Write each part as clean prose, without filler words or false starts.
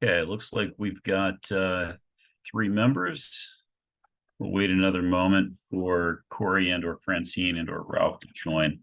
Okay, it looks like we've got three members. We'll wait another moment for Corey and or Francine and or Ralph to join.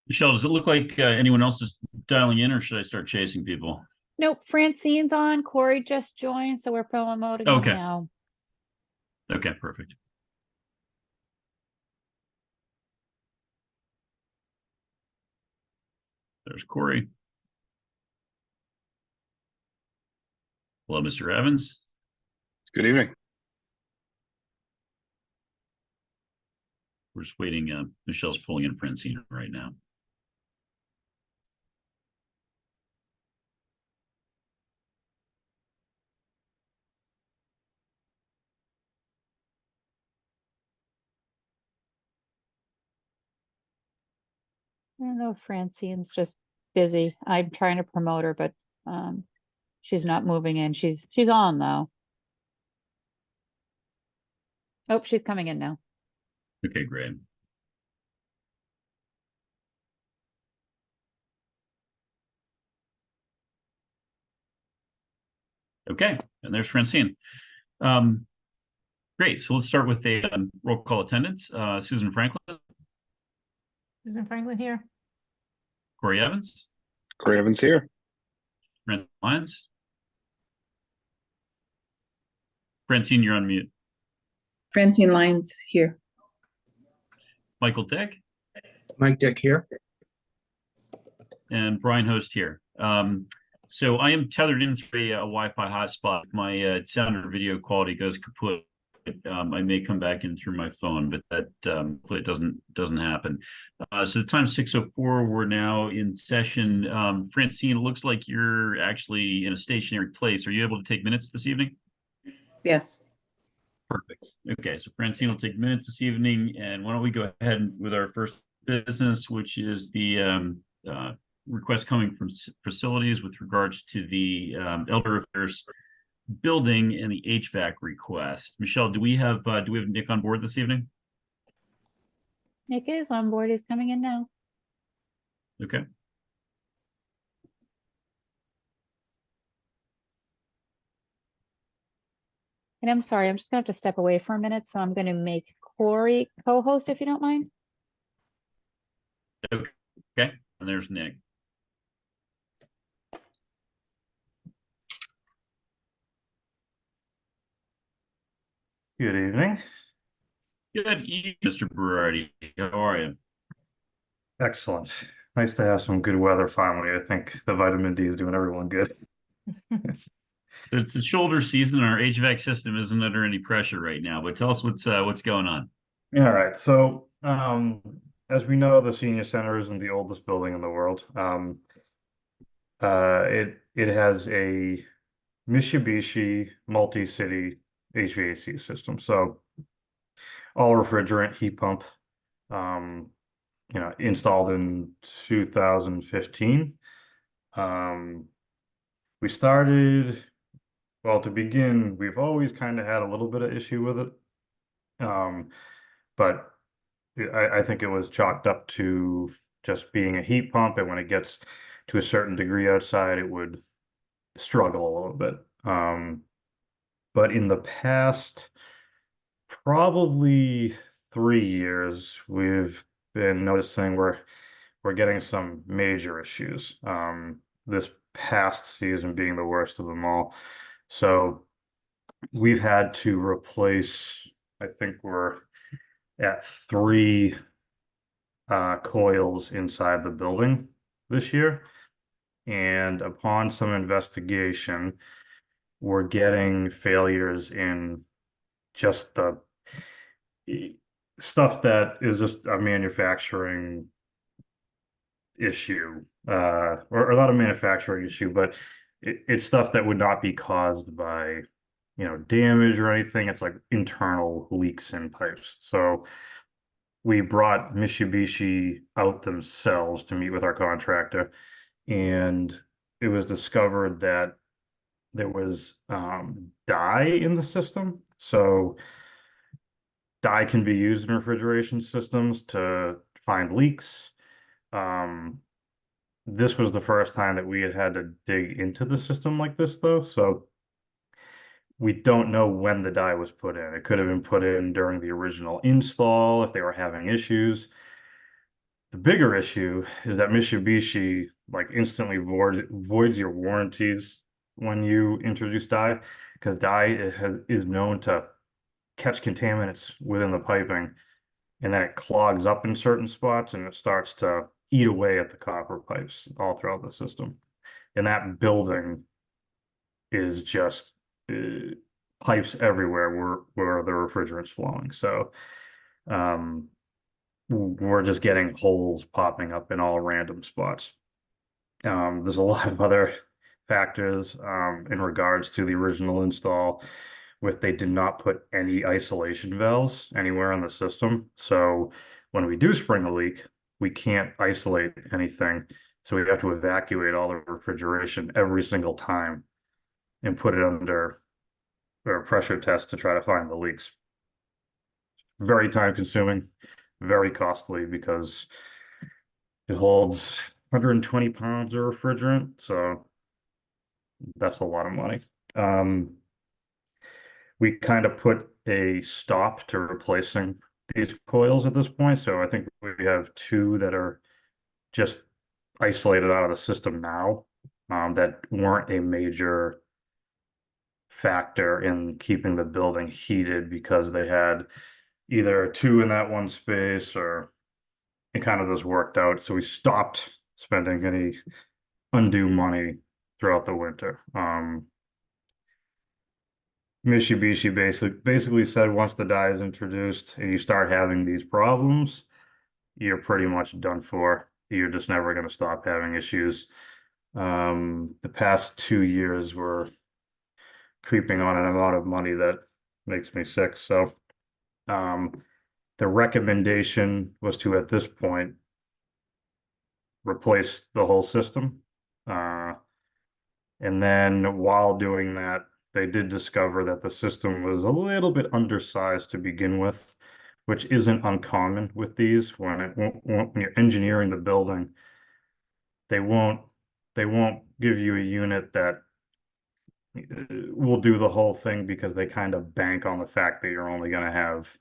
Michelle, does it look like anyone else is dialing in, or should I start chasing people? Nope, Francine's on. Corey just joined, so we're promoting him Okay. now. Okay, perfect. There's Corey. Hello, Mr. Evans. Good evening. We're just waiting. Michelle's pulling in Francine right now. I don't know if Francine's just busy. I'm trying to promote her, but she's not moving in. She's on though. Oh, she's coming in now. Okay, great. Okay, and there's Francine. Great. So let's start with a roll call attendance. Susan Franklin. Susan Franklin here. Corey Evans. Corey Evans here. Brent Lyons. Francine, you're on mute. Francine Lyons here. Michael Dick. Mike Dick here. And Brian Host here. So I am tethered in through a Wi-Fi hotspot. My sound or video quality goes kaput. I may come back in through my phone, but that hopefully it doesn't happen. So the time's 6:04. We're now in session. Francine, it looks like you're actually in a stationary place. Are you able to take minutes this evening? Yes. Perfect. Okay, so Francine will take minutes this evening, and why don't we go ahead with our first business, which is the request coming from facilities with regards to the Elder Affairs building and the HVAC request. Michelle, do we have Nick on board this evening? Nick is on board. He's coming in now. Okay. And I'm sorry, I'm just gonna have to step away for a minute, so I'm gonna make Corey co-host if you don't mind. Okay. And there's Nick. Good evening. Good evening, Mr. Berardi. How are you? Excellent. Nice to have some good weather finally. I think the vitamin D is doing everyone good. So it's the shoulder season. Our HVAC system isn't under any pressure right now, but tell us what's going on. All right. So, as we know, the senior center isn't the oldest building in the world. It has a Mitsubishi multi-city HVAC system. So all refrigerant heat pump, installed in 2015. We started, well, to begin, we've always kind of had a little bit of issue with it. But I think it was chalked up to just being a heat pump, and when it gets to a certain degree outside, it would struggle a little bit. But in the past, probably 3 years, we've been noticing we're getting some major issues. This past season being the worst of them all. So we've had to replace, I think we're at 3 coils inside the building this year. And upon some investigation, we're getting failures in just the stuff that is just a manufacturing issue, or not a manufacturing issue, but it's stuff that would not be caused by, damage or anything. It's like internal leaks in pipes. So we brought Mitsubishi out themselves to meet with our contractor, and it was discovered that there was dye in the system. So dye can be used in refrigeration systems to find leaks. This was the first time that we had to dig into the system like this, though. So we don't know when the dye was put in. It could have been put in during the original install if they were having issues. The bigger issue is that Mitsubishi like instantly voids your warranties when you introduce dye, because dye is known to catch contaminants within the piping, and then it clogs up in certain spots and it starts to eat away at the copper pipes all throughout the system. And that building is just pipes everywhere where the refrigerant's flowing. So we're just getting holes popping up in all random spots. There's a lot of other factors in regards to the original install, with they did not put any isolation valves anywhere in the system. So when we do spring a leak, we can't isolate anything. So we have to evacuate all the refrigeration every single time and put it under a pressure test to try to find the leaks. Very time consuming, very costly, because it holds 120 pounds of refrigerant. So that's a lot of money. We kind of put a stop to replacing these coils at this point. So I think we have 2 that are just isolated out of the system now, that weren't a major factor in keeping the building heated, because they had either 2 in that one space, or it kind of just worked out. So we stopped spending any undue money throughout the winter. Mitsubishi basically said once the dye is introduced and you start having these problems, you're pretty much done for. You're just never going to stop having issues. The past 2 years were creeping on an amount of money that makes me sick. So the recommendation was to, at this point, replace the whole system. And then while doing that, they did discover that the system was a little bit undersized to begin with, which isn't uncommon with these. When you're engineering the building, they won't give you a unit that will do the whole thing, because they kind of bank on the fact that you're only going to have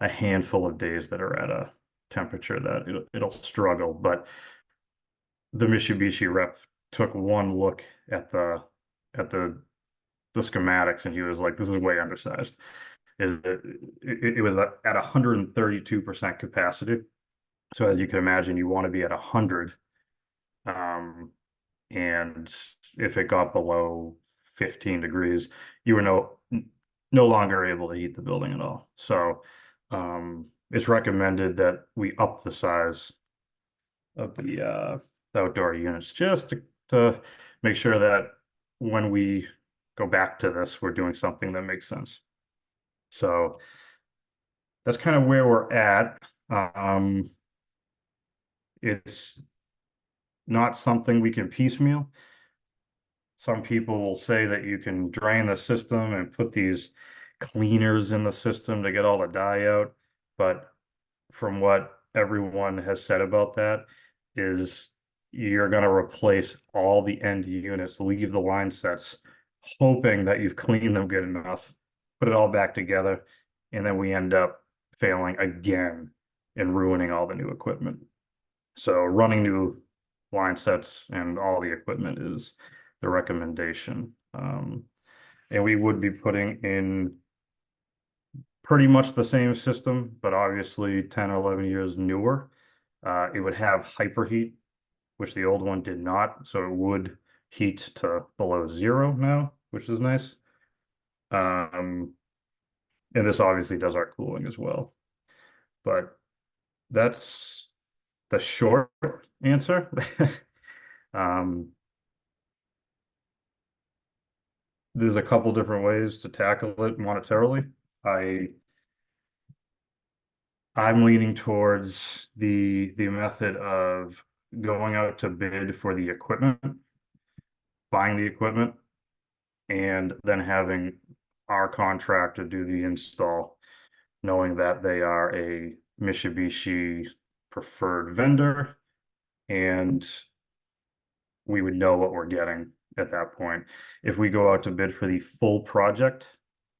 a handful of days that are at a temperature that it'll struggle. But the Mitsubishi rep took one look at the schematics, and he was like, "This is way undersized." It was at 132% capacity. So as you can imagine, you want to be at 100. And if it got below 15 degrees, you were no longer able to heat the building at all. So it's recommended that we up the size of the outdoor units, just to make sure that when we go back to this, we're doing something that makes sense. So that's kind of where we're at. It's not something we can piecemeal. Some people will say that you can drain the system and put these cleaners in the system to get all the dye out. But from what everyone has said about that, is you're going to replace all the end units, leave the line sets hoping that you've cleaned them good enough, put it all back together, and then we end up failing again and ruining all the new equipment. So running new line sets and all the equipment is the recommendation. And we would be putting in pretty much the same system, but obviously 10 or 11 years newer. It would have hyperheat, which the old one did not. So it would heat to below 0 now, which is nice. And this obviously does our cooling as well. But that's the short answer. There's a couple different ways to tackle it monetarily. I'm leaning towards the method of going out to bid for the equipment, buying the equipment, and then having our contractor do the install, knowing that they are a Mitsubishi preferred vendor, and we would know what we're getting at that point. If we go out to bid for the full project,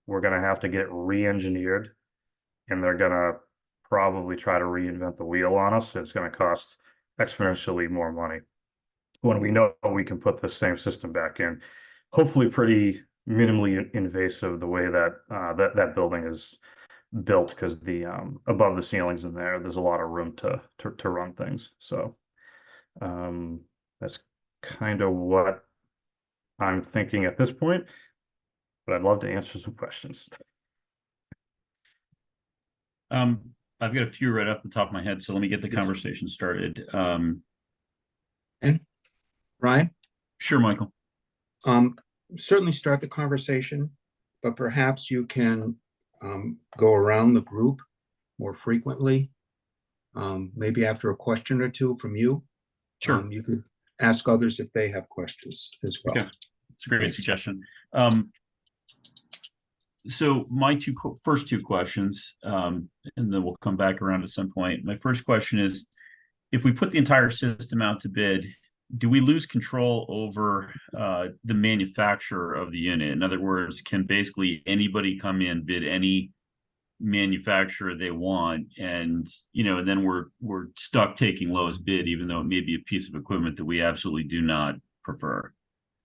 we're going to have to get it re-engineered, and they're going to probably try to reinvent the wheel on us. It's going to cost exponentially more money when we know we can put the same system back in, hopefully pretty minimally invasive the way that that building is built, because the above the ceilings in there's a lot of room to run things. So that's kind of what I'm thinking at this point, but I'd love to answer some questions. I've got a few right off the top of my head, so let me get the Yes. conversation started. And Ryan, Sure, Michael. certainly start the conversation, but perhaps you can go around the group more frequently. Maybe after a question or two from you. Sure. You could ask others if they have questions as well. Okay. It's a great suggestion. So my first two questions, and then we'll come back around at some point. My first question is, if we put the entire system out to bid, do we lose control over the manufacturer of the unit? In other words, can basically anybody come in, bid any manufacturer they want, and and then we're stuck taking lowest bid, even though it may be a piece of equipment that we absolutely do not prefer?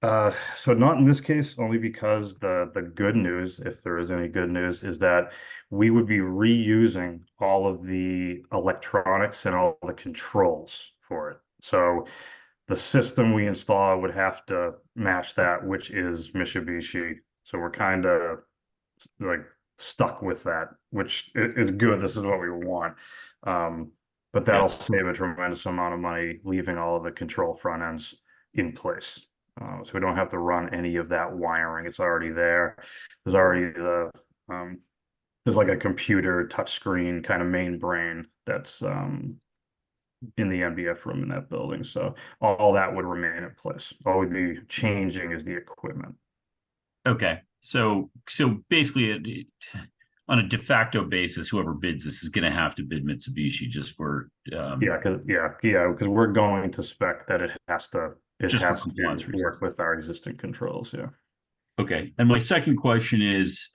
So not in this case, only because the good news, if there is any good news, is that we would be reusing all of the electronics and all the controls for it. So the system we install would have to match that, which is Mitsubishi. So we're kind of like stuck with that, which is good. This is what we want. But that'll save a tremendous amount of money, leaving all of the control front ends in place. So we don't have to run any of that wiring. It's already there. There's already there's like a computer touchscreen kind of main brain that's in the NBF room in that building. So all that would remain in place. All we'd be changing is the equipment. Okay, so basically, on a de facto basis, whoever bids this is going to have to bid Mitsubishi just for because we're going to spec that it has to work with our existing controls. Yeah. Okay, and my second question is,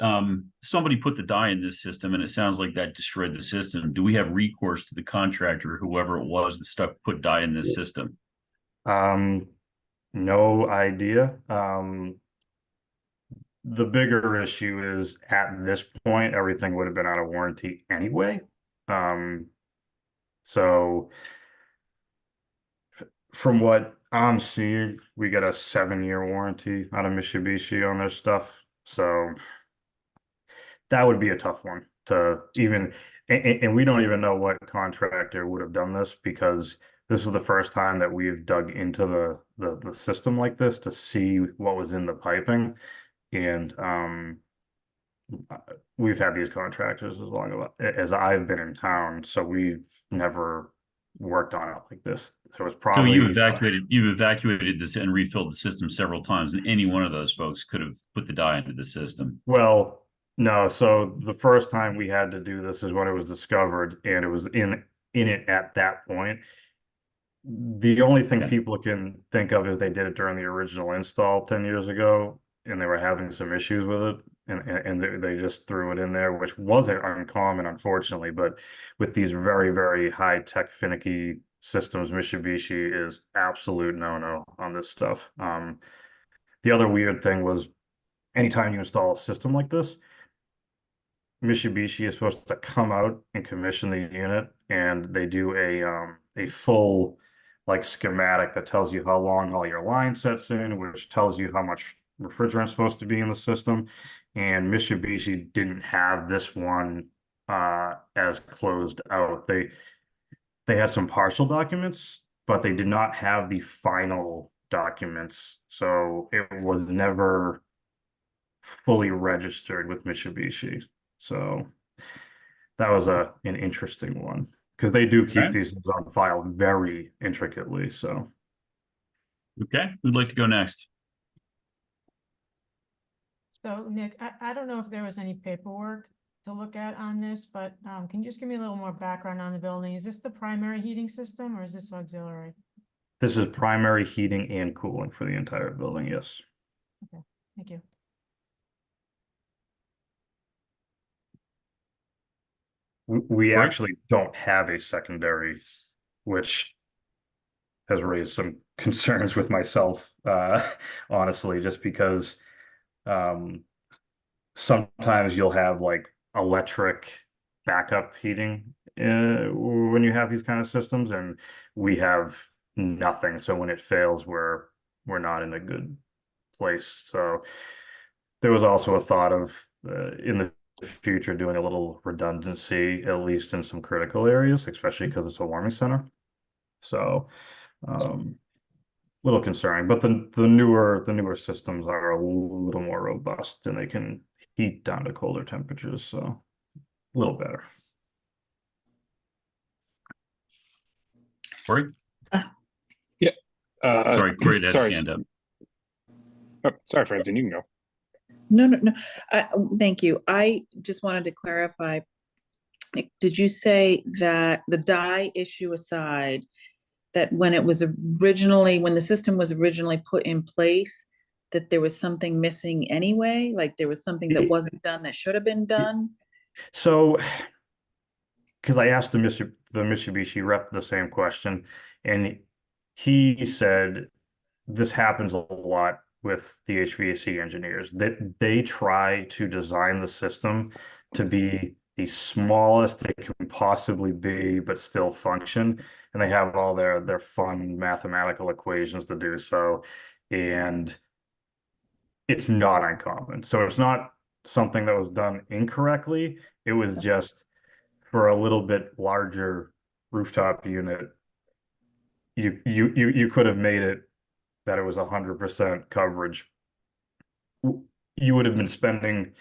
somebody put the die in this system, and it sounds like that destroyed the system. Do we have recourse to the contractor, whoever it was that put die in this system? No idea. The bigger issue is, at this point, everything would have been out of warranty anyway. So from what I'm seeing, we get a 7-year warranty out of Mitsubishi on their stuff. So that would be a tough one to even, and we don't even know what contractor would have done this, because this is the first time that we've dug into the system like this to see what was in the piping. And we've had these contractors as long as I've been in town, so we've never worked on it like this. So it's probably you've evacuated this and refilled the system several times, and any one of those folks could have put the die into the system. Well, no. So the first time we had to do this is when it was discovered, and it was in it at that point. The only thing people can think of is they did it during the original install 10 years ago, and they were having some issues with it, and they just threw it in there, which wasn't uncommon, unfortunately. But with these very, very high tech finicky systems, Mitsubishi is absolute no-no on this stuff. The other weird thing was anytime you install a system like this, Mitsubishi is supposed to come out and commission the unit, and they do a full like schematic that tells you how long all your line sets in, which tells you how much refrigerant is supposed to be in the system. And Mitsubishi didn't have this one as closed out. They had some partial documents, but they did not have the final documents. So it was never fully registered with Mitsubishi. So that was an interesting one, because they do keep Okay. these things on file very intricately. So Okay, who'd like to go next? So Nick, I don't know if there was any paperwork to look at on this, but can you just give me a little more background on the building? Is this the primary heating system or is this auxiliary? this is primary heating and cooling for the entire building. Yes. Thank you. We Right. actually don't have a secondary, which has raised some concerns with myself, honestly, just because sometimes you'll have like electric backup heating when you have these kind of systems, and we have nothing. So when it fails, we're not in a good place. So there was also a thought of in the future doing a little redundancy, at least in some critical areas, especially because it's a warming center. So little concerning, but the newer systems are a little more robust and they can heat down to colder temperatures, so a little better. Corey? Uh, Sorry, Corey had his sorry. hand up. Oh, sorry, Francine, you can go. No. Thank you. I just wanted to clarify. Did you say that the dye issue aside, that when the system was originally put in place, that there was something missing anyway? Like there was something that wasn't done that should have been done? So, because I asked the Mitsubishi rep the same question, and he said this happens a lot with the HVAC engineers, that they try to design the system to be the smallest it can possibly be, but still function. And they have all their fun mathematical equations to do so. And it's not uncommon. So it's not something that was done incorrectly. It was just for a little bit larger rooftop unit. You could have made it that it was 100% coverage. You would have been spending,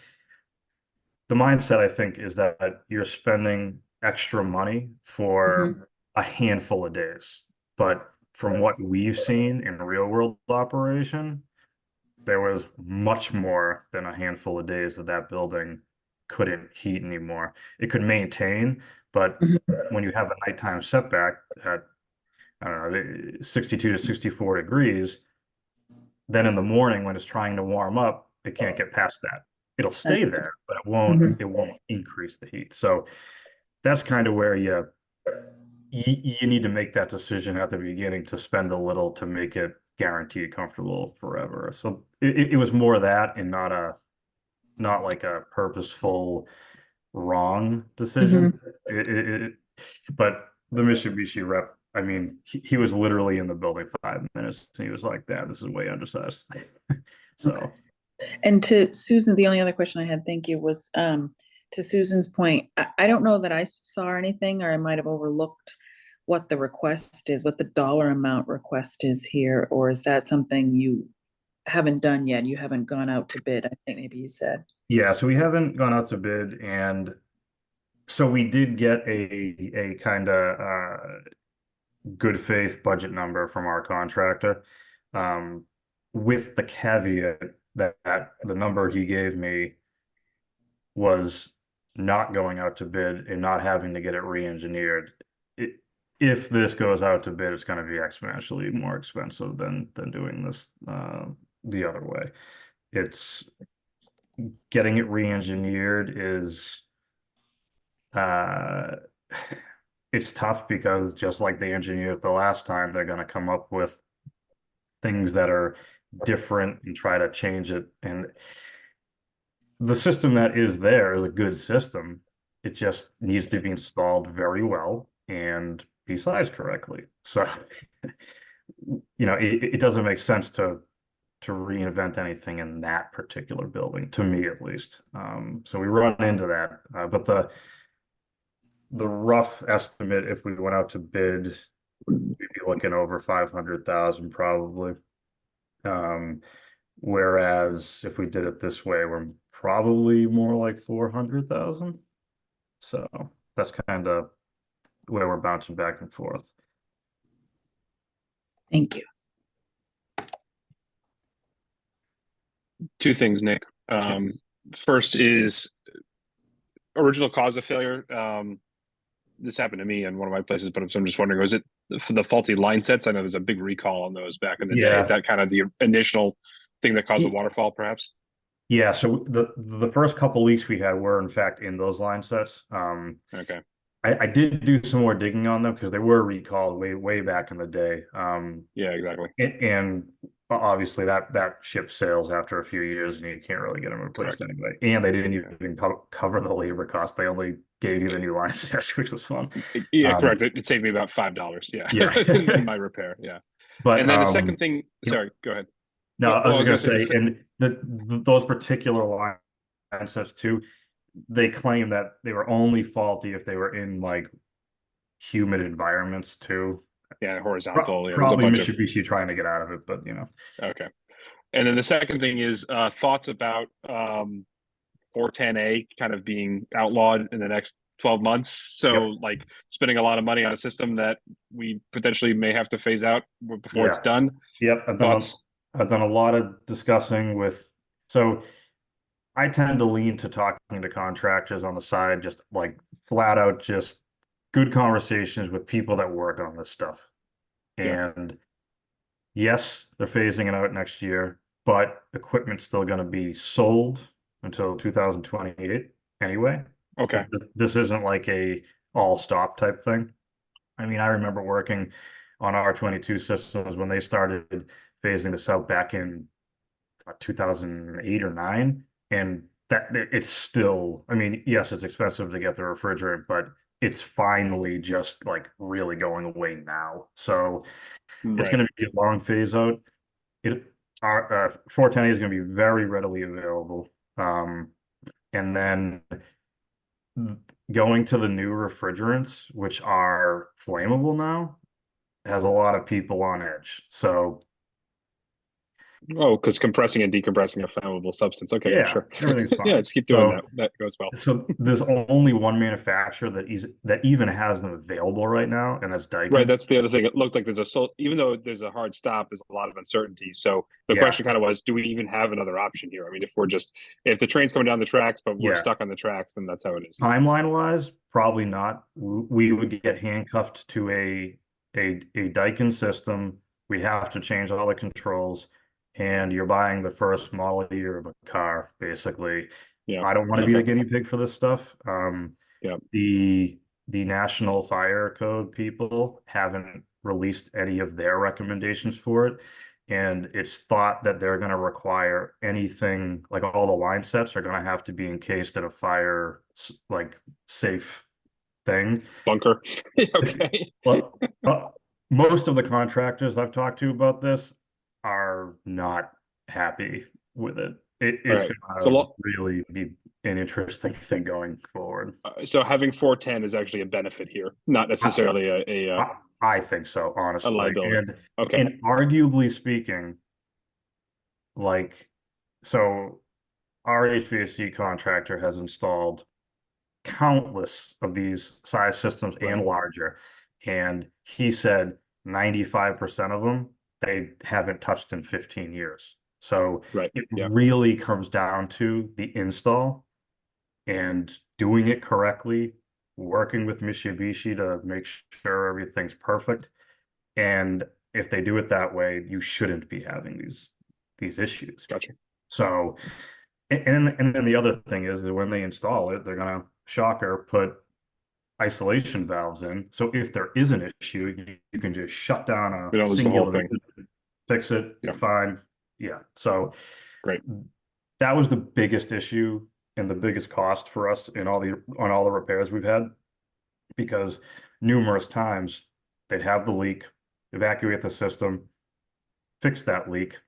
the mindset I think is that you're spending extra money for a handful of days. But from what we've seen in real world operation, there was much more than a handful of days that building couldn't heat anymore. It could maintain, but when you have a nighttime setback at, I don't know, 62 to 64 degrees, then in the morning when it's trying to warm up, it can't get past that. It'll stay there, but it won't increase the heat. So that's kind of where you need to make that decision at the beginning to spend a little to make it guaranteed comfortable forever. So it was more of that and not like a purposeful wrong decision. But the Mitsubishi rep, I mean, he was literally in the building 5 minutes. And he was like, "Dad, this is way undersized." So, Okay. And to Susan, the only other question I had, thank you, was to Susan's point. I don't know that I saw anything, or I might have overlooked what the request is, what the dollar amount request is here, or is that something you haven't done yet? You haven't gone out to bid, I think maybe you said. yeah, so we haven't gone out to bid, and so we did get a kind of good faith budget number from our contractor, with the caveat that the number he gave me was not going out to bid and not having to get it re-engineered. If this goes out to bid, it's going to be exponentially more expensive than doing this the other way. It's getting it re-engineered is it's tough because just like they engineered it the last time, they're going to come up with things that are different and try to change it. And the system that is there is a good system. It just needs to be installed very well and be sized correctly. So, it doesn't make sense to reinvent anything in that particular building, to me at least. So we run into that, but the rough estimate, if we went out to bid, we'd be looking over 500,000 probably. Whereas if we did it this way, we're probably more like 400,000. So that's kind of where we're bouncing back and forth. Thank you. Two things, Nick. First is original cause of failure. This happened to me in one of my places, but I'm just wondering, was it for the faulty line sets? I know there's a big recall on those back in the day. Yeah. Is that kind of the initial thing that caused the waterfall, perhaps? Yeah, so the first couple leaks we had were in fact in those line sets. Okay. I did do some more digging on them because they were recalled way back in the day. Yeah, exactly. And obviously that ship sails after a few years and you can't really get them replaced anyway. And they didn't even cover the labor cost. They only gave you the new line sets, which was fun. Yeah, correct. It saved me about $5. Yeah. In my repair. Yeah. But and then the second thing, sorry, go ahead. No, Well, I was I was going gonna to say, and those particular line sets too, they claim that they were only faulty if they were in like humid environments too. Yeah, horizontal. Yeah, Probably there's a bunch Mitsubishi trying to get out of it, but Okay. And then the second thing is thoughts about 410A kind of being outlawed in the next 12 months. So like spending a lot of money on a system that we potentially may have to phase out before it's done. Yep. I've done a lot of discussing with, so I tend to lean to talking to contractors on the side, just like flat out, just good conversations with people that work on this stuff. And yes, they're phasing it out next year, but equipment's still going to be sold until 2028 anyway. Okay. This isn't like a all stop type thing. I mean, I remember working on R22 systems when they started phasing this out back in 2008 or 9, and that it's still, I mean, yes, it's expensive to get the refrigerant, but it's finally just like really going away now. So it's going to be a long phase out. Our 410A is going to be very readily available. And then going to the new refrigerants, which are flammable now, has a lot of people on edge. So because compressing and decompressing a flammable substance. Okay, yeah, sure. Everything's fine. Yeah, just keep doing that. That goes well. So there's only one manufacturer that even has them available right now, and that's Daikin. Right, that's the other thing. It looks like even though there's a hard stop, there's a lot of uncertainty. So the question kind of was, do we even have another option here? I mean, if the train's coming down the tracks, but we're stuck on the tracks, then that's how it is. Timeline wise, probably not. We would get handcuffed to a Daikin system. We have to change all the controls, and you're buying the first model year of a car, basically. Yeah. I don't want to be the guinea pig for this stuff. The National Fire Code people haven't released any of their recommendations for it. And it's thought that they're going to require anything, like all the line sets are going to have to be encased in a fire, like safe thing. Bunker. Okay. Well, most of the contractors I've talked to about this are not happy with it. It's going to really be an interesting thing going forward. So having 410 is actually a benefit here, not necessarily I think so, honestly. A liability. And arguably speaking, like, so our HVAC contractor has installed countless of these size systems and larger, and he said 95% of them they haven't touched in 15 years. So it really comes down to the install and doing it correctly, working with Mitsubishi to make sure everything's perfect. And if they do it that way, you shouldn't be having these issues. Gotcha. So, and then the other thing is that when they install it, they're gonna shocker put isolation valves in. So if there is an issue, you can just shut down We a don't lose the whole singular, thing. fix it, Yeah. fine. Yeah. So Great. that was the biggest issue and the biggest cost for us in on all the repairs we've had, because numerous times they'd have the leak, evacuate the system, fix that leak,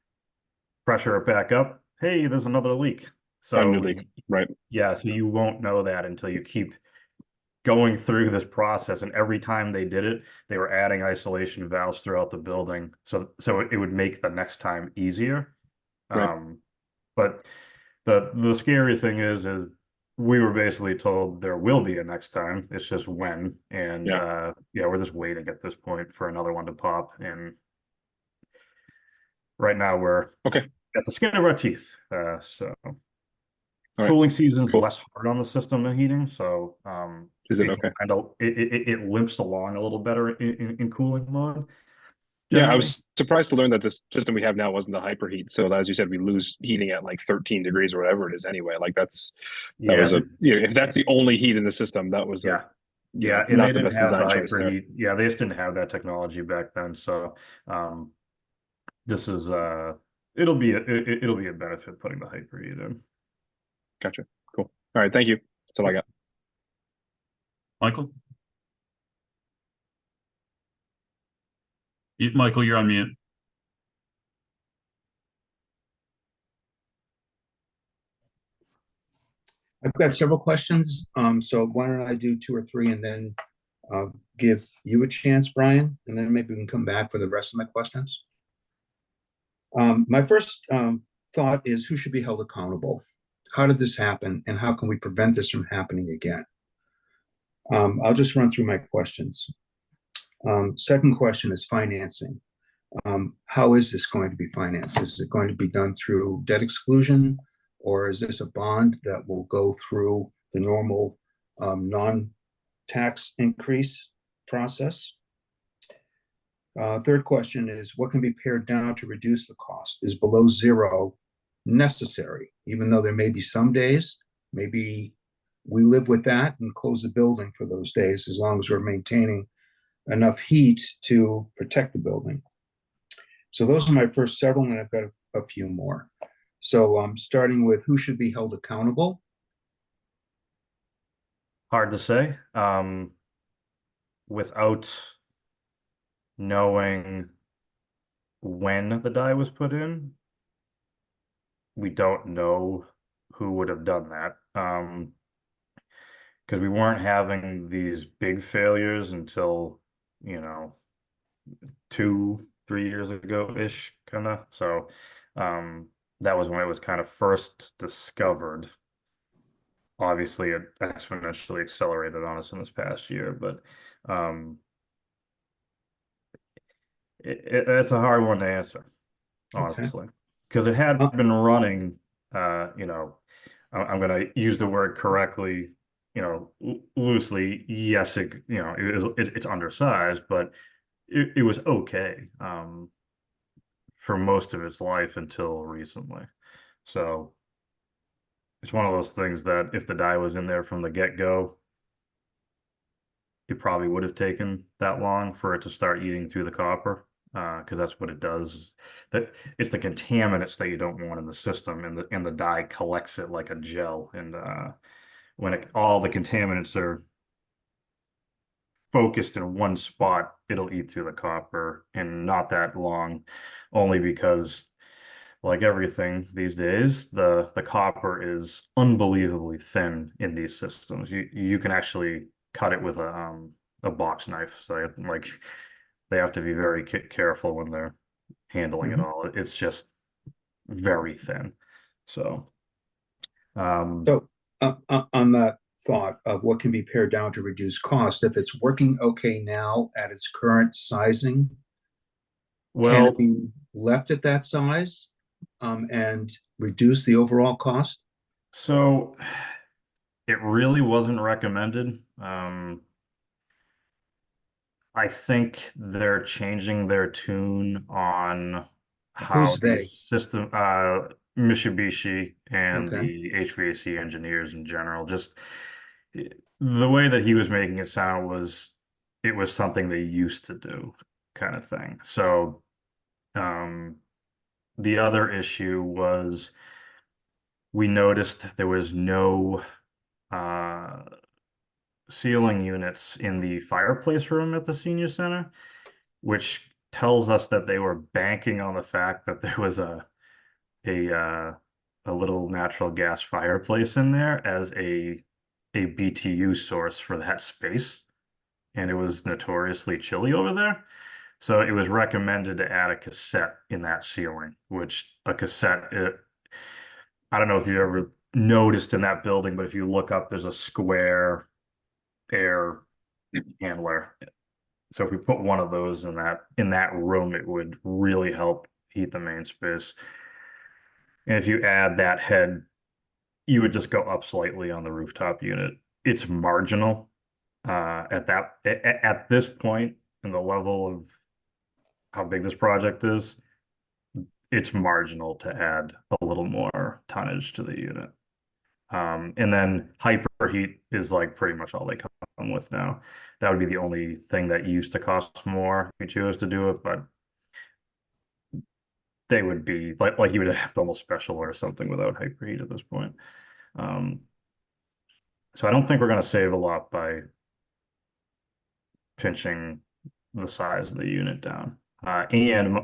pressure it back up. Hey, there's another leak. A new So leak, right? yeah, so you won't know that until you keep going through this process. And every time they did it, they were adding isolation valves throughout the building. So it would make the next time easier. Right. But the scary thing is we were basically told there will be a next time. It's just when. And Yeah. yeah, we're just waiting at this point for another one to pop. And right now we're Okay. at the skin of our teeth. So right. cooling season's Cool. less hard on the system than heating. So Is it okay? kind of it limps along a little better in cooling mode. Yeah, I generally. was surprised to learn that this system we have now wasn't the hyperheat. So as you said, we lose heating at like 13 degrees or whatever it is anyway. Like that Yeah, was if that's the only heat in the system, that was yeah. Yeah, and not they the didn't best have the design choice there. hyperheat. Yeah, they just didn't have that technology back then. So this is it'll be a benefit putting the hyperheat in. Gotcha. Cool. All right. Thank you. That's all I got. Michael? Michael, you're on mute. I've got several questions, so why don't I do 2 or 3 and then give you a chance, Brian, and then maybe we can come back for the rest of my questions. My first thought is who should be held accountable? How did this happen, and how can we prevent this from happening again? I'll just run through my questions. Second question is financing. How is this going to be financed? Is it going to be done through debt exclusion, or is this a bond that will go through the normal non-tax increase process? Third question is what can be pared down to reduce the cost? Is below zero necessary? Even though there may be some days, maybe we live with that and close the building for those days as long as we're maintaining enough heat to protect the building. So those are my first several, and I've got a few more. So I'm starting with who should be held accountable. Hard to say. Without knowing when the dye was put in, we don't know who would have done that. Because we weren't having these big failures until, 2-3 years ago-ish, kind of. So that was when it was kind of first discovered. Obviously, it exponentially accelerated on us in this past year, but it's a hard one to answer, honestly, because it had been running, I'm going to use the word correctly, loosely. Yes, it's undersized, but it was okay for most of its life until recently. So it's one of those things that if the dye was in there from the get-go, it probably would have taken that long for it to start eating through the copper, because that's what it does. That it's the contaminants that you don't want in the system, and the dye collects it like a gel. And when all the contaminants are focused in one spot, it'll eat through the copper, and not that long, only because, like everything these days, the copper is unbelievably thin in these systems. You can actually cut it with a box knife. So like they have to be very careful when they're handling it all. It's just very thin. So on that thought of what can be pared down to reduce cost, if it's working okay now at its current sizing, can it be left at that size and reduce the overall cost? So it really wasn't recommended. I think they're changing their tune on how Who's they? the system, Mitsubishi and Okay. the HVAC engineers in general. Just the way that he was making it sound was it was something they used to do, kind of thing. So the other issue was we noticed there was no ceiling units in the fireplace room at the senior center, which tells us that they were banking on the fact that there was a little natural gas fireplace in there as a BTU source for that space, and it was notoriously chilly over there. So it was recommended to add a cassette in that ceiling, which a cassette, I don't know if you ever noticed in that building, but if you look up, there's a square air handler. So if we put one of those in that room, it would really help heat the main space. And if you add that head, you would just go up slightly on the rooftop unit. It's marginal at this point in the level of how big this project is. It's marginal to add a little more tonnage to the unit. And then hyperheat is like pretty much all they come with now. That would be the only thing that used to cost more if you chose to do it, but they would be like you would have to almost special order something without hyperheat at this point. So I don't think we're going to save a lot by pinching the size of the unit down. And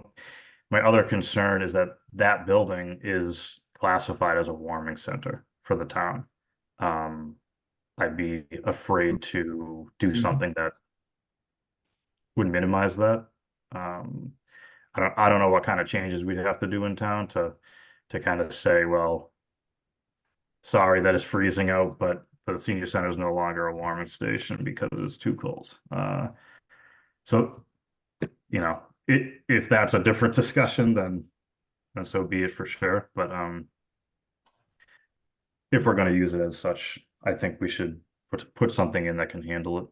my other concern is that that building is classified as a warming center for the town. I'd be afraid to do something that would minimize that. I don't know what kind of changes we'd have to do in town to kind of say, well, sorry that it's freezing out, but the senior center is no longer a warming station because it's too cold. So, you know, if that's a different discussion, then so be it for sure. But if we're going to use it as such, I think we should put something in that can handle it.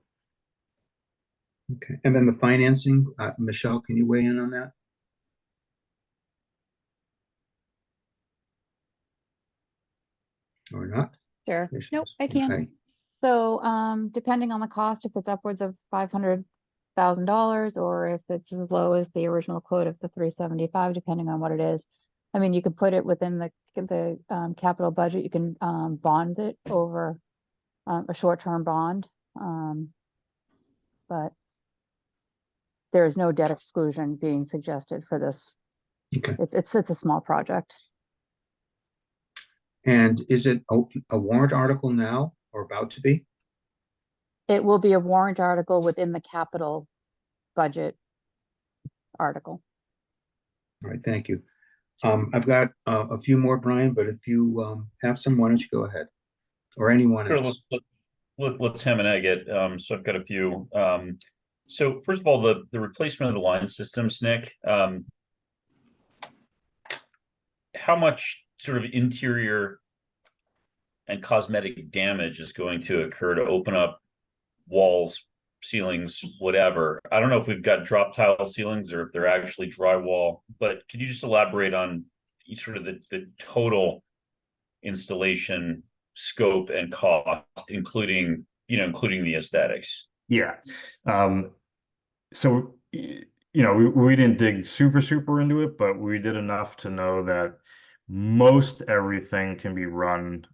Okay, and then the financing, Michelle, can you weigh in on that? Or not? Sure. Yes, Nope, yes. I can. Okay. So, depending on the cost, if it's upwards of $500,000 or if it's as low as the original quote of the 375, depending on what it is. I mean, you can put it within the capital budget. You can bond it over a short-term bond. But there is no debt exclusion being suggested for this. Okay. It's a small project. And is it a warrant article now or about to be? It will be a warrant article within the capital budget article. All right, thank you. I've got a few more, Brian, but if you have some, why don't you go ahead? Or anyone Sure, else? let's ham and egg it. So I've got a few. So first of all, the replacement of the line systems, Nick. How much sort of interior and cosmetic damage is going to occur to open up walls, ceilings, whatever? I don't know if we've got drop tile ceilings or if they're actually drywall, but could you just elaborate on sort of the total installation scope and cost, including the aesthetics? Yeah. So, we didn't dig super into it, but we did enough to know that most everything can be run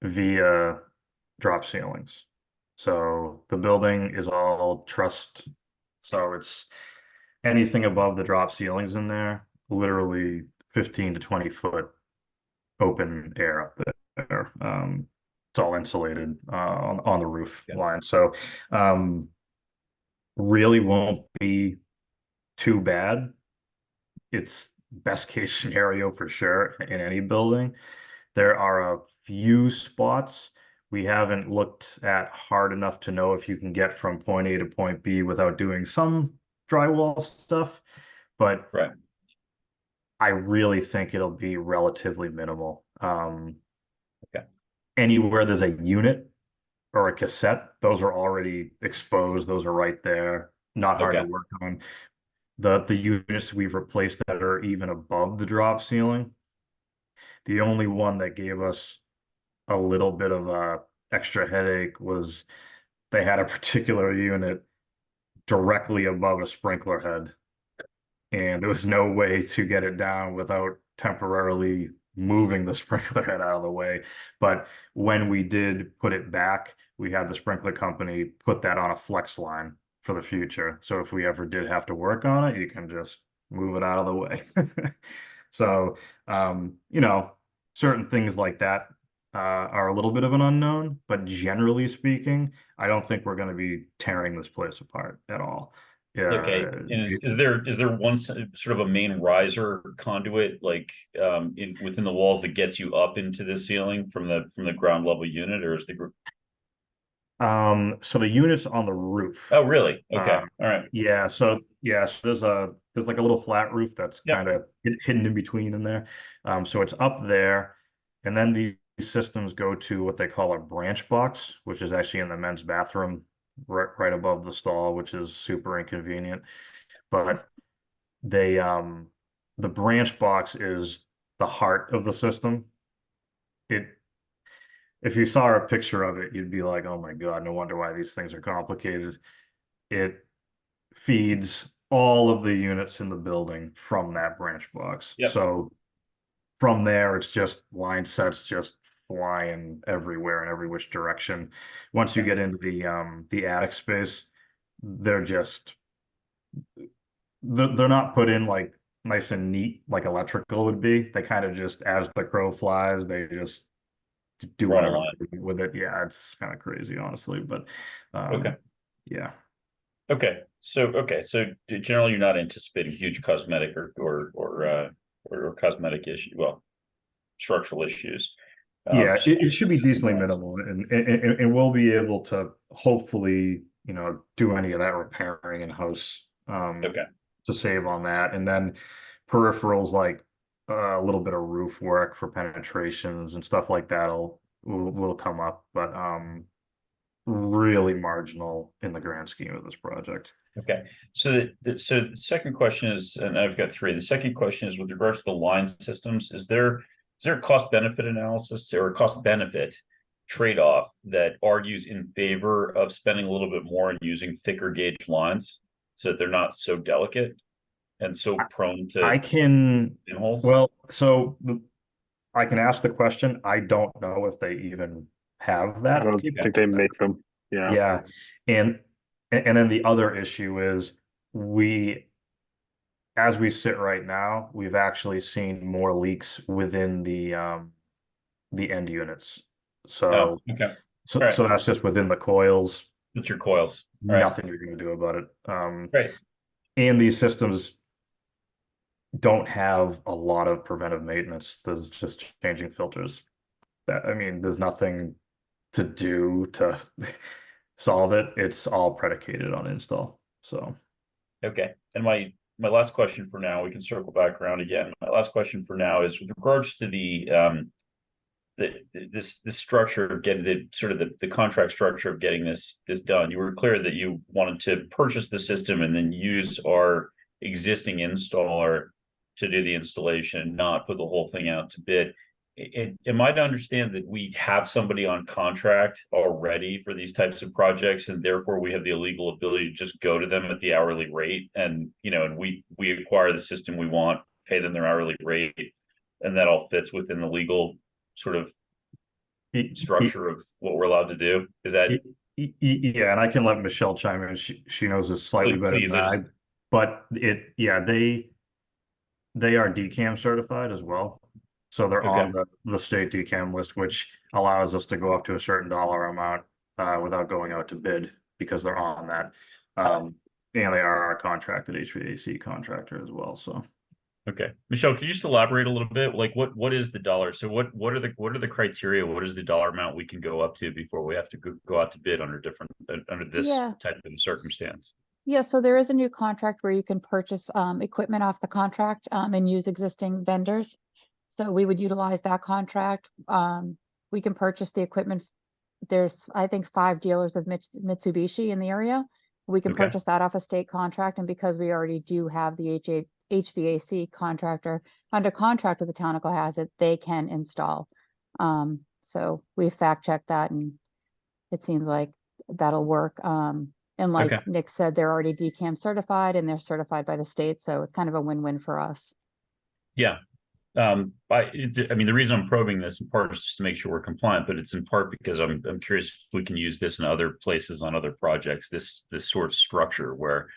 via drop ceilings. So the building is all trussed. So it's anything above the drop ceilings in there, literally 15 to 20 foot open air up there. It's all insulated on the roof line. So really won't be too bad. It's best case scenario for sure in any building. There are a few spots we haven't looked at hard enough to know if you can get from point A to point B without doing some drywall stuff, but Right. I really think it'll be relatively minimal. Okay. Anywhere there's a unit or a cassette, those are already exposed. Those are right there. Not hard to work on. The units we've replaced that are even above the drop ceiling, The only one that gave us a little bit of a extra headache was they had a particular unit directly above a sprinkler head. And there was no way to get it down without temporarily moving the sprinkler head out of the way. But when we did put it back, we had the sprinkler company put that on a flex line for the future. So if we ever did have to work on it, you can just move it out of the way. So, you know, certain things like that are a little bit of an unknown, but generally speaking, I don't think we're going to be tearing this place apart at all. Yeah. Okay, and is there one sort of a main riser conduit like within the walls that gets you up into the ceiling from the ground level unit, or is the group? So the unit's on the roof. Oh, really? Okay, all right. Yeah, so there's like a little flat roof that's Yep. kind of hidden in between in there. So it's up there, and then these systems go to what they call a branch box, which is actually in the men's bathroom right above the stall, which is super inconvenient. But they the branch box is the heart of the system. If you saw a picture of it, you'd be like, oh my God, no wonder why these things are complicated. It feeds all of the units in the building from that branch box. Yep. So from there, it's just line sets just flying everywhere in every which direction. Once you get into the attic space, they're not put in like nice and neat like electrical would be. They kind of just, as the crow flies, they just do Run whatever along. with it. Yeah, it's kind of crazy, honestly. But Okay. yeah. Okay, so generally you're not anticipating huge cosmetic or cosmetic issue, well, structural issues. Yeah, it should be decently minimal, and we'll be able to hopefully, you know, do any of that repairing in house Okay, to save on that, and then peripherals like a little bit of roof work for penetrations and stuff like that will come up, but really marginal in the grand scheme of this project. okay. So the second question is, and I've got three. The second question is with regards to the line systems, is there a cost benefit analysis or a cost benefit trade-off that argues in favor of spending a little bit more and using thicker gauge lines so that they're not so delicate and so prone to I can, pinholes? well, I can ask the question. I don't know if they even have I that. don't think they make them. Yeah. Yeah, and then the other issue is as we sit right now, we've actually seen more leaks within the end units. So Oh, okay. so Right. so that's just within the coils. That's your coils. Right. Nothing you're going to do about it. Right. And these systems don't have a lot of preventive maintenance. There's just changing filters. I mean, there's nothing to do to solve it. It's all predicated on install. So Okay. And my last question for now, we can circle back around again. My last question for now is with regards to this structure of getting the contract structure of getting this done. You were clear that you wanted to purchase the system and then use our existing installer to do the installation, not put the whole thing out to bid. Am I to understand that we have somebody on contract already for these types of projects, and therefore we have the legal ability to just go to them at the hourly rate, and and we acquire the system we want, pay them their hourly rate, and that all fits within the legal sort of structure of what we're allowed to do? Is that yeah, and I can let Michelle chime in. She knows this slightly better Please, than I, but they are DCAM certified as well. So they're on the state DCAM list, which allows us to go up to a certain dollar amount without going out to bid because they're on that. And they are our contracted HVAC contractor as well. So okay, Michelle, can you just elaborate a little bit? Like what is the dollar? So what are the criteria? What is the dollar amount we can go up to before we have to go out to bid under this type of circumstance? Yeah, so there is a new contract where you can purchase equipment off the contract and use existing vendors. So we would utilize that contract. We can purchase the equipment. There's, I think, 5 dealers of Mitsubishi in the area. We can purchase that off a state contract. And because we already do have the HVAC contractor under contract with the town of Cohasset, they can install. So we fact checked that and it seems like that'll work. And like Okay. Nick said, they're already DCAM certified and they're certified by the state, so it's kind of a win-win for us. Yeah. I mean, the reason I'm probing this in part is just to make sure we're compliant, but it's in part because I'm curious if we can use this in other places on other projects, this sort of structure where,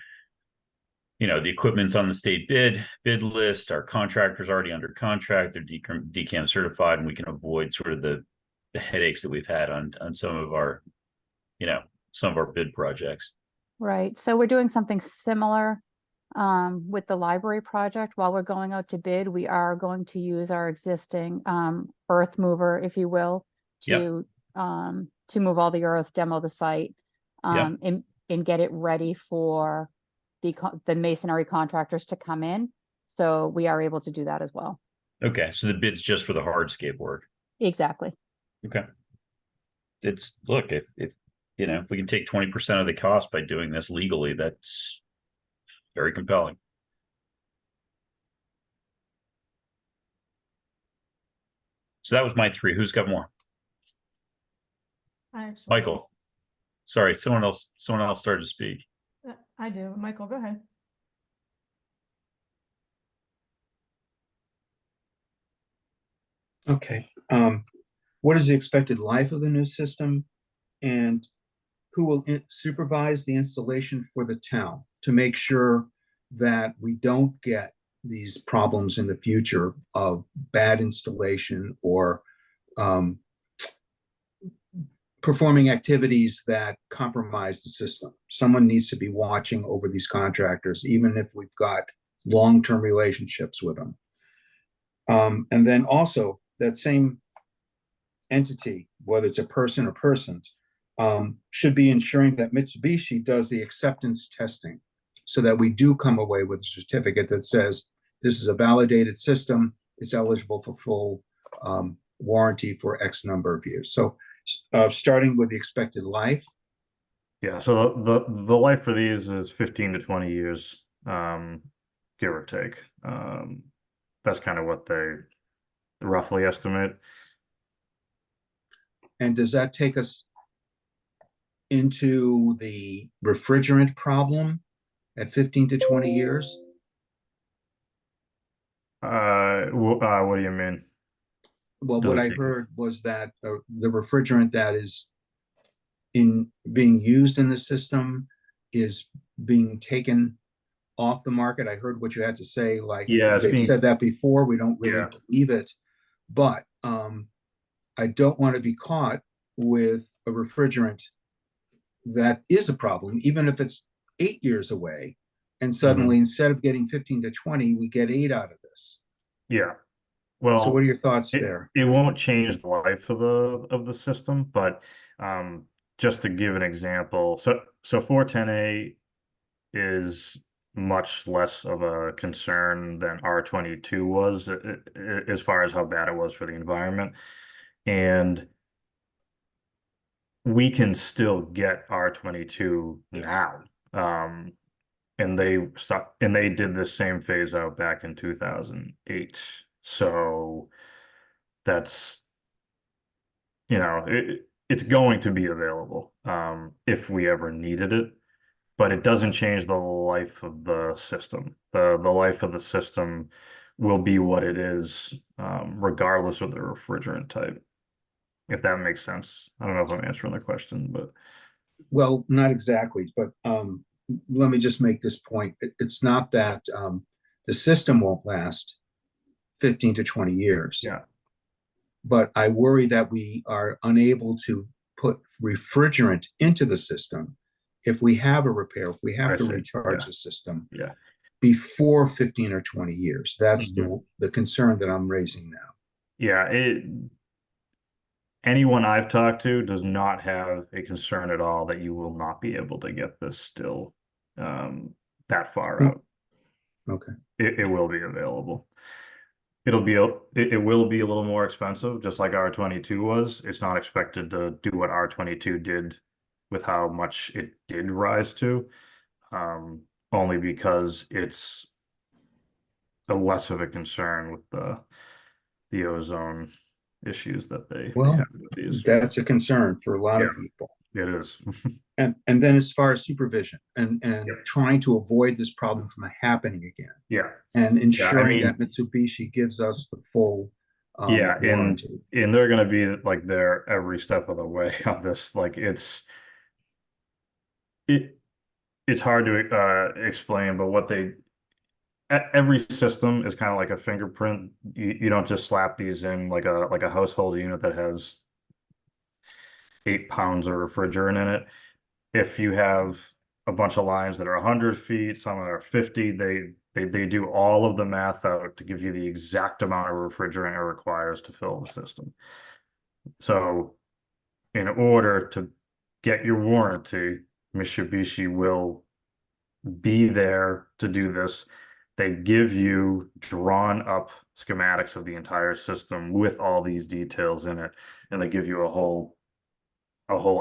you know, the equipment's on the state bid list, our contractor's already under contract, they're DCAM certified, and we can avoid sort of the headaches that we've had on some of our, you know, some of our bid projects. Right, so we're doing something similar with the library project. While we're going out to bid, we are going to use our existing earth mover, if you will, Yep. to move all the earth, demo the site, Yep. and get it ready for the masonry contractors to come in. So we are able to do that as well. Okay, so the bid's just for the hardscape work. Exactly. Okay. It's, look, if you know, if we can take 20% of the cost by doing this legally, that's very compelling. So that was my three. Who's got more? I actually, Michael. Sorry, someone else started to speak. I do. Michael, go ahead. Okay, what is the expected life of the new system? And who will supervise the installation for the town to make sure that we don't get these problems in the future of bad installation or performing activities that compromise the system? Someone needs to be watching over these contractors, even if we've got long-term relationships with them. And then also that same entity, whether it's a person or persons, should be ensuring that Mitsubishi does the acceptance testing so that we do come away with a certificate that says this is a validated system, it's eligible for full warranty for X number of years. So starting with the expected life. Yeah, so the life for these is 15 to 20 years, give or take. That's kind of what they roughly estimate. And does that take us into the refrigerant problem at 15 to 20 years? What do you mean? Well, Does what it I take- heard was that the refrigerant that is being used in the system is being taken off the market. I heard what you had to say, like Yeah, it's they've being- said that before, we don't really Yeah. believe it. But I don't want to be caught with a refrigerant that is a problem, even if it's 8 years away. And suddenly, instead of getting 15 to 20, we get 8 out of this. Yeah. So Well, what are your thoughts it, there? it won't change the life of the system, but just to give an example, so 410A is much less of a concern than R22 was as far as how bad it was for the environment. And we can still get R22 now. And they did the same phase out back in 2008. So that's, you know, it's going to be available if we ever needed it, but it doesn't change the life of the system. The life of the system will be what it is, regardless of the refrigerant type, if that makes sense. I don't know if I'm answering the question, but Well, not exactly, but let me just make this point. It's not that the system won't last 15 to 20 years. yeah. But I worry that we are unable to put refrigerant into the system if we have a repair, if we have I to see. recharge Yeah. the system Yeah. before 15 or 20 years. That's Mhm. the concern that I'm raising now. Yeah, anyone I've talked to does not have a concern at all that you will not be able to get this still that far out. Okay. It will be available. It will be a little more expensive, just like R22 was. It's not expected to do what R22 did with how much it did rise to, only because it's a less of a concern with the ozone issues that they Well, have with these. that's a concern for a lot of Yeah. people. It is. And then as far as supervision and Yeah. trying to avoid this problem from happening again Yeah. and ensuring mean- that Mitsubishi gives us the full Yeah, warranty. and they're gonna be like there every step of the way on this. Like it's hard to explain, but every system is kind of like a fingerprint. You don't just slap these in like a household unit that has 8 pounds of refrigerant in it. If you have a bunch of lines that are 100 feet, some are 50, they do all of the math out to give you the exact amount of refrigerant it requires to fill the system. So in order to get your warranty, Mitsubishi will be there to do this. They give you drawn up schematics of the entire system with all these details in it, and they give you a whole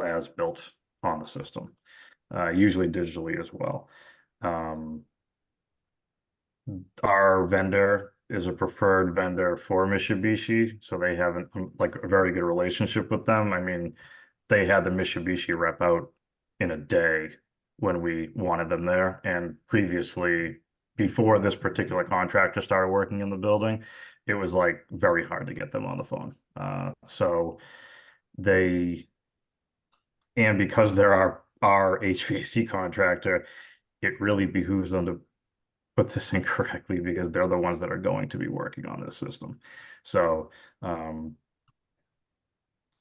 as built on the system, usually digitally as well. Our vendor is a preferred vendor for Mitsubishi, so they have like a very good relationship with them. I mean, they had the Mitsubishi rep out in a day when we wanted them there, and previously, before this particular contractor started working in the building, it was like very hard to get them on the phone. So and because they're our HVAC contractor, it really behooves them to put this in correctly because they're the ones that are going to be working on this system. So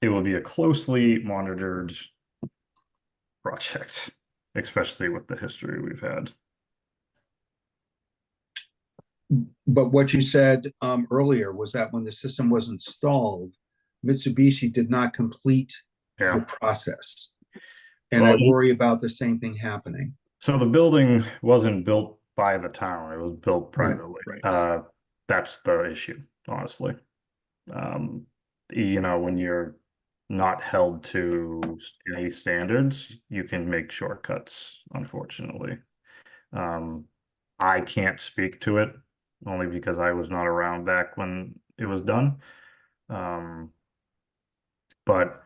it will be a closely monitored project, especially with the history we've had. But what you said earlier was that when the system was installed, Mitsubishi did not complete the Yeah. process. And I Well, worry about the same thing happening. So the building wasn't built by the town, it was built Right, privately. That's the issue, honestly. When you're not held to any standards, you can make shortcuts, unfortunately. I can't speak to it only because I was not around back when it was done. But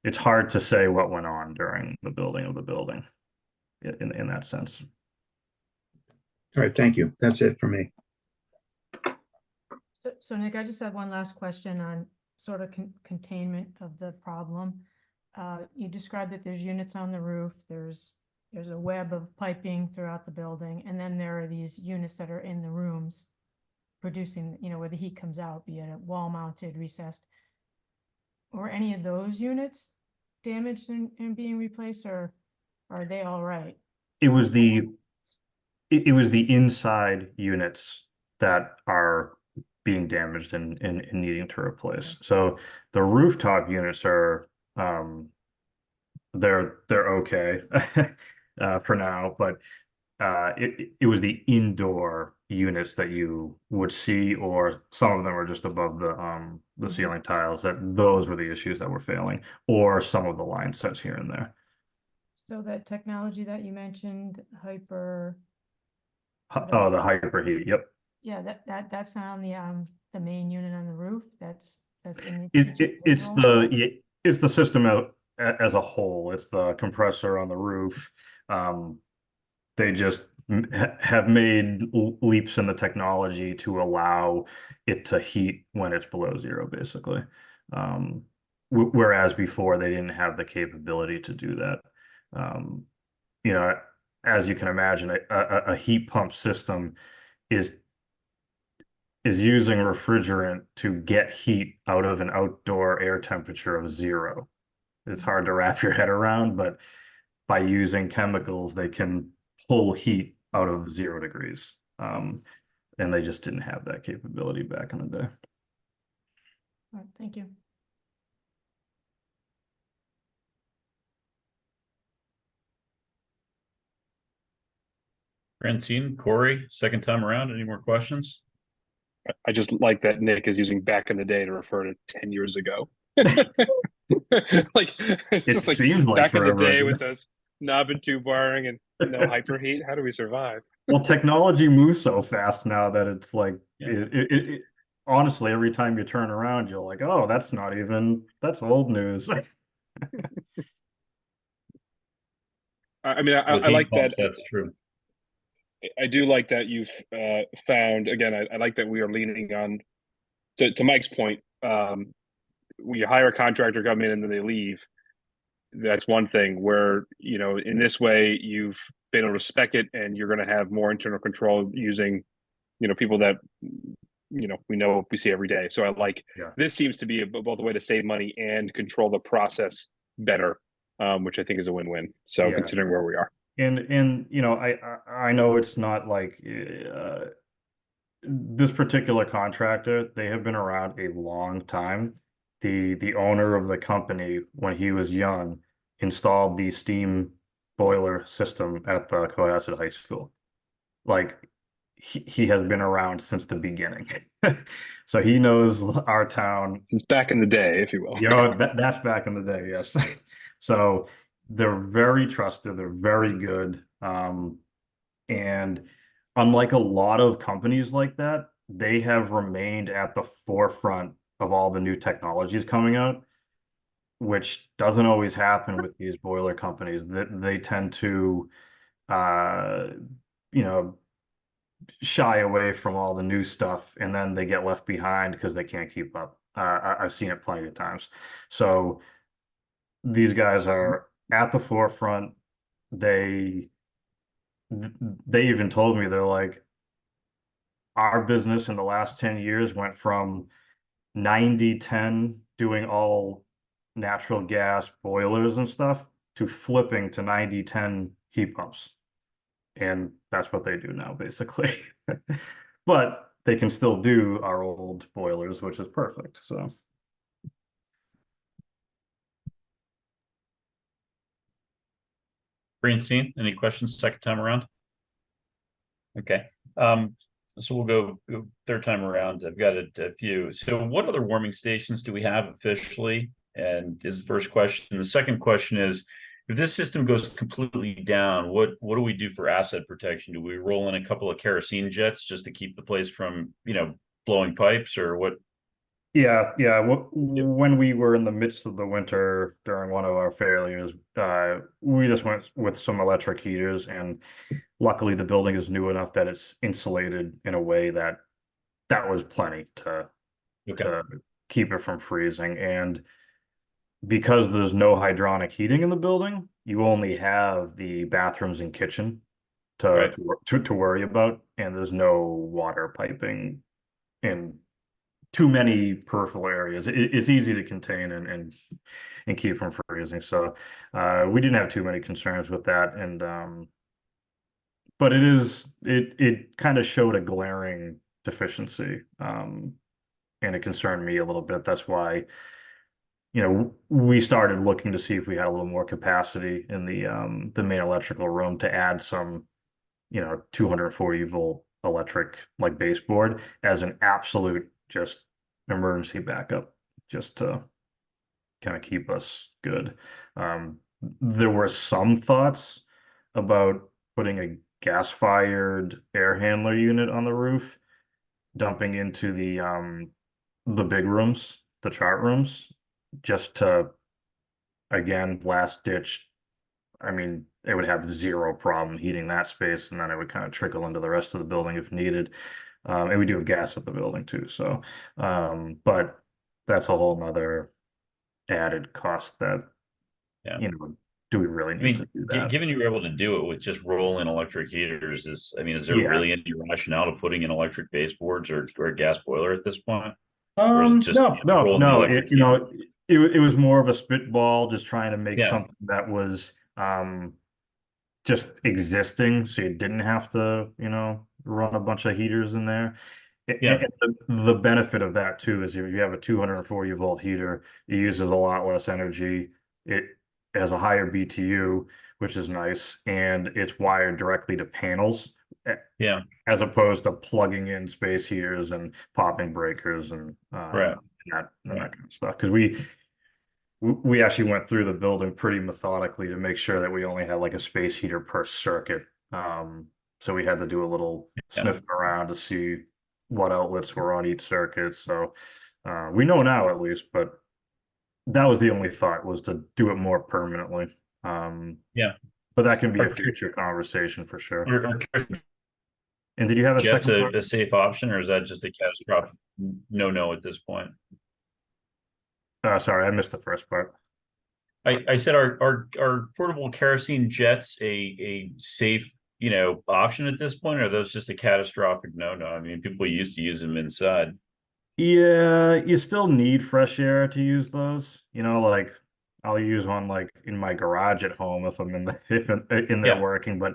it's hard to say what went on during the building of the building in that sense. All right, thank you. That's it for me. So Nick, I just have one last question on sort of containment of the problem. You described that there's units on the roof, there's a web of piping throughout the building, and then there are these units that are in the rooms producing, where the heat comes out, be it a wall mounted, recessed. Were any of those units damaged and being replaced, or are they all right? It was the inside units that are being damaged and needing to replace. So the rooftop units are they're okay for now, but it was the indoor units that you would see, or some of them were just above the ceiling tiles, that those were the issues that were failing, or some of the line sets here and there. So that technology that you mentioned, Hyper, Oh, the hyperheat, yep. yeah, that's not on the main unit on the roof. That's in It's the system out as a whole. It's the compressor on the roof. They just have made leaps in the technology to allow it to heat when it's below zero, basically. Whereas before they didn't have the capability to do that. As you can imagine, a heat pump system is using refrigerant to get heat out of an outdoor air temperature of 0. It's hard to wrap your head around, but by using chemicals, they can pull heat out of 0 degrees. And they just didn't have that capability back in the day. All right, thank you. Francine, Corey, second time around, any more questions? I just like that Nick is using back in the day to refer to 10 years ago. Like it's just like seemed like back in the forever day ago. with us knob and tube wiring and no hyperheat. How do we survive? Well, technology moves so fast now that it's like Yeah. honestly, every time you turn around, you're like, oh, that's old news. I mean, With I heat like that. pumps, that's true. I do like that you've found again. I like that we are leaning on to Mike's point. When you hire a contractor, come in and then they leave, that's one thing. Where in this way, you've been able to spec it, and you're going to have more internal control using people that we see every day. So I like Yeah. this seems to be both a way to save money and control the process better, which I think is a win-win. So Yeah. considering where we are. And I know it's not like this particular contractor, they have been around a long time. The owner of the company, when he was young, installed the steam boiler system at the Cohasset High School. Like he has been around since the beginning. So he knows our town. Since back in the day, if you will. That's back in the day, yes. So they're very trusted, they're very good. And unlike a lot of companies like that, they have remained at the forefront of all the new technologies coming out, which doesn't always happen with these boiler companies. That they tend to uh you know shy away from all the new stuff, and then they get left behind because they can't keep up. I've seen it plenty of times. So these guys are at the forefront. They they even told me, they're like, our business in the last 10 years went from 90-10 doing all natural gas boilers and stuff to flipping to 90-10 heat pumps. And that's what they do now, basically. But they can still do our old boilers, which is perfect. So Greenstein, any questions second time around? Okay. So we'll go third time around. I've got a few. So what other warming stations do we have officially? And is the first question. The second question is, if this system goes completely down, what do we do for asset protection? Do we roll in a couple of kerosene jets just to keep the place from, blowing pipes, or what? yeah. When we were in the midst of the winter during one of our failures, we just went with some electric heaters, and luckily the building is new enough that it's insulated in a way that was plenty to keep it from freezing. And because there's no hydronic heating in the building, you only have the bathrooms and kitchen to worry about, and there's no water piping in too many peripheral areas. It's easy to contain and keep from freezing. So we didn't have too many concerns with that. And but it kind of showed a glaring deficiency, and it concerned me a little bit. That's why we started looking to see if we had a little more capacity in the main electrical room to add some 240 volt electric like baseboard as an absolute just emergency backup, just to kind of keep us good. There were some thoughts about putting a gas-fired air handler unit on the roof, dumping into the big rooms, the chart rooms, just to, again, last ditch. I mean, it would have zero problem heating that space, and then it would kind of trickle into the rest of the building if needed. And we do have gas at the building too. So, but that's a whole nother added cost that, do we really need to do that? Given you were able to do it with just rolling electric heaters, is there Yeah. really any rationale to putting in electric baseboards or a gas boiler at this point? Or is it just rolling the No. electric It was more of a spitball, just trying to make Yeah. something that was just existing, so you didn't have to, run a bunch of heaters in there. Yeah. And the benefit of that too is if you have a 240 volt heater, it uses a lot less energy. It has a higher BTU, which is nice, and it's wired directly to panels. Yeah. As opposed to plugging in space heaters and popping breakers and Right. that kind of stuff. Because we actually went through the building pretty methodically to make sure that we only had like a space heater per circuit. So we had to do a little Yeah. sniffing around to see what outlets were on each circuit. So we know now at least, but that was the only thought, was to do it more permanently. Yeah. But that can be a Are- future conversation for sure. Are And did you have a jets second part? a safe option, or is that just a catastrophic no at this point? Sorry, I missed the first part. I said, are portable kerosene jets a safe, option at this point, or are those just a catastrophic no? I mean, people used to use them inside. Yeah, you still need fresh air to use those. Like I'll use one like in my garage at home if I'm in the if in there Yeah. working, but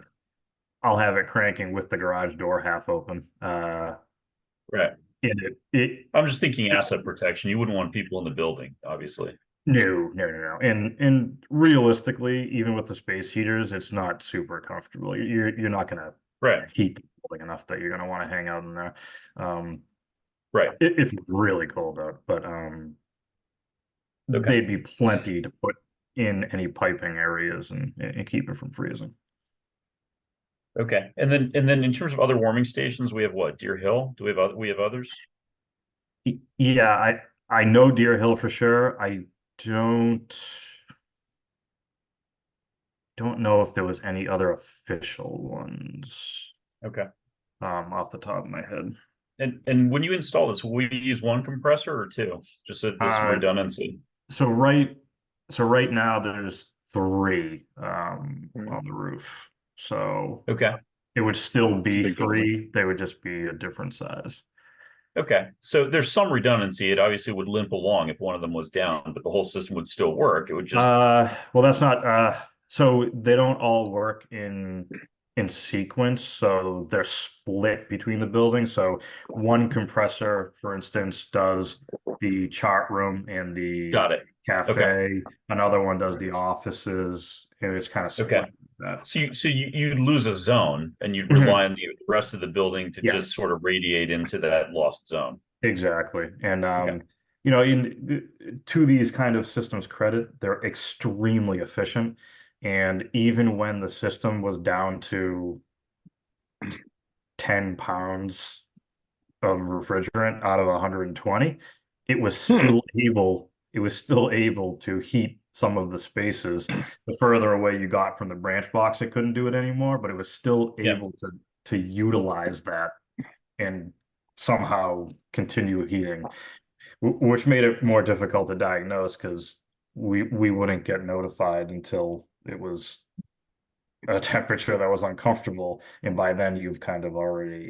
I'll have it cranking with the garage door half open. Right. And it I'm just thinking asset protection. You wouldn't want people in the building, obviously. no. And realistically, even with the space heaters, it's not super comfortable. You're not gonna Right. heat the building enough that you're gonna want to hang out in there. Right. If it's really cold out, but Okay. they'd be plenty to put in any piping areas and keep it from freezing. Okay. And then in terms of other warming stations, we have what? Deer Hill? Do we have others? Yeah, I know Deer Hill for sure. I don't know if there was any other official ones Okay. off the top of my head. And when you install this, will we use one compressor or two? Just so this redundancy. So right now there's 3 on the roof. So Okay. it would still be big building. 3. They would just be a different size. Okay. So there's some redundancy. It obviously would limp along if one of them was down, but the whole system would still work. It would just Well, that's not so they don't all work in sequence, so they're split between the buildings. So one compressor, for instance, does the chart room and the got it. cafe. Another one does the offices, and it's kind of split Okay. like that. So you'd lose a zone and you'd Mhm. rely on the rest of the building to Yeah. just sort of radiate into that lost zone. Exactly. And Okay. to these kind of systems credit, they're extremely efficient. And even when the system was down to 10 pounds of refrigerant out of 120, it was still able to heat some of the spaces. The further away you got from the branch box, it couldn't do it anymore, but it was still Yeah. able to utilize that and somehow continue heating, which made it more difficult to diagnose because we wouldn't get notified until it was a temperature that was uncomfortable, and by then you've kind of already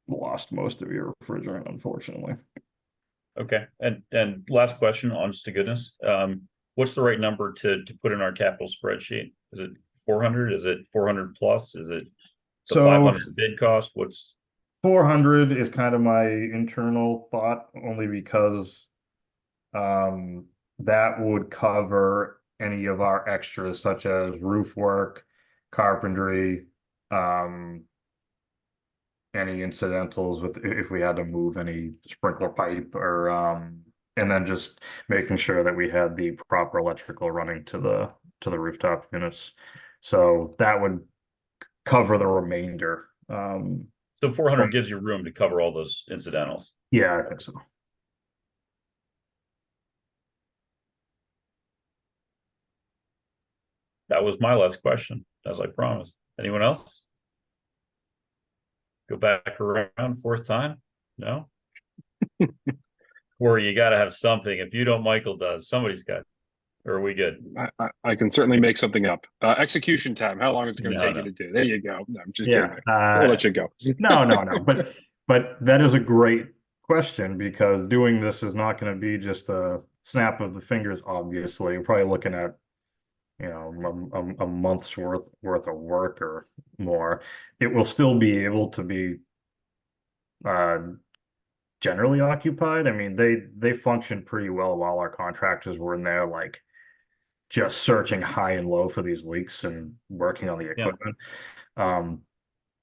lost most of your refrigerant, unfortunately. Okay. And last question, honest to goodness. What's the right number to put in our capital spreadsheet? Is it 400? Is it 400 plus? Is it the So 500 bid cost? What's 400 is kind of my internal thought, only because that would cover any of our extras such as roof work, carpentry, any incidentals with if we had to move any sprinkler pipe or and then just making sure that we had the proper electrical running to the rooftop units. So that would cover the remainder. so 400 gives you room to cover all those incidentals? Yeah, I think so. That was my last question, as I promised. Anyone else? Go back around 4th time? No? Or you got to have something. If you don't, Michael does. Somebody's got. Or are we good? I can certainly make something up. Execution time. How long is it going to No, take no. you to do? There you go. No, I'm just Yeah. kidding. I'll let you go. No. But that is a great question, because doing this is not going to be just a snap of the fingers, obviously. We're probably looking at, a month's worth of work or more. It will still be able to be generally occupied. I mean, they functioned pretty well while our contractors were in there, like just searching high and low for these leaks and working on the Yeah. equipment.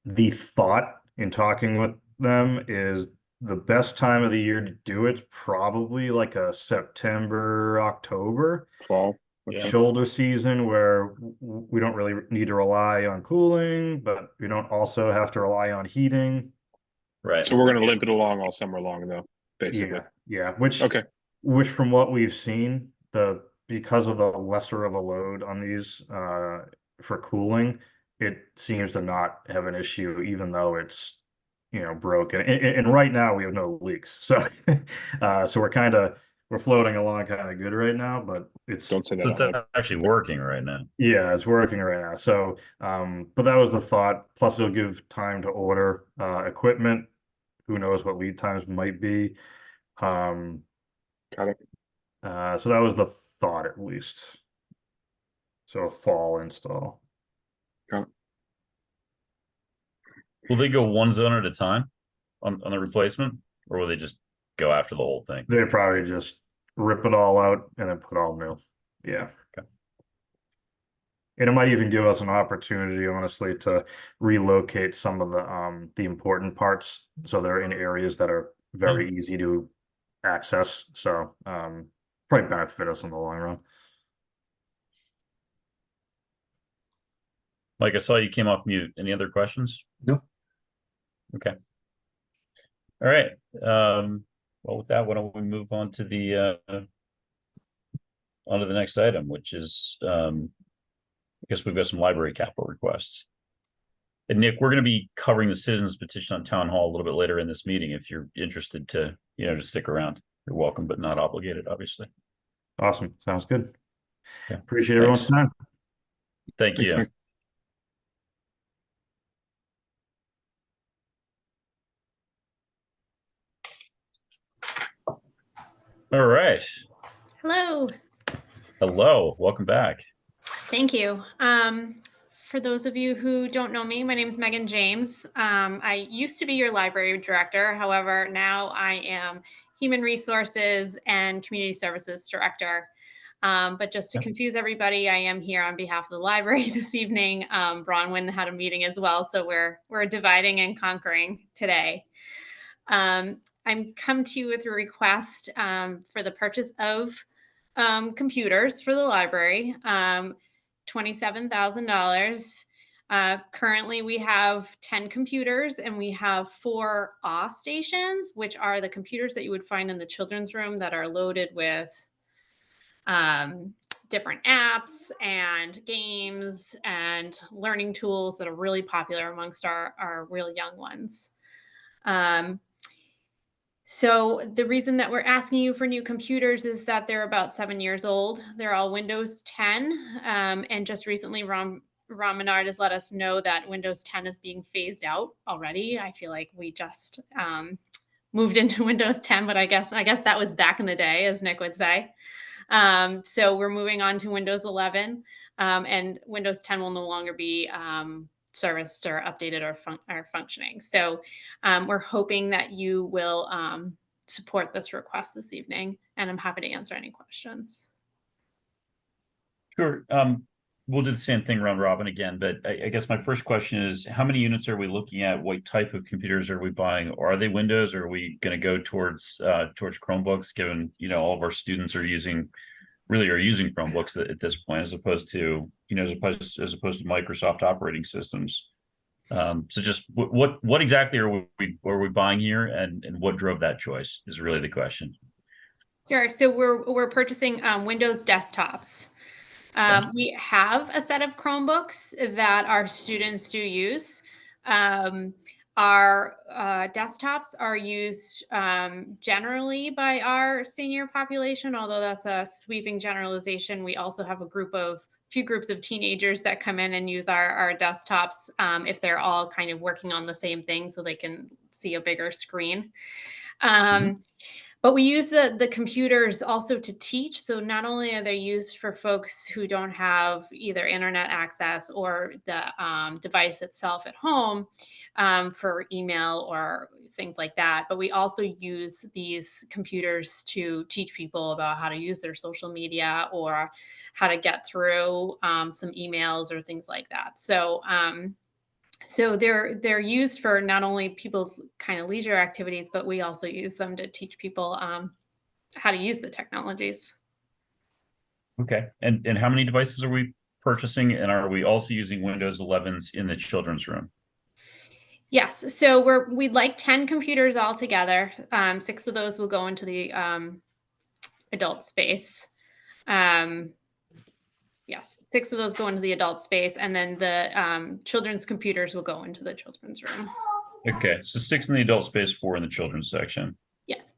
The thought in talking with them is the best time of the year to do it's probably like a September, October. Fall. Yeah. shoulder season where we don't really need to rely on cooling, but we don't also have to rely on heating. Right. So we're gonna limp it along all summer long, though, basically. Yeah, which Okay. from what we've seen, because of the lesser of a load on these for cooling, it seems to not have an issue, even though it's broken. And right now we have no leaks, so so we're floating along kind of good right now, but it's Don't say that So out it's loud. actually working right now. yeah, it's working right now. So but that was the thought. Plus it'll give time to order equipment. Who knows what lead times might be. Um, Got it. so that was the thought, at least. So a fall install. Got it. Will they go one zone at a time on the replacement, or will they just go after the whole thing? They probably just rip it all out and then put all new. Yeah. Okay. And it might even give us an opportunity, honestly, to relocate some of the important parts, so they're in areas that are very easy to access. So probably benefit us in the long run. Mike, I saw you came off mute. Any other questions? Nope. Okay. All right. Well, with that, why don't we move on to the next item, which is I guess we've got some library capital requests. And Nick, we're going to be covering the citizens petition on town hall a little bit later in this meeting. If you're interested to to stick around, you're welcome, but not obligated, obviously. Awesome. Sounds good. Yeah. Appreciate everyone's Thanks. time. Thank Thanks, you. Nick. All right. Hello, Hello. Welcome back. thank you. For those of you who don't know me, my name is Megan James. I used to be your library director. However, now I am Human Resources and Community Services Director. But just to confuse everybody, I am here on behalf of the library this evening. Bronwyn had a meeting as well, so we're dividing and conquering today. I'm come to you with a request for the purchase of computers for the library, $27,000. Currently, we have 10 computers and we have 4 awe stations, which are the computers that you would find in the children's room that are loaded with different apps and games and learning tools that are really popular amongst our really young ones. So the reason that we're asking you for new computers is that they're about 7 years old. They're all Windows 10. And just recently, Ron Menard has let us know that Windows 10 is being phased out already. I feel like we just moved into Windows 10, but I guess that was back in the day, as Nick would say. So we're moving on to Windows 11, and Windows 10 will no longer be serviced or updated or functioning. So we're hoping that you will support this request this evening, and I'm happy to answer any questions. Sure. We'll do the same thing round robin again, but I guess my first question is, how many units are we looking at? What type of computers are we buying? Or are they Windows, or are we going to go towards Chromebooks, given all of our students are using Chromebooks at this point, as opposed to as opposed to Microsoft operating systems. So just what exactly are we buying here, and what drove that choice is really the question. Sure. So we're purchasing Windows desktops. We have a set of Chromebooks that our students do use. Our desktops are used generally by our senior population, although that's a sweeping generalization. We also have few groups of teenagers that come in and use our desktops if they're all kind of working on the same thing so they can see a bigger screen. But we use the computers also to teach. So not only are they used for folks who don't have either internet access or the device itself at home for email or things like that, but we also use these computers to teach people about how to use their social media or how to get through some emails or things like that. So they're used for not only people's kind of leisure activities, but we also use them to teach people how to use the technologies. Okay, and how many devices are we purchasing? And are we also using Windows 11s in the children's room? Yes, so we'd like 10 computers altogether. 6 of those will go into the adult space. Yes, 6 of those go into the adult space, and then the children's computers will go into the children's room. Okay, so 6 in the adult space, 4 in the children's section. Yes.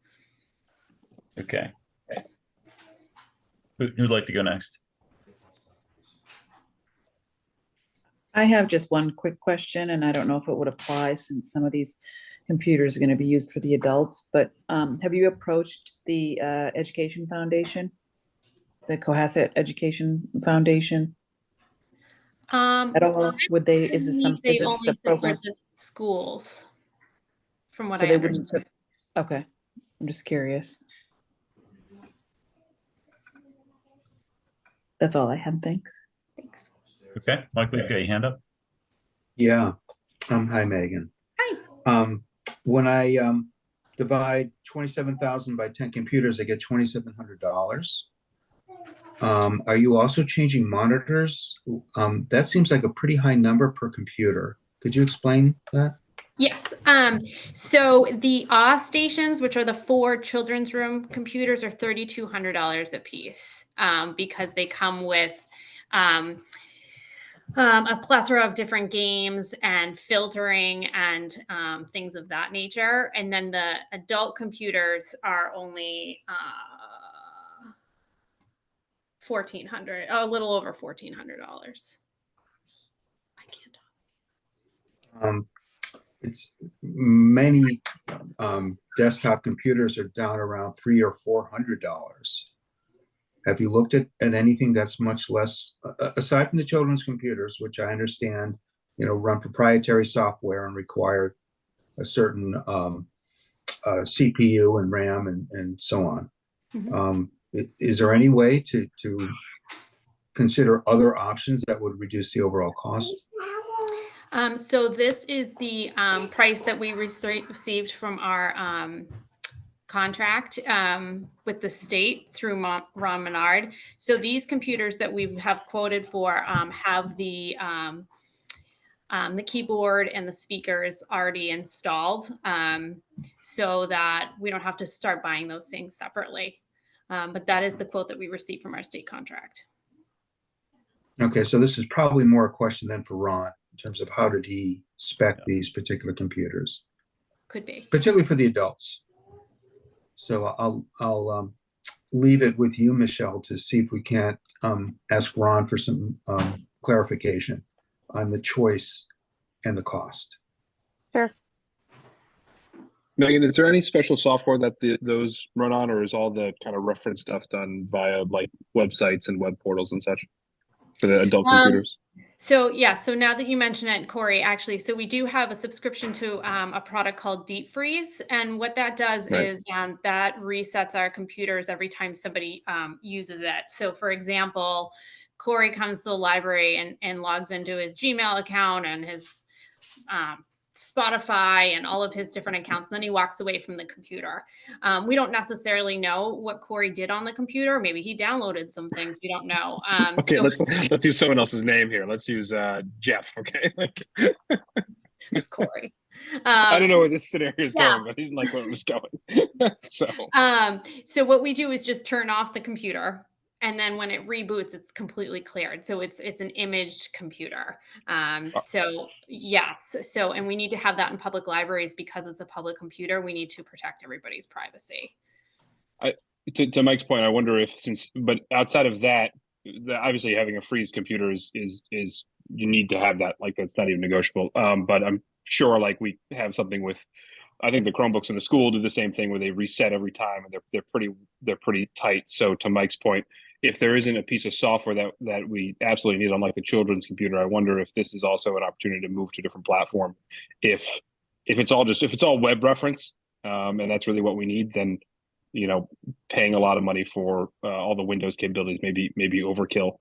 Okay. Who'd like to go next? I have just one quick question, and I don't know if it would apply since some of these computers are going to be used for the adults, but have you approached the Education Foundation? The Cohasset Education Foundation at all? Would they, is this some, They is this only the program? support the schools, from what So I they wouldn't, understand. okay, I'm just curious. That's all I had, thanks. Thanks. Okay, Michael, you've got your hand up. Yeah. Hi, Megan. Hi. When I divide 27,000 by 10 computers, I get $2,700. Are you also changing monitors? That seems like a pretty high number per computer. Could you explain that? Yes. So the AW stations, which are the 4 children's room computers, are $3,200 a piece, because they come with a plethora of different games and filtering and things of that nature. And then the adult computers are only $1,400, a little over $1,400. I can't talk. It's many desktop computers are down around $300 or $400. Have you looked at anything that's much less, aside from the children's computers, which I understand, run proprietary software and require a certain CPU and RAM and so on. Mhm. Is there any way to consider other options that would reduce the overall cost? So this is the price that we received from our contract with the state through Ron Menard. So these computers that we have quoted for have the keyboard and the speakers already installed, so that we don't have to start buying those things separately. But that is the quote that we received from our state contract. Okay, so this is probably more a question than for Ron in terms of how did he spec these particular computers, Could be. particularly for the adults. So I'll leave it with you, Michelle, to see if we can't ask Ron for some clarification on the choice and the cost. Sure. Megan, is there any special software that those run on, or is all the kind of reference stuff done via like websites and web portals and such for the adult computers? So yeah, so now that you mention it, Corey, actually, so we do have a subscription to a product called Deep Freeze, and what that does Right. is that resets our computers every time somebody uses it. So for example, Corey comes to the library and logs into his Gmail account and his Spotify and all of his different accounts, and then he walks away from the computer. We don't necessarily know what Corey did on the computer. Maybe he downloaded some things. We don't know. Okay, so let's use someone else's name here. Let's use Jeff. Okay, it's Corey. I don't know where this scenario is yeah. going, but I didn't like where it was going. So what we do is just turn off the computer, and then when it reboots, it's completely cleared. So it's an imaged computer. So yes. So, and we need to have that in public libraries because it's a public computer. We need to protect everybody's privacy. To Mike's point, I wonder if but outside of that, obviously having a freeze computer is you need to have that. Like that's not even negotiable. But I'm sure like we have something with, I think the Chromebooks in the school do the same thing where they reset every time and they're pretty tight. So to Mike's point, if there isn't a piece of software that we absolutely need on like a children's computer, I wonder if this is also an opportunity to move to a different platform. If it's all web reference, and that's really what we need, then paying a lot of money for all the Windows capabilities maybe overkill.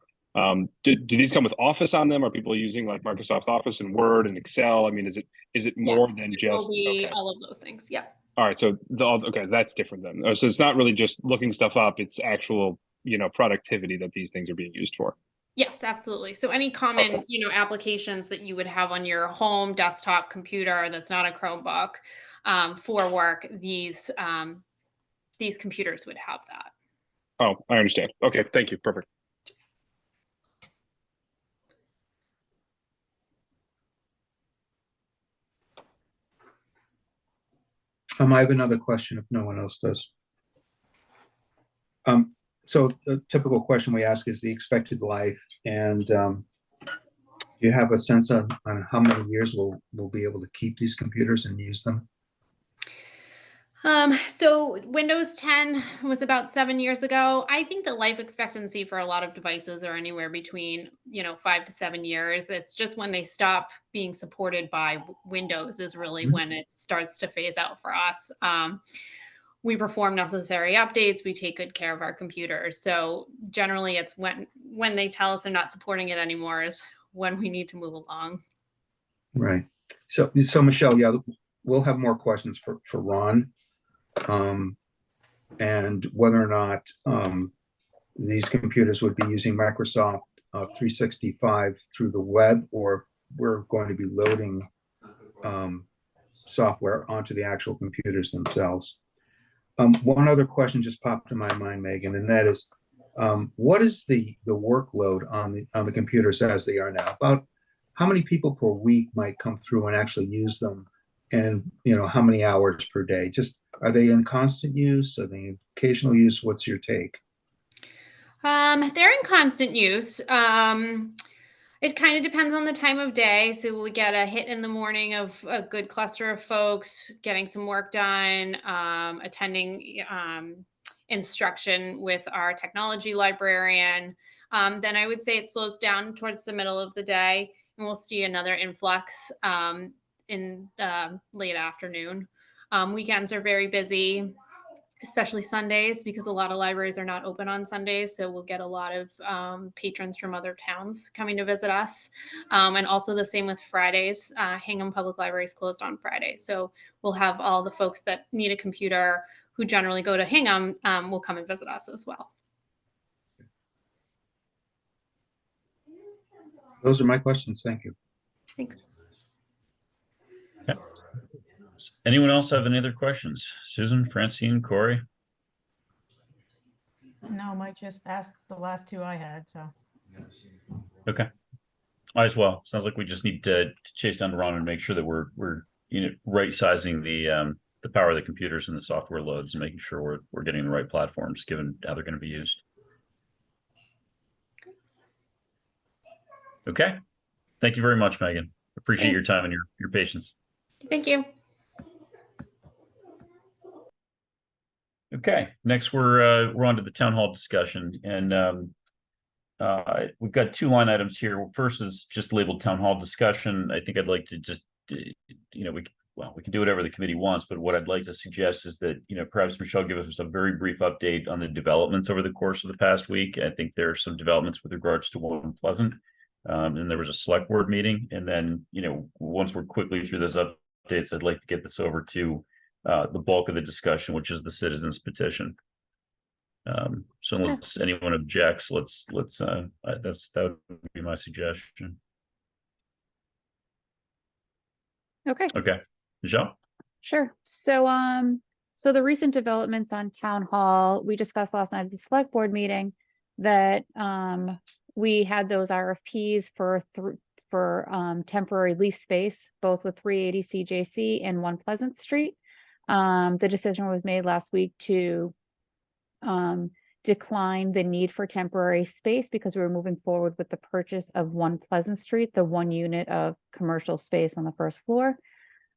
Do these come with Office on them? Are people using like Microsoft Office and Word and Excel? I mean, is it more Yes, than it just will be okay. all of those things? Yep. All right, so okay, that's different then. So it's not really just looking stuff up; it's actual productivity that these things are being used for. Yes, absolutely. So any common, applications that you would have on your home desktop computer that's not a Chromebook for work, these computers would have that. Oh, I understand. Okay, thank you. Perfect. I have another question if no one else does. So a typical question we ask is the expected life, and do you have a sense on how many years we'll be able to keep these computers and use them? So Windows 10 was about 7 years ago. I think the life expectancy for a lot of devices are anywhere between, 5 to 7 years. It's just when they stop being supported by Windows is really when it starts to phase out for us. We perform necessary updates. We take good care of our computers. So generally it's when they tell us they're not supporting it anymore is when we need to move along. Right. So Michelle, yeah, we'll have more questions for Ron. And whether or not these computers would be using Microsoft 365 through the web, or we're going to be loading software onto the actual computers themselves. One other question just popped in my mind, Megan, and that is, what is the workload on the computers as they are now? About how many people per week might come through and actually use them, and how many hours per day? Just, are they in constant use? Are they in occasional use? What's your take? They're in constant use. It kind of depends on the time of day. So we get a hit in the morning of a good cluster of folks getting some work done, attending instruction with our technology librarian. Then I would say it slows down towards the middle of the day, and we'll see another influx in the late afternoon. Weekends are very busy, especially Sundays, because a lot of libraries are not open on Sundays. So we'll get a lot of patrons from other towns coming to visit us. And also the same with Fridays. Hingham Public Library is closed on Friday. So we'll have all the folks that need a computer who generally go to Hingham will come and visit us as well. Those are my questions. Thank you. Thanks. Okay. Anyone else have any other questions? Susan, Francine, Corey? No, Mike just asked the last two I had, so. Okay. I as well. Sounds like we just need to chase down to Ron and make sure that we're right sizing the power of the computers and the software loads, and making sure we're getting the right platforms given how they're going to be used. Okay. Thank you very much, Megan. Appreciate your time and your patience. Thank you. Okay, next we're on to the town hall discussion, and we've got two line items here. First is just labeled town hall discussion. I think I'd like to just, we can do whatever the committee wants, but what I'd like to suggest is that, perhaps Michelle give us a very brief update on the developments over the course of the past week. I think there are some developments with regards to One Pleasant, and there was a select board meeting. And then, once we're quickly through those updates, I'd like to get this over to the bulk of the discussion, which is the citizens petition. So unless anyone objects, that would be my suggestion. Okay. Okay, Michelle? Sure. So the recent developments on town hall, we discussed last night at the select board meeting that we had those RFPs for temporary lease space, both with 380 CJC and One Pleasant Street. The decision was made last week to decline the need for temporary space because we were moving forward with the purchase of One Pleasant Street, the 1 unit of commercial space on the first floor.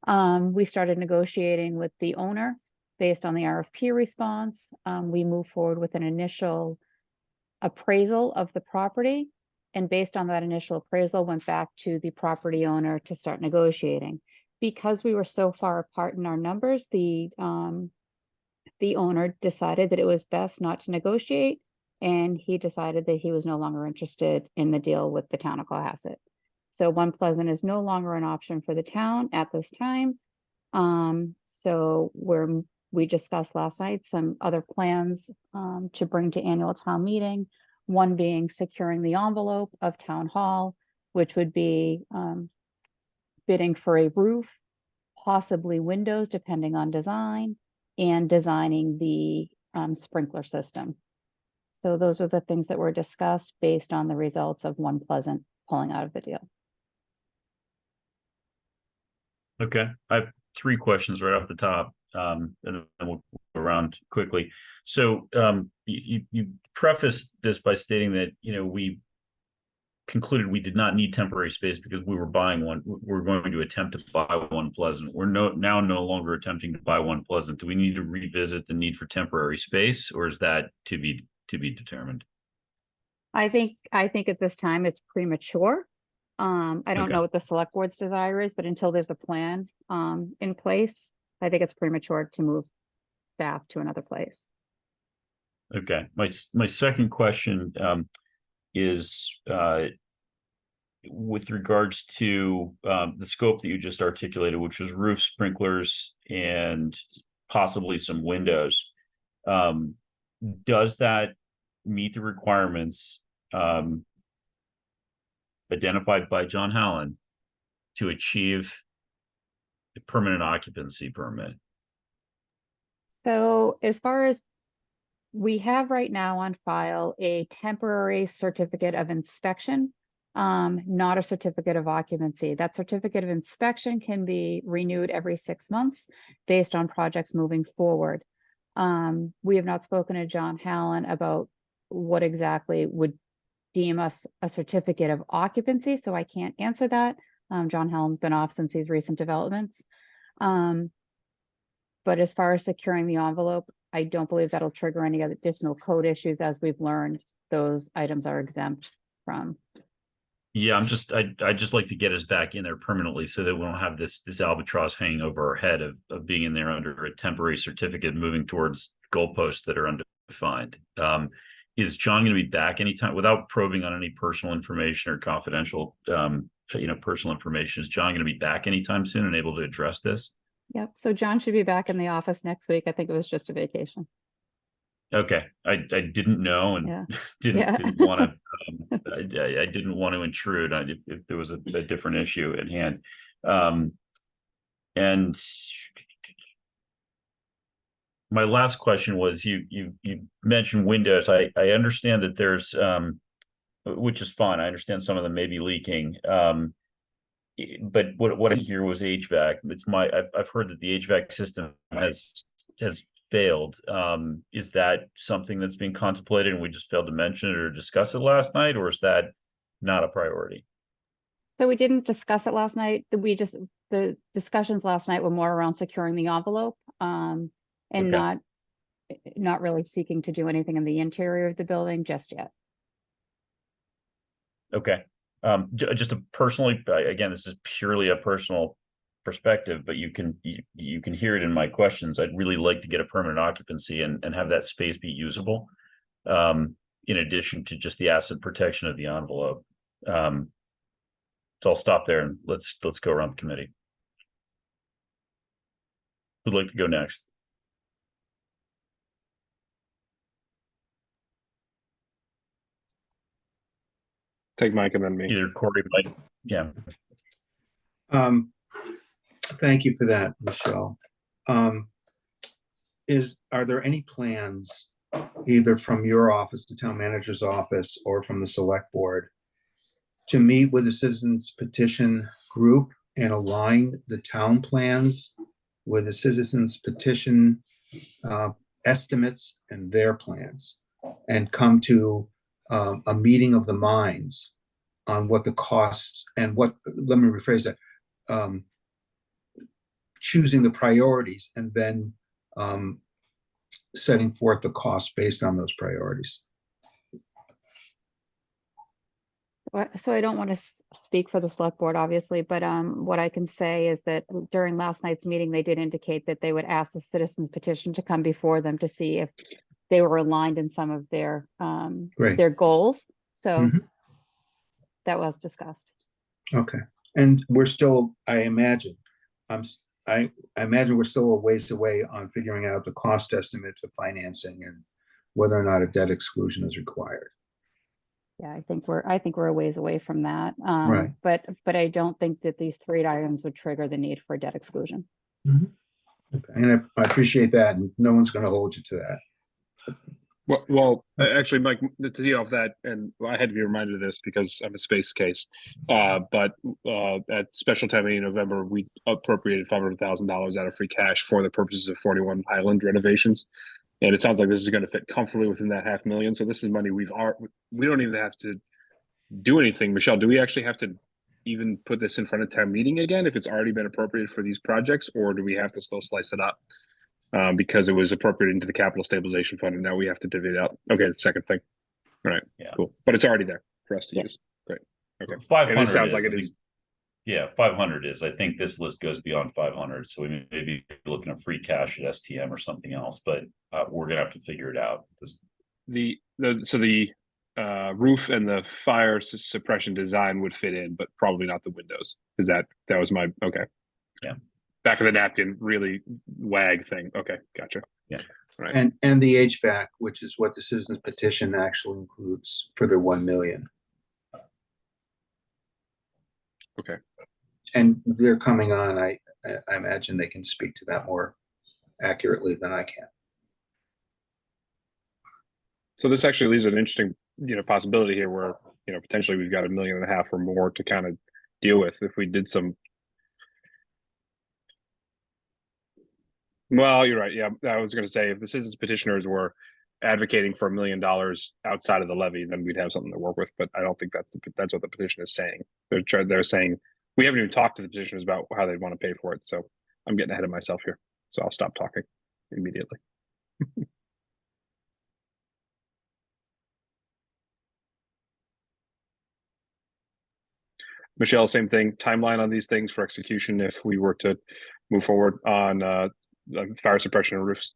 We started negotiating with the owner based on the RFP response. We moved forward with an initial appraisal of the property, and based on that initial appraisal, went back to the property owner to start negotiating. Because we were so far apart in our numbers, the owner decided that it was best not to negotiate, and he decided that he was no longer interested in the deal with the town of Cohasset. So One Pleasant is no longer an option for the town at this time. So we're we discussed last night some other plans to bring to annual town meeting. One being securing the envelope of town hall, which would be bidding for a roof, possibly windows, depending on design, and designing the sprinkler system. So those are the things that were discussed based on the results of One Pleasant pulling out of the deal. Okay, I have three questions right off the top, and then we'll go around quickly. So you prefaced this by stating that, you know, we concluded we did not need temporary space because we were buying one. We're going to attempt to buy One Pleasant. We're now no longer attempting to buy One Pleasant. Do we need to revisit the need for temporary space, or is that to be determined? I think at this time it's premature. I don't Okay. know what the select board's desire is, but until there's a plan in place, I think it's premature to move staff to another place. Okay, my second question is with regards to the scope that you just articulated, which was roof sprinklers and possibly some windows. Does that meet the requirements identified by John Hallen to achieve a permanent occupancy permit? So as far as we have right now on file a temporary certificate of inspection, not a certificate of occupancy. That certificate of inspection can be renewed every 6 months based on projects moving forward. We have not spoken to John Hallen about what exactly would deem us a certificate of occupancy, so I can't answer that. John Hallen's been off since these recent developments. But as far as securing the envelope, I don't believe that'll trigger any additional code issues. As we've learned, those items are exempt from. Yeah, I just like to get us back in there permanently so that we don't have this albatross hanging over our head of being in there under a temporary certificate, moving towards goalposts that are undefined. Is John going to be back anytime, without probing on any personal information or confidential, personal information? Is John going to be back anytime soon and able to address this? Yep. So John should be back in the office next week. I think it was just a vacation. Okay, I didn't know and Yeah. didn't want to. I didn't want to intrude if there was a different issue at hand. And my last question was, you mentioned windows. I understand that there's which is fine. I understand some of them may be leaking. But what I hear was HVAC. I've heard that the HVAC system has failed. Is that something that's being contemplated and we just failed to mention it or discuss it last night, or is that not a priority? So we didn't discuss it last night. The discussions last night were more around securing the envelope, and Okay. not really seeking to do anything in the interior of the building just yet. Okay. Just a personally, again, this is purely a personal perspective, but you can hear it in my questions. I'd really like to get a permanent occupancy and have that space be usable, in addition to just the asset protection of the envelope. So I'll stop there and let's go around the committee. Who'd like to go next? Take Mike and then me. Either Corey, Mike. Yeah. Thank you for that, Michelle. Are there any plans, either from your office, the town manager's office, or from the select board, to meet with the citizens petition group and align the town plans with the citizens petition estimates and their plans, and come to a meeting of the minds on what the costs and what, let me rephrase that, choosing the priorities and then setting forth the cost based on those priorities? So I don't want to speak for the select board, obviously, but what I can say is that during last night's meeting, they did indicate that they would ask the citizens petition to come before them to see if they were aligned in some of their Great. their goals. So Mhm. that was discussed. Okay, and we're still, I imagine, I imagine we're still a ways away on figuring out the cost estimates of financing and whether or not a debt exclusion is required. Yeah, I think we're a ways away from that. Right. But I don't think that these 3 items would trigger the need for a debt exclusion. Okay. And I appreciate that, and no one's gonna hold you to that. Well, actually, Mike, to tee off that, and I had to be reminded of this because I'm a space case. But at special time meeting in November, we appropriated $500,000 out of free cash for the purposes of 41 Highland renovations. And it sounds like this is going to fit comfortably within that $500,000. So this is money we don't even have to do anything. Michelle, do we actually have to even put this in front of town meeting again if it's already been appropriated for these projects, or do we have to still slice it up? Because it was appropriated into the capital stabilization fund, and now we have to divvy it out. Okay, the second thing. All right, Yeah. cool. But it's already there for us to Yeah. use. Great. Okay. 500 And it sounds like I it is. think- Yeah, 500 is. I think this list goes beyond 500, so we may be looking at free cash at STM or something else, but we're gonna have to figure it out. The roof and the fire suppression design would fit in, but probably not the windows. Is that was my okay? Yeah. Back of the napkin, really wag thing. Okay, gotcha. Yeah. Right. And the HVAC, which is what the citizens petition actually includes for the 1 million. Okay. And they're coming on. I imagine they can speak to that more accurately than I can. So this actually leaves an interesting, possibility here where, potentially we've got $1.5 million or more to kind of deal with if we did some. Well, you're right. Yeah, I was going to say if the citizens petitioners were advocating for $1 million outside of the levy, then we'd have something to work with. But I don't think that's what the petition is saying. They're saying we haven't even talked to the petitioners about how they want to pay for it. So I'm getting ahead of myself here. So I'll stop talking immediately. Michelle, same thing. Timeline on these things for execution if we were to move forward on fire suppression and roofs.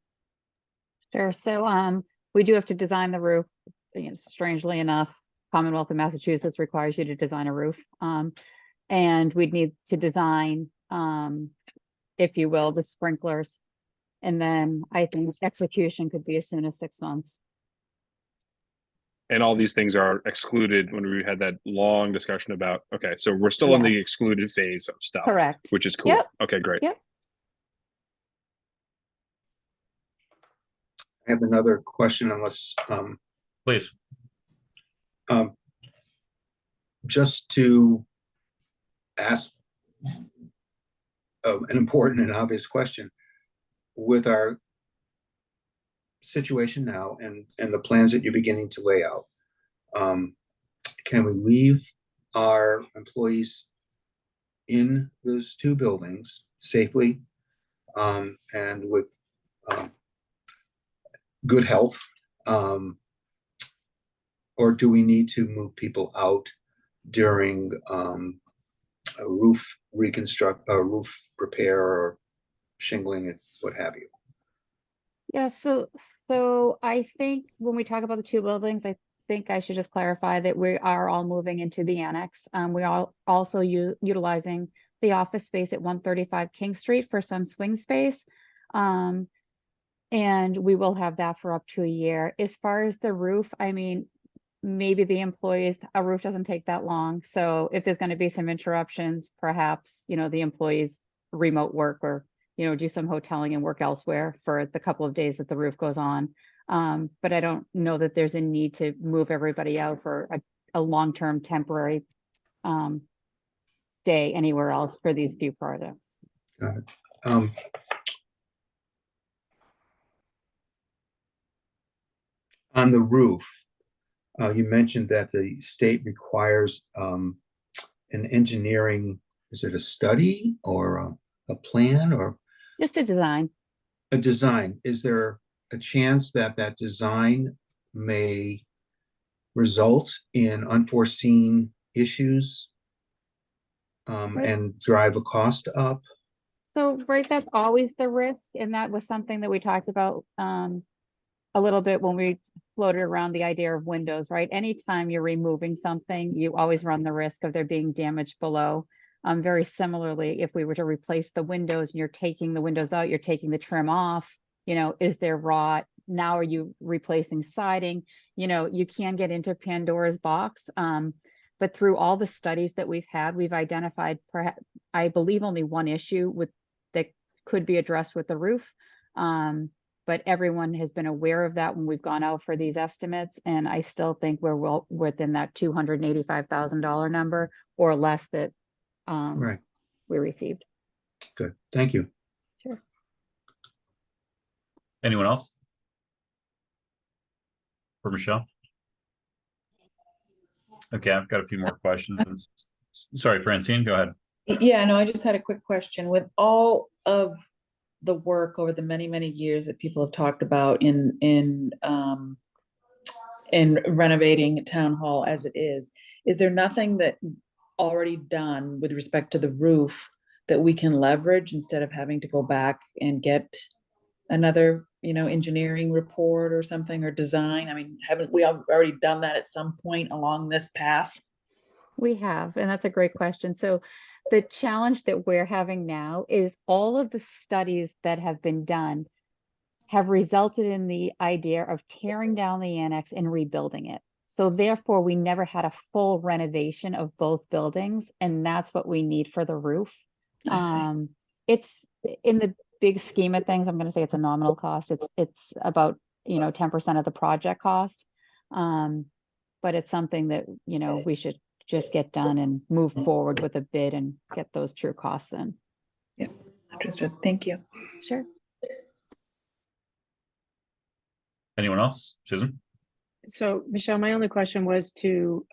Sure. So we do have to design the roof. Strangely enough, Commonwealth of Massachusetts requires you to design a roof. And we'd need to design, if you will, the sprinklers. And then I think execution could be as soon as 6 months. And all these things are excluded when we had that long discussion about, okay, so we're still in the Yes. excluded phase of stuff. Correct. Which is cool. Yep. Okay, great. Yep. I have another question unless, Please. just to ask an important and obvious question. With our situation now and the plans that you're beginning to lay out, can we leave our employees in those 2 buildings safely and with good health? Or do we need to move people out during a roof roof repair or shingling and what have you? Yeah, so I think when we talk about the 2 buildings, I think I should just clarify that we are all moving into the annex. We are also utilizing the office space at 135 King Street for some swing space. And we will have that for up to a year. As far as the roof, I mean, maybe the employees, a roof doesn't take that long. So if there's going to be some interruptions, perhaps, the employees remote work or do some hoteling and work elsewhere for the couple of days that the roof goes on. But I don't know that there's a need to move everybody out for a long-term temporary stay anywhere else for these few projects. Got it. On the roof, you mentioned that the state requires an engineering, is it a study or a plan or Just a design. a design? Is there a chance that that design may result in unforeseen issues and drive a cost up? So, right, that's always the risk, and that was something that we talked about a little bit when we floated around the idea of windows, right? Anytime you're removing something, you always run the risk of there being damage below. Very similarly, if we were to replace the windows and you're taking the windows out, you're taking the trim off, you know, is there rot? Now are you replacing siding? You know, you can get into Pandora's box. But through all the studies that we've had, we've identified perhaps, I believe, only one issue with that could be addressed with the roof. But everyone has been aware of that when we've gone out for these estimates, and I still think we're well within that $285,000 number or less that Right, we received. good, thank you. Sure. Anyone else? For Michelle? Okay, I've got a few more questions. Sorry, Francine, go ahead. Yeah, no, I just had a quick question. With all of the work over the many, many years that people have talked about in renovating town hall as it is there nothing that already done with respect to the roof that we can leverage instead of having to go back and get another, you know, engineering report or something, or design? I mean, haven't we already done that at some point along this path? We have, and that's a great question. So the challenge that we're having now is all of the studies that have been done have resulted in the idea of tearing down the annex and rebuilding it. So therefore, we never had a full renovation of both buildings, and that's what we need for the roof. I see. It's in the big scheme of things, I'm going to say it's a nominal cost. It's about, you know, 10% of the project cost. But it's something that, you know, we should just get done and move forward with a bid and get those true costs in. Yeah, understood. Thank you. Sure. Anyone else? Susan? So Michelle, my only question was to,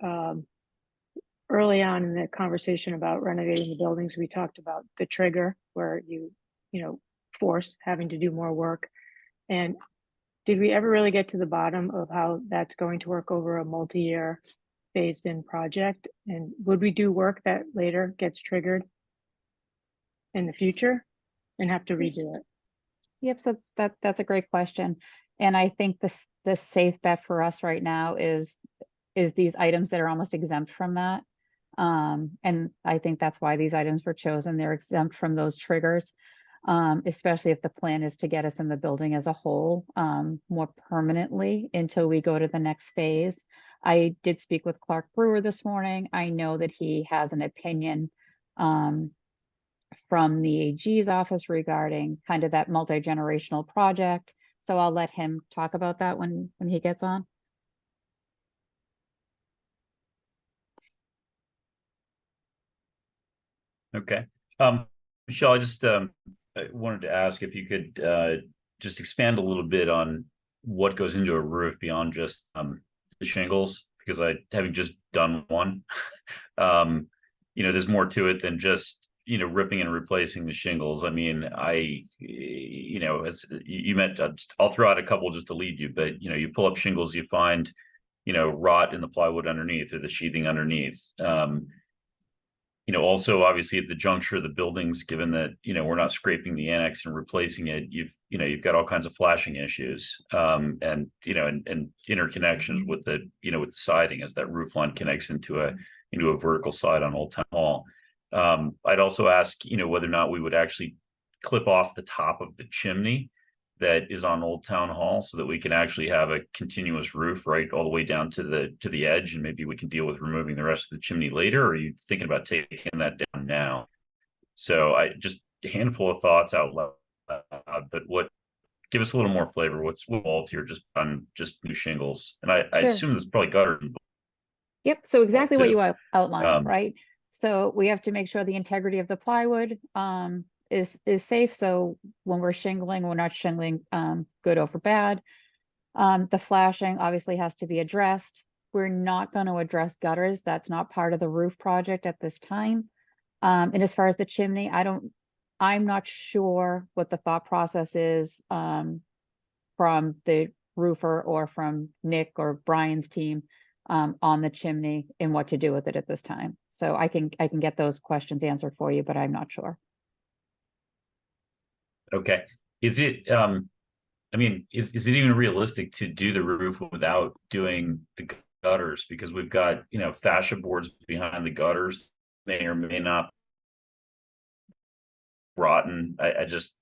early on in the conversation about renovating the buildings, we talked about the trigger where you know, force having to do more work. And did we ever really get to the bottom of how that's going to work over a multi-year phased in project? And would we do work that later gets triggered in the future and have to redo it? Yep, so that's a great question. And I think the safe bet for us right now is these items that are almost exempt from that. And I think that's why these items were chosen. They're exempt from those triggers, especially if the plan is to get us in the building as a whole, more permanently until we go to the next phase. I did speak with Clark Brewer this morning. I know that he has an opinion, from the AG's office regarding kind of that multi-generational project. So I'll let him talk about that when he gets on. Okay. Michelle, I just I wanted to ask if you could just expand a little bit on what goes into a roof beyond just the shingles, because having just done one, you know, there's more to it than just, you know, ripping and replacing the shingles. I mean, you know, as you meant, I'll throw out a couple just to lead you, but, you know, you pull up shingles, you find, you know, rot in the plywood underneath or the sheathing underneath. You know, also obviously at the juncture of the buildings, given that, you know, we're not scraping the annex and replacing it, you've got all kinds of flashing issues, and, you know, and interconnections with the, you know, with the siding as that roof line connects into a vertical side on Old Town Hall. I'd also ask, you know, whether or not we would actually clip off the top of the chimney that is on Old Town Hall so that we can actually have a continuous roof right all the way down to the edge, and maybe we can deal with removing the rest of the chimney later. Or are you thinking about taking that down now? So I just a handful of thoughts out loud, but give us a little more flavor. What's involved here just on just new shingles? And I Sure. assume there's probably gutters. Yep, so exactly what too. you outlined, Um, right? So we have to make sure the integrity of the plywood is safe. So when we're shingling, we're not shingling good over bad. The flashing obviously has to be addressed. We're not going to address gutters. That's not part of the roof project at this time. And as far as the chimney, I'm not sure what the thought process is from the roofer or from Nick or Brian's team on the chimney and what to do with it at this time. So I can get those questions answered for you, but I'm not sure. Okay. Is it I mean, is it even realistic to do the roof without doing the gutters? Because we've got, you know, fascia boards behind the gutters may or may not rotten. I just,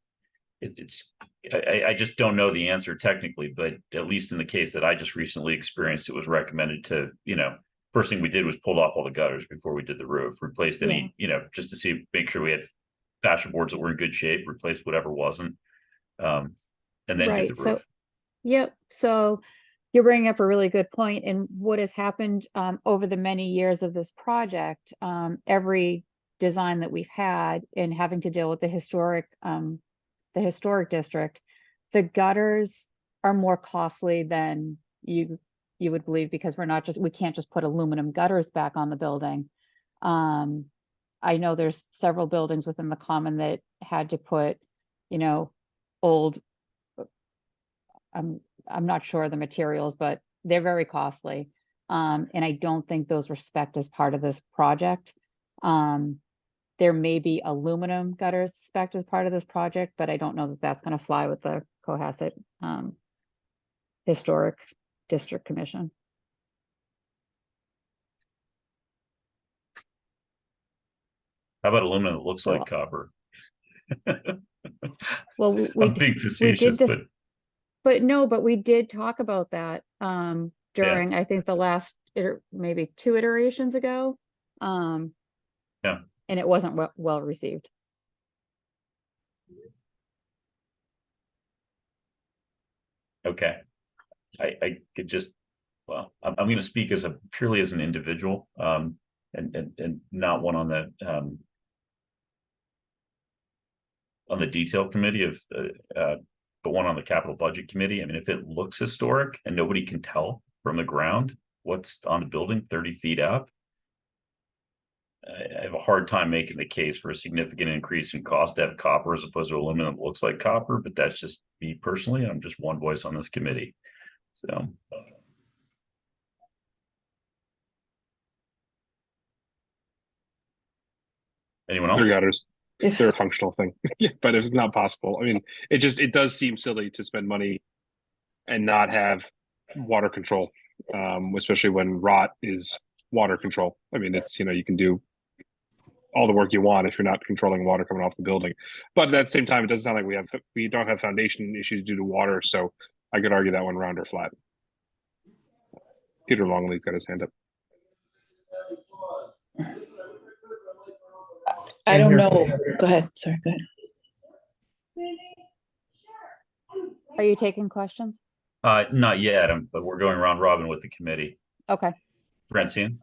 I just don't know the answer technically, but at least in the case that I just recently experienced, it was recommended to, first thing we did was pulled off all the gutters before we did the roof, replaced any, just to see, make sure we had fascia boards that were in good shape, replaced whatever wasn't. And then did Right, the so, roof. yep, so you're bringing up a really good point. And what has happened over the many years of this project, every design that we've had in having to deal with the historic district, the gutters are more costly than you would believe, because we can't just put aluminum gutters back on the building. I know there's several buildings within the common that had to put, old, I'm not sure of the materials, but they're very costly. And I don't think those were spec'd as part of this project. There may be aluminum gutters spec'd as part of this project, but I don't know that that's going to fly with the Cohasset Historic District Commission. How about aluminum that looks So- like copper? Well, I'm being facetious, but we did talk about that during, I think, the last maybe 2 iterations ago. Yeah. And it wasn't well received. okay. I could just, well, I'm going to speak as purely as an individual, and not one on the detail committee but one on the capital budget committee. I mean, if it looks historic and nobody can tell from the ground what's on the building 30 feet up, I have a hard time making the case for a significant increase in cost to have copper as opposed to aluminum that looks like copper, but that's just me personally. I'm just one voice on this committee. So. Anyone else? They're gutters. If- They're a functional thing. Yeah, but it's not possible. I mean, it does seem silly to spend money and not have water control, especially when rot is water control. I mean, it's, you can do all the work you want if you're not controlling water coming off the building. But at the same time, it doesn't sound like we don't have foundation issues due to water. So I could argue that one round or flat. Peter Longley's got his hand up. I And don't your- know. Go ahead. Sorry, go ahead. Are you taking questions? Not yet, but we're going round robin with the committee. Okay. Francine?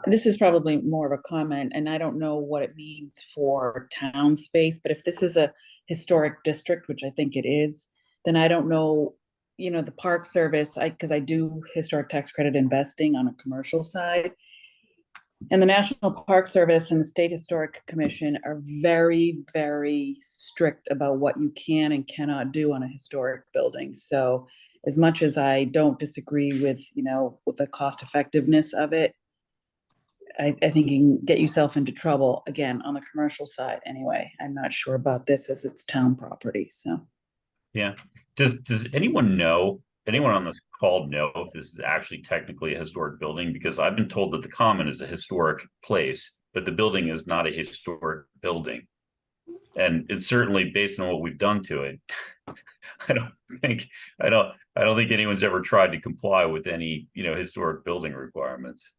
This is probably more of a comment, and I don't know what it means for town space, but if this is a historic district, which I think it is, then I don't know, the Park Service, because I do historic tax credit investing on a commercial side. And the National Park Service and the State Historic Commission are very, very strict about what you can and cannot do on a historic building. So as much as I don't disagree with, with the cost effectiveness of it, I think you can get yourself into trouble, again, on the commercial side anyway. I'm not sure about this as it's town property, so. Yeah. Does anyone on this call know if this is actually technically a historic building? Because I've been told that the common is a historic place, but the building is not a historic building. And it's certainly based on what we've done to it. I don't think anyone's ever tried to comply with any, historic building requirements.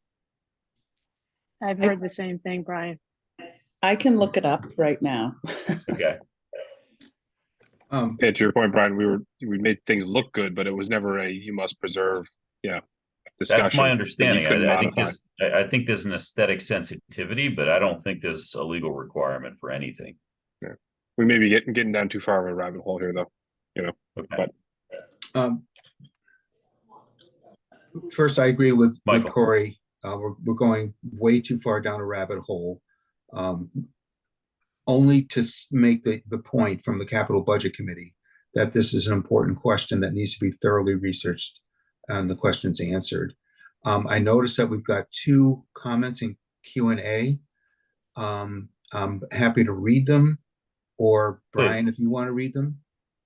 I've heard the same thing, Brian. I can look it up right now. Okay. Yeah, to your point, Brian, we made things look good, but it was never you must preserve, discussion. That's my that you understanding. couldn't I think modify. I think there's an aesthetic sensitivity, but I don't think there's a legal requirement for anything. We may be getting down too far of a rabbit hole here, though. Okay. But First, I agree with Michael. Corey. We're going way too far down a rabbit hole. Only to make the point from the Capital Budget Committee that this is an important question that needs to be thoroughly researched and the questions answered. I noticed that we've got 2 comments in Q&A. I'm happy to read them, or Brian, if you want to read them.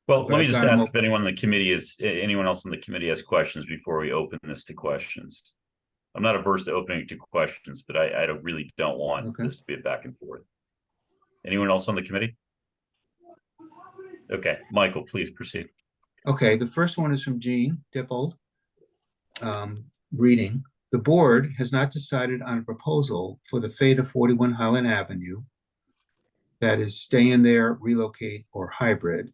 Well, But let me I've just got ask more- if anyone else on the committee has questions before we open this to questions. I'm not averse to opening it to questions, but I really don't want Okay. this to be a back and forth. Anyone else on the committee? Okay, Michael, please proceed. Okay, the first one is from Jean Dippold. Reading, the board has not decided on a proposal for the fate of 41 Highland Avenue, that is stay in there, relocate, or hybrid,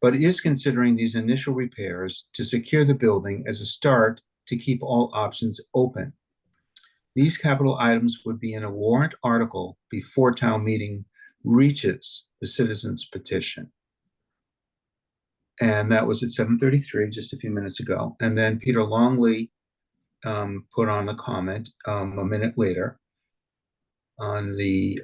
but is considering these initial repairs to secure the building as a start to keep all options open. These capital items would be in a warrant article before town meeting reaches the citizens petition. And that was at 7:33, just a few minutes ago. And then Peter Longley put on a comment a minute later on the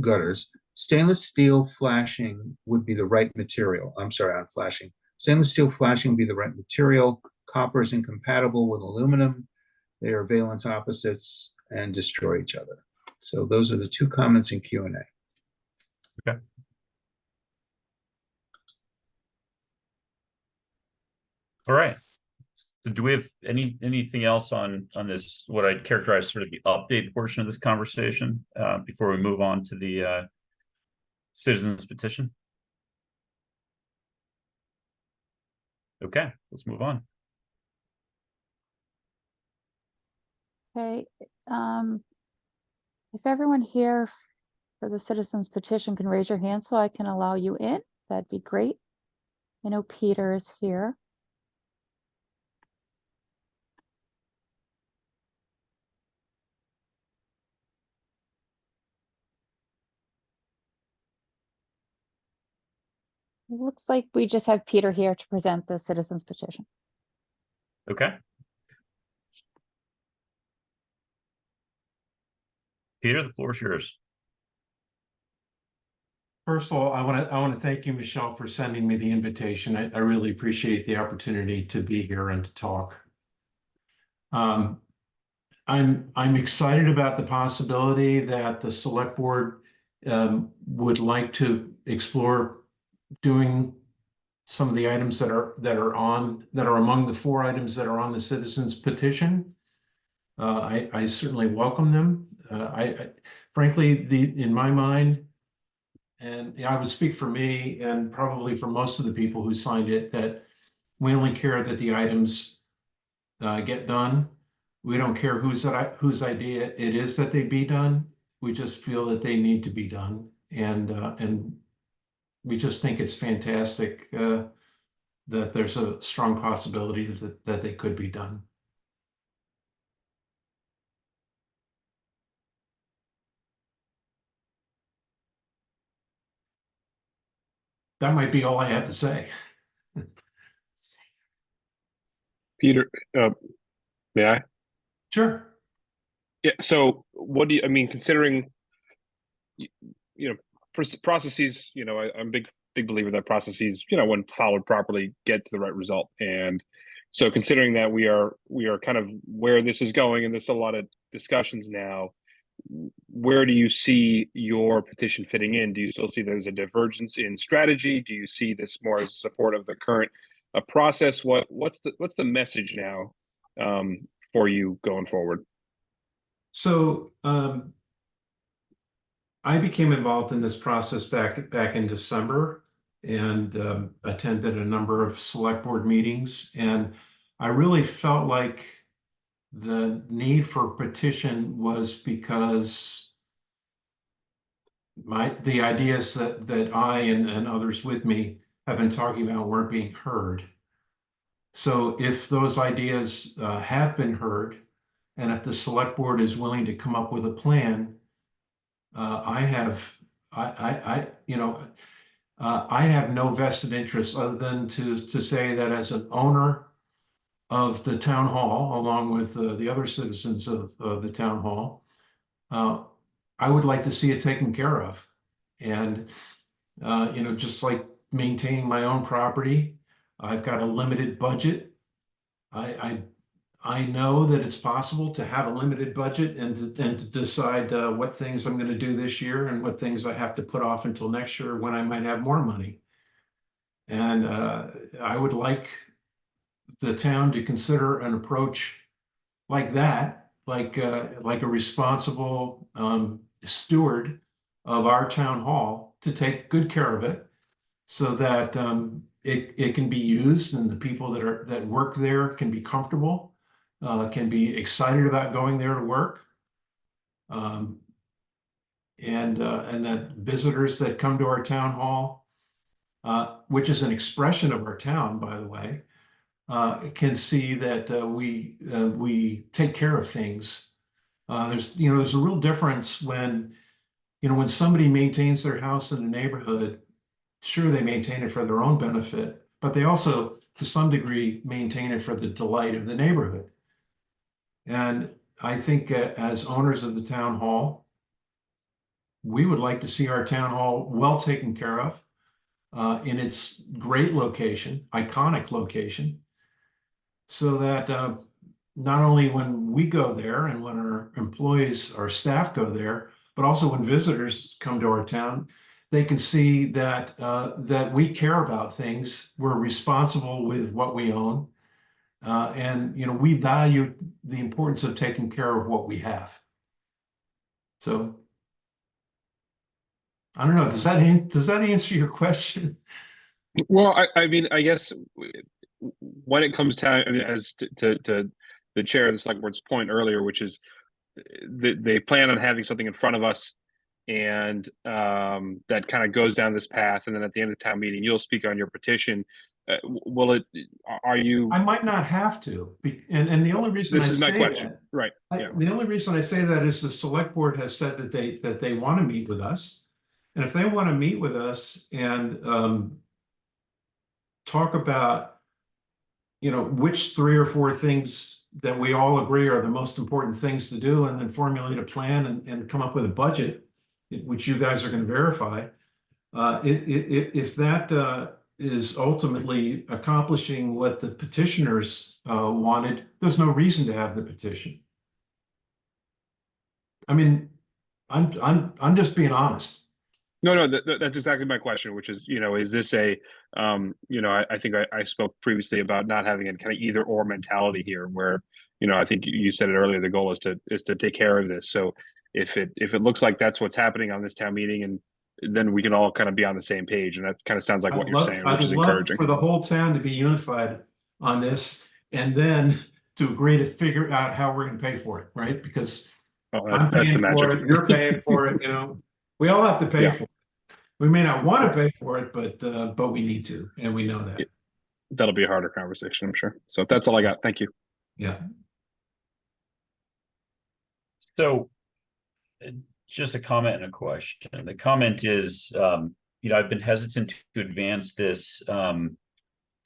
gutters. Stainless steel flashing would be the right material. I'm sorry, on flashing. Stainless steel flashing would be the right material. Copper is incompatible with aluminum. They are valence opposites and destroy each other. So those are the two comments in Q&A. Okay. All right. So do we have anything else on this, what I'd characterize sort of the update portion of this conversation before we move on to the citizens petition? Okay, let's move on. Okay, if everyone here for the citizens petition can raise your hand so I can allow you in, that'd be great. I know Peter is here. It looks like we just have Peter here to present the citizens petition. Okay. Peter, the floor is yours. First of all, I want to thank you, Michelle, for sending me the invitation. I really appreciate the opportunity to be here and to talk. I'm excited about the possibility that the select board would like to explore doing some of the items that are among the 4 items that are on the citizens petition. I certainly welcome them. Frankly, in my mind, and I would speak for me and probably for most of the people who signed it, that we only care that the items get done. We don't care whose idea it is that they be done. We just feel that they need to be done, and we just think it's fantastic that there's a strong possibility that they could be done. That might be all I have to say. Peter, may I? Sure. Yeah. So what do you, I mean, considering, processes, I'm a big believer that processes, when followed properly, get to the right result. And so considering that we are kind of where this is going, and there's a lot of discussions now, where do you see your petition fitting in? Do you still see there's a divergence in strategy? Do you see this more as support of the current process? What's the message now for you going forward? So I became involved in this process back in December, and attended a number of select board meetings, and I really felt like the need for petition was because the ideas that I and others with me have been talking about weren't being heard. So if those ideas have been heard, and if the select board is willing to come up with a plan, I have no vested interest other than to say that as an owner of the town hall, along with the other citizens of the town hall, I would like to see it taken care of. And, just like maintaining my own property, I've got a limited budget. I know that it's possible to have a limited budget and to decide what things I'm going to do this year and what things I have to put off until next year when I might have more money. And I would like the town to consider an approach like that, like a responsible steward of our town hall to take good care of it so that it can be used and the people that work there can be comfortable, can be excited about going there to work. And that visitors that come to our town hall, which is an expression of our town, by the way, can see that we take care of things. There's a real difference when somebody maintains their house in a neighborhood. Sure, they maintain it for their own benefit, but they also, to some degree, maintain it for the delight of the neighborhood. And I think as owners of the town hall, we would like to see our town hall well taken care of in its great location, iconic location, so that not only when we go there and when our employees, our staff go there, but also when visitors come to our town, they can see that that we care about things. We're responsible with what we own, and we value the importance of taking care of what we have. So I don't know. Does that answer your question? Well, I mean, I guess when it comes to, I mean, as to the chair of the select board's point earlier, which is they plan on having something in front of us, and that kind of goes down this path, and then at the end of the town meeting, you'll speak on your petition. Will it? Are you? I might not have to, and the only reason This I is my say question, that, right? Yeah. the only reason I say that is the select board has said that they want to meet with us, and if they want to meet with us and talk about which 3 or 4 things that we all agree are the most important things to do, and then formulate a plan and come up with a budget, which you guys are going to verify. If that is ultimately accomplishing what the petitioners wanted, there's no reason to have the petition. I mean, I'm just being honest. No, that's exactly my question, which is, is this a, I think I spoke previously about not having a kind of either or mentality here, where, I think you said it earlier, the goal is to take care of this. So if it looks like that's what's happening on this town meeting, and then we can all kind of be on the same page, and that kind of sounds like what you're saying, which is encouraging. For the whole town to be unified on this, and then to agree to figure out how we're going to pay for it, right? Because that's the paying magic. for it, you're paying for it, we all have to pay for it. We may not want to pay for it, but we need to, and we know that. Yeah. That'll be a harder conversation, I'm sure. So that's all I got. Thank you. Yeah. So just a comment and a question. The comment is, I've been hesitant to advance this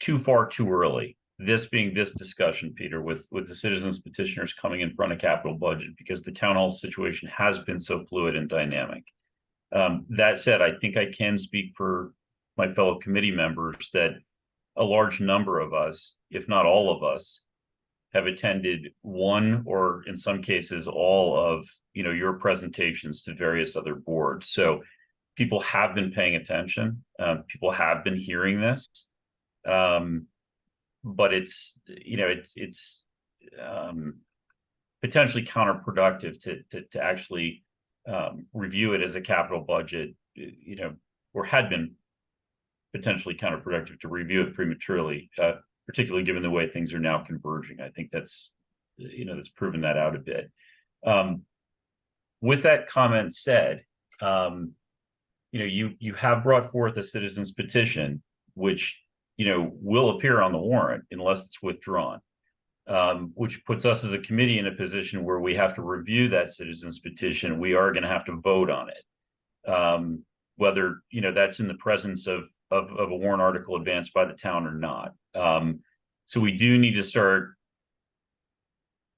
too far too early. This being this discussion, Peter, with the citizens petitioners coming in front of capital budget, because the town hall situation has been so fluid and dynamic. That said, I think I can speak for my fellow committee members that a large number of us, if not all of us, have attended one or in some cases all of your presentations to various other boards. So people have been paying attention. People have been hearing this, but it's potentially counterproductive to actually review it as a capital budget, or had been potentially counterproductive to review it prematurely, particularly given the way things are now converging. I think that's proven that out a bit. With that comment said, you have brought forth a citizens petition, which will appear on the warrant unless it's withdrawn. Which puts us as a committee in a position where we have to review that citizens petition. We are going to have to vote on it, whether that's in the presence of a warrant article advanced by the town or not. So we do need to start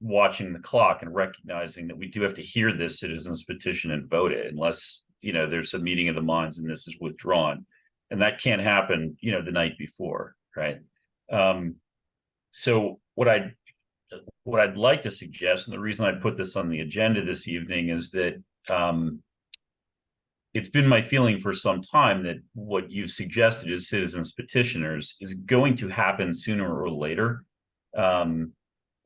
watching the clock and recognizing that we do have to hear this citizens petition and vote it, unless there's a meeting of the minds and this is withdrawn, and that can't happen the night before, right? So what I'd like to suggest, and the reason I put this on the agenda this evening, is that it's been my feeling for some time that what you've suggested as citizens petitioners is going to happen sooner or later,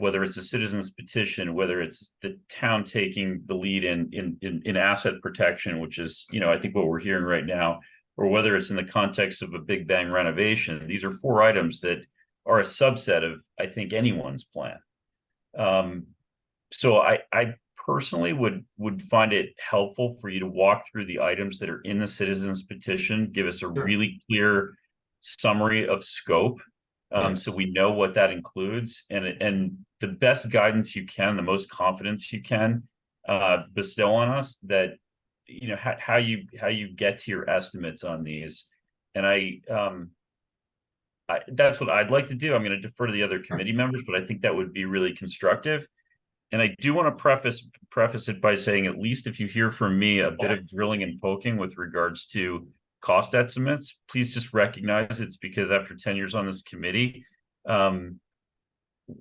whether it's a citizen's petition, whether it's the town taking the lead in asset protection, which is, I think what we're hearing right now, or whether it's in the context of a big bang renovation. These are 4 items that are a subset of, I think, anyone's plan. So I personally would find it helpful for you to walk through the items that are in the citizens petition, give us a really clear summary of scope, so we know what that includes, and the best guidance you can, the most confidence you can bestow on us, that how you get to your estimates on these. And that's what I'd like to do. I'm going to defer to the other committee members, but I think that would be really constructive. And I do want to preface it by saying, at least if you hear from me a bit of drilling and poking with regards to cost estimates, please just recognize it's because after 10 years on this committee,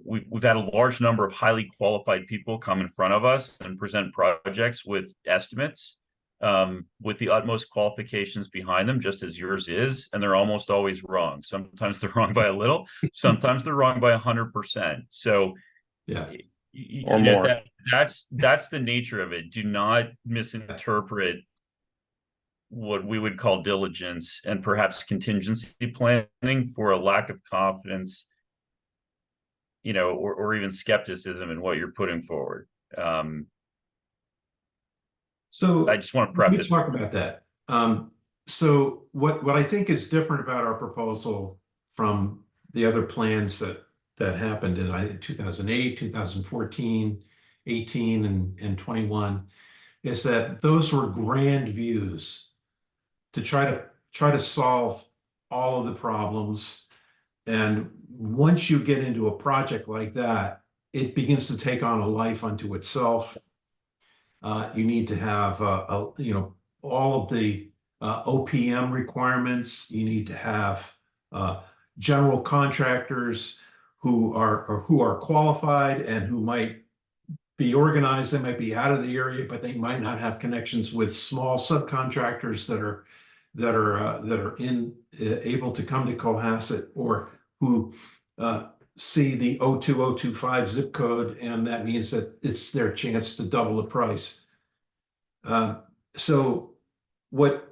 we've had a large number of highly qualified people come in front of us and present projects with estimates, with the utmost qualifications behind them, just as yours is, and they're almost always wrong. Sometimes they're wrong by a little, sometimes they're wrong by 100%. So Yeah. Or more. That's the nature of it. Do not misinterpret what we would call diligence and perhaps contingency planning for a lack of confidence, or even skepticism in what you're putting forward. So I just want to let me preface. talk about that. So what I think is different about our proposal from the other plans that happened in 2008, 2014, 18, and 21 is that those were grand views to try to solve all of the problems. And once you get into a project like that, it begins to take on a life unto itself. You need to have all of the OPM requirements. You need to have general contractors who are qualified and who might be organized. They might be out of the area, but they might not have connections with small subcontractors that are able to come to Cohasset, or who see the 02025 zip code, and that means that it's their chance to double the price. So what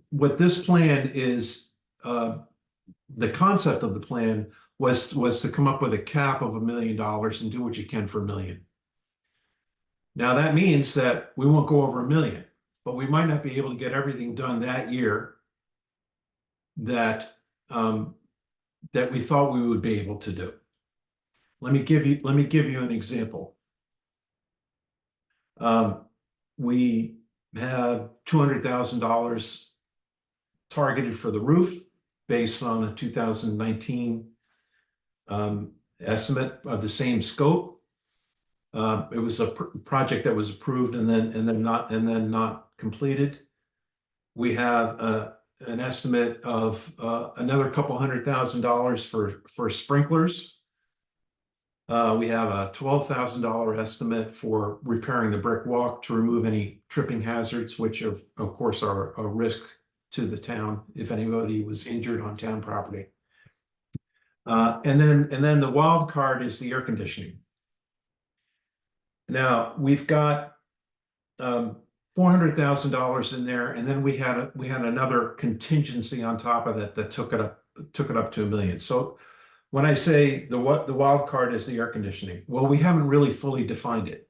this plan is, the concept of the plan was to come up with a cap of $1 million and do what you can for $1 million. Now that means that we won't go over $1 million, but we might not be able to get everything done that year that we thought we would be able to do. Let me give you an example. We have $200,000 targeted for the roof based on a 2019 estimate of the same scope. It was a project that was approved and then not completed. We have an estimate of another couple $100,000 for sprinklers. We have a $12,000 estimate for repairing the brick walk to remove any tripping hazards, which of course are a risk to the town if anybody was injured on town property. And then the wild card is the air conditioning. Now we've got $400,000 in there, and then we had another contingency on top of that took it up to $1 million. So when I say the wild card is the air conditioning, well, we haven't really fully defined it.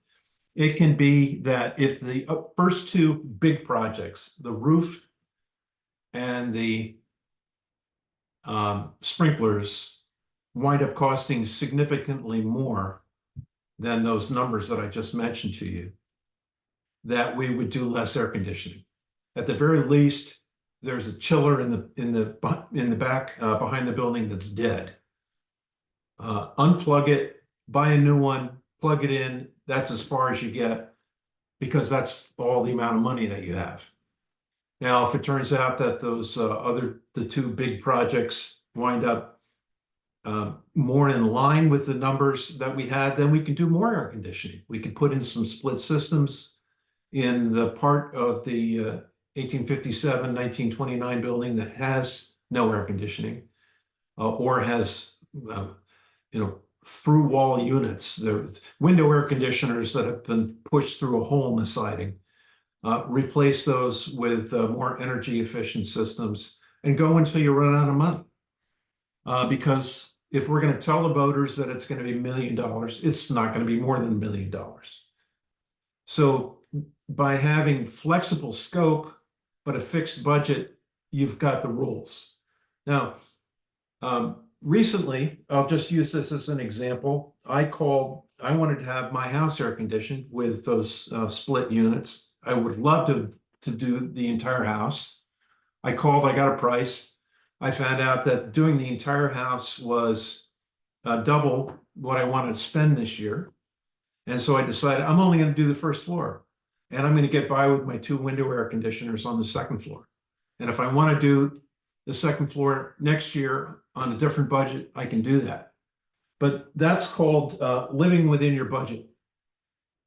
It can be that if the first 2 big projects, the roof and the sprinklers, wind up costing significantly more than those numbers that I just mentioned to you, that we would do less air conditioning. At the very least, there's a chiller in the back behind the building that's dead. Unplug it, buy a new one, plug it in. That's as far as you get, because that's all the amount of money that you have. Now, if it turns out that those the 2 big projects wind up more in line with the numbers that we had, then we can do more air conditioning. We could put in some split systems in the part of the 1857, 1929 building that has no air conditioning, or has through wall units, the window air conditioners that have been pushed through a hole in the siding. Replace those with more energy efficient systems and go until you run out of money. Because if we're going to tell the voters that it's going to be $1 million, it's not going to be more than $1 million. So by having flexible scope, but a fixed budget, you've got the rules. Now, recently, I'll just use this as an example. I wanted to have my house air conditioned with those split units. I would love to do the entire house. I called, I got a price. I found out that doing the entire house was double what I wanted to spend this year. And so I decided I'm only going to do the first floor. And I'm going to get by with my 2 window air conditioners on the second floor. And if I want to do the second floor next year on a different budget, I can do that. But that's called living within your budget.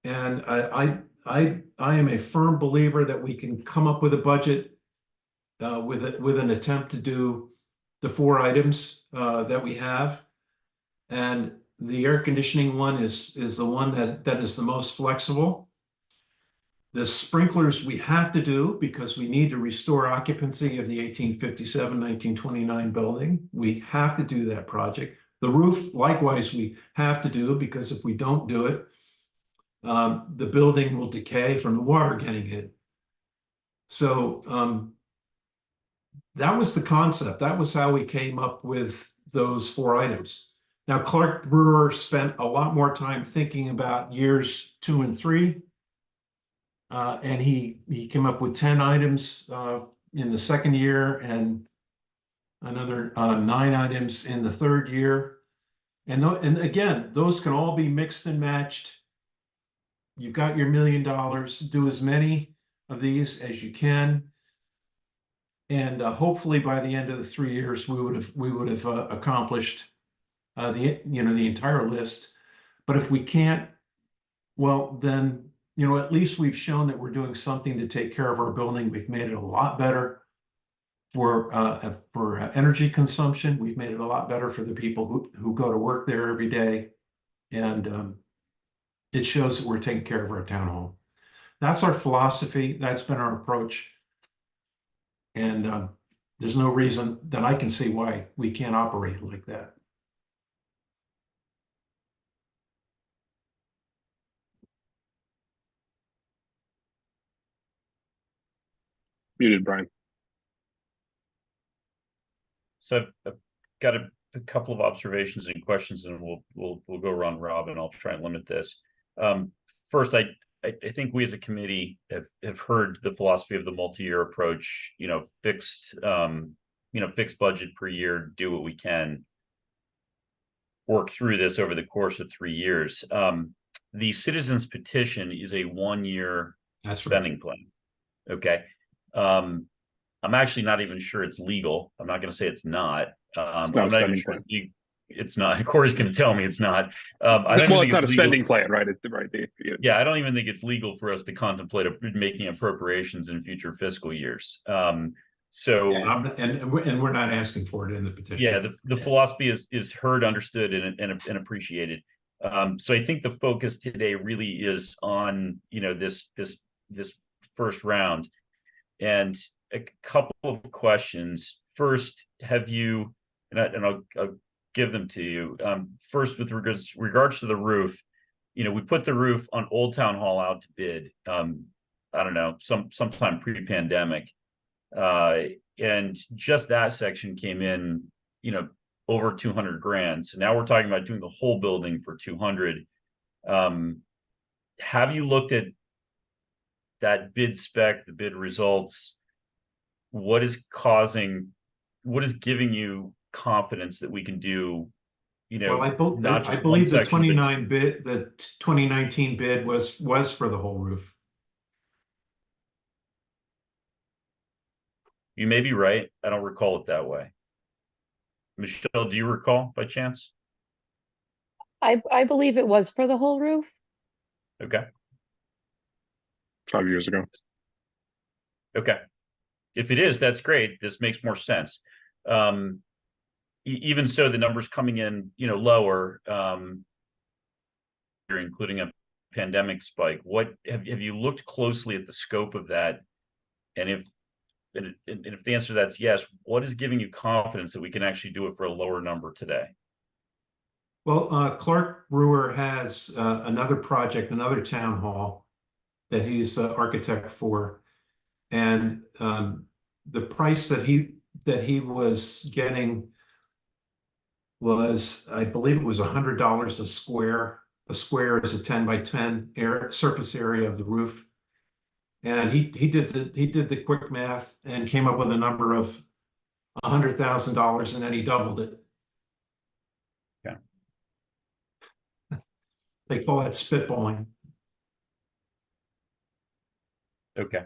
And I am a firm believer that we can come up with a budget with an attempt to do the 4 items that we have. And the air conditioning one is the one that is the most flexible. The sprinklers we have to do because we need to restore occupancy of the 1857, 1929 building. We have to do that project. The roof, likewise, we have to do because if we don't do it, the building will decay from the water getting in. So that was the concept. That was how we came up with those 4 items. Now, Clark Brewer spent a lot more time thinking about years 2 and 3. And he came up with 10 items in the second year and another 9 items in the third year. And again, those can all be mixed and matched. You've got your $1 million, do as many of these as you can. And hopefully by the end of the 3 years, we would have accomplished the entire list. But if we can't, well, then at least we've shown that we're doing something to take care of our building. We've made it a lot better for energy consumption. We've made it a lot better for the people who go to work there every day. And it shows that we're taking care of our town hall. That's our philosophy. That's been our approach. And there's no reason that I can see why we can't operate like that. Muted, Brian. So I've got a couple of observations and questions, and we'll go around Rob, and I'll try and limit this. First, I think we as a committee have heard the philosophy of the multi-year approach. Fixed budget per year, do what we can, work through this over the course of 3 years. The citizens petition is a 1-year spending plan. Okay. I'm actually not even sure it's legal. I'm not going to say it's not. It's not I'm not even sure it's not. Corey's going to tell me it's not. It's not a spending plan, right? Yeah, I don't even think it's legal for us to contemplate making appropriations in future fiscal years. And we're not asking for it in the petition. Yeah, the philosophy is heard, understood, and appreciated. So I think the focus today really is on this first round. And a couple of questions. First, have you, and I'll give them to you. First, with regards to the roof, we put the roof on Old Town Hall out to bid. I don't know, sometime pre-pandemic, and just that section came in, over 200 grand. So now we're talking about doing the whole building for 200. Have you looked at that bid spec, the bid results? What is giving you confidence that we can do, well, I believe the 2019 bid was for the whole roof. You may be right. I don't recall it that way. Michelle, do you recall by chance? I believe it was for the whole roof. Okay. 5 years ago. Okay. If it is, that's great. This makes more sense. even so, the numbers coming in, lower, including a pandemic spike. What have you looked closely at the scope of that? And if the answer to that's yes, what is giving you confidence that we can actually do it for a lower number today? Well, Clark Brewer has another project, another town hall that he's architect for, and the price that he was getting was, I believe it was $100 a square. A square is a 10 by 10 surface area of the roof. And he did the quick math and came up with a number of $100,000, and then he doubled it. Yeah. They call that spitballing. Okay.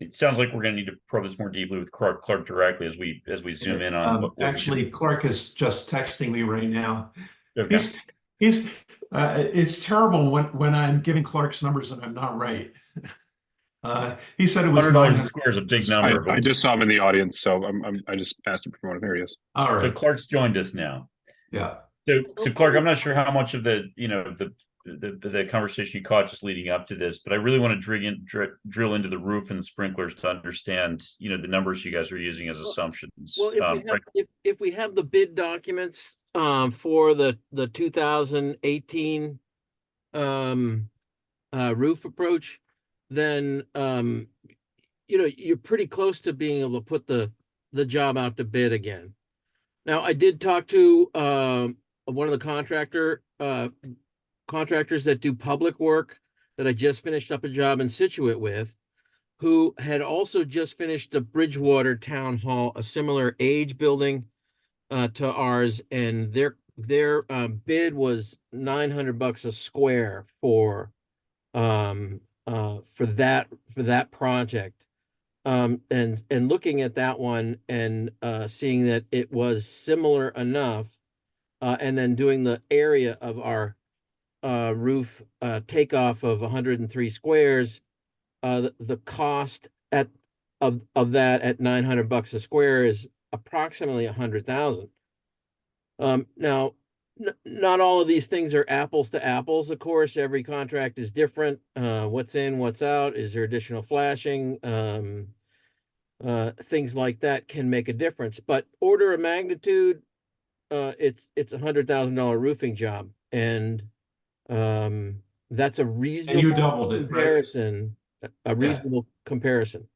It sounds like we're going to need to probe this more deeply with Clark directly as we zoom in on. what we Actually, Clark is just texting me right now. can- okay. It's terrible when I'm giving Clark's numbers and I'm not right. He said it was $100 a square is a big number. I just saw him in the audience, so I just passed it from one. There he is. All So right. Clark's joined us now. Yeah. So Clark, I'm not sure how much of the conversation you caught just leading up to this, but I really want to drill into the roof and the sprinklers to understand, the numbers you guys are using as assumptions. Well, if we have the bid documents for the 2018 roof approach, then you're pretty close to being able to put the job out to bid again. Now, I did talk to one of the contractors that do public work that I just finished up a job in Situate with, who had also just finished the Bridgewater Town Hall, a similar age building to ours, and their bid was $900 a square for that project. And looking at that one and seeing that it was similar enough, and then doing the area of our roof takeoff of 103 squares, the cost of that at $900 a square is approximately 100,000. Now, not all of these things are apples to apples. Of course, every contract is different. What's in, what's out? Is there additional flashing? Things like that can make a difference. But order of magnitude, it's $100,000 roofing job, and that's a reasonable And you doubled it, right? comparison. A reasonable comparison.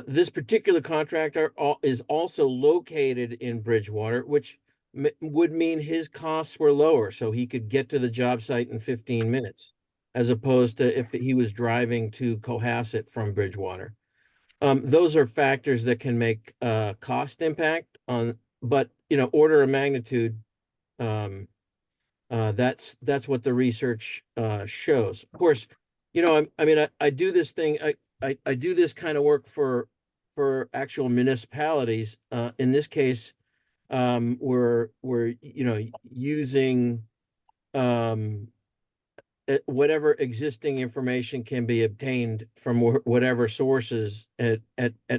This particular contractor is also located in Bridgewater, which would mean his costs were lower, so he could get to the job site in 15 minutes, as opposed to if he was driving to Cohasset from Bridgewater. Those are factors that can make cost impact on, but order of magnitude, that's what the research shows. Of course, I do this thing. I do this kind of work for actual municipalities. In this case, we're using whatever existing information can be obtained from whatever sources at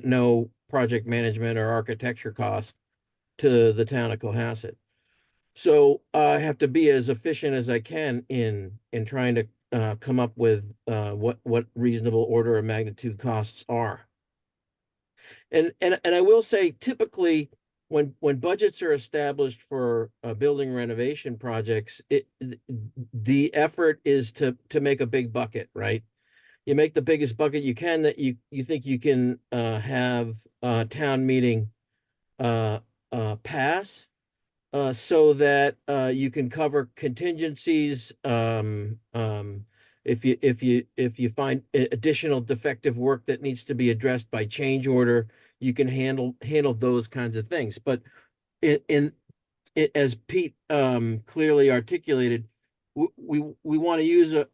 no project management or architecture cost to the town of Cohasset. So I have to be as efficient as I can in trying to come up with what reasonable order of magnitude costs are. And I will say, typically, when budgets are established for building renovation projects, the effort is to make a big bucket, right? You make the biggest bucket you can that you think you can have town meeting pass, so that you can cover contingencies. If you find additional defective work that needs to be addressed by change order, you can handle those kinds of things. But as Pete clearly articulated, we want to use a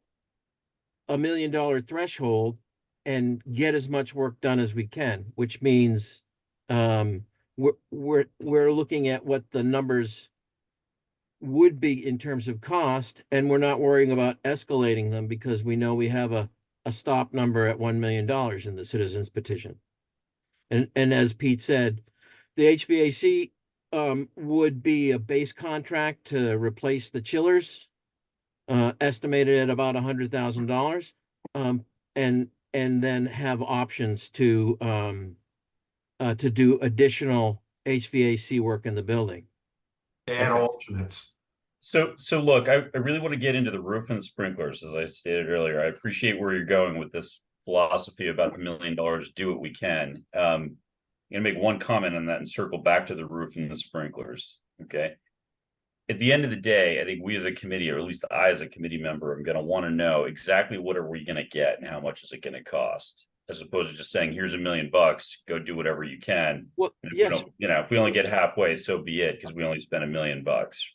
$1 million threshold and get as much work done as we can, which means we're looking at what the numbers would be in terms of cost, and we're not worrying about escalating them because we know we have a stop number at $1 million in the citizens petition. And as Pete said, The HVAC would be a base contract to replace the chillers, estimated at about $100,000, and then have options to do additional HVAC work in the building. And Okay. alternates. So look, I really want to get into the roof and sprinklers, as I stated earlier. I appreciate where you're going with this philosophy about the $1 million, do what we can. I'm gonna make one comment on that and circle back to the roof and the sprinklers. Okay. At the end of the day, I think we as a committee, or at least I as a committee member, am gonna want to know exactly what are we gonna get and how much is it gonna cost, as opposed to just saying, here's $1 million, go do whatever you can. Well, And if we yes, don't, if we only get halfway, so be it, because we only spent $1 million,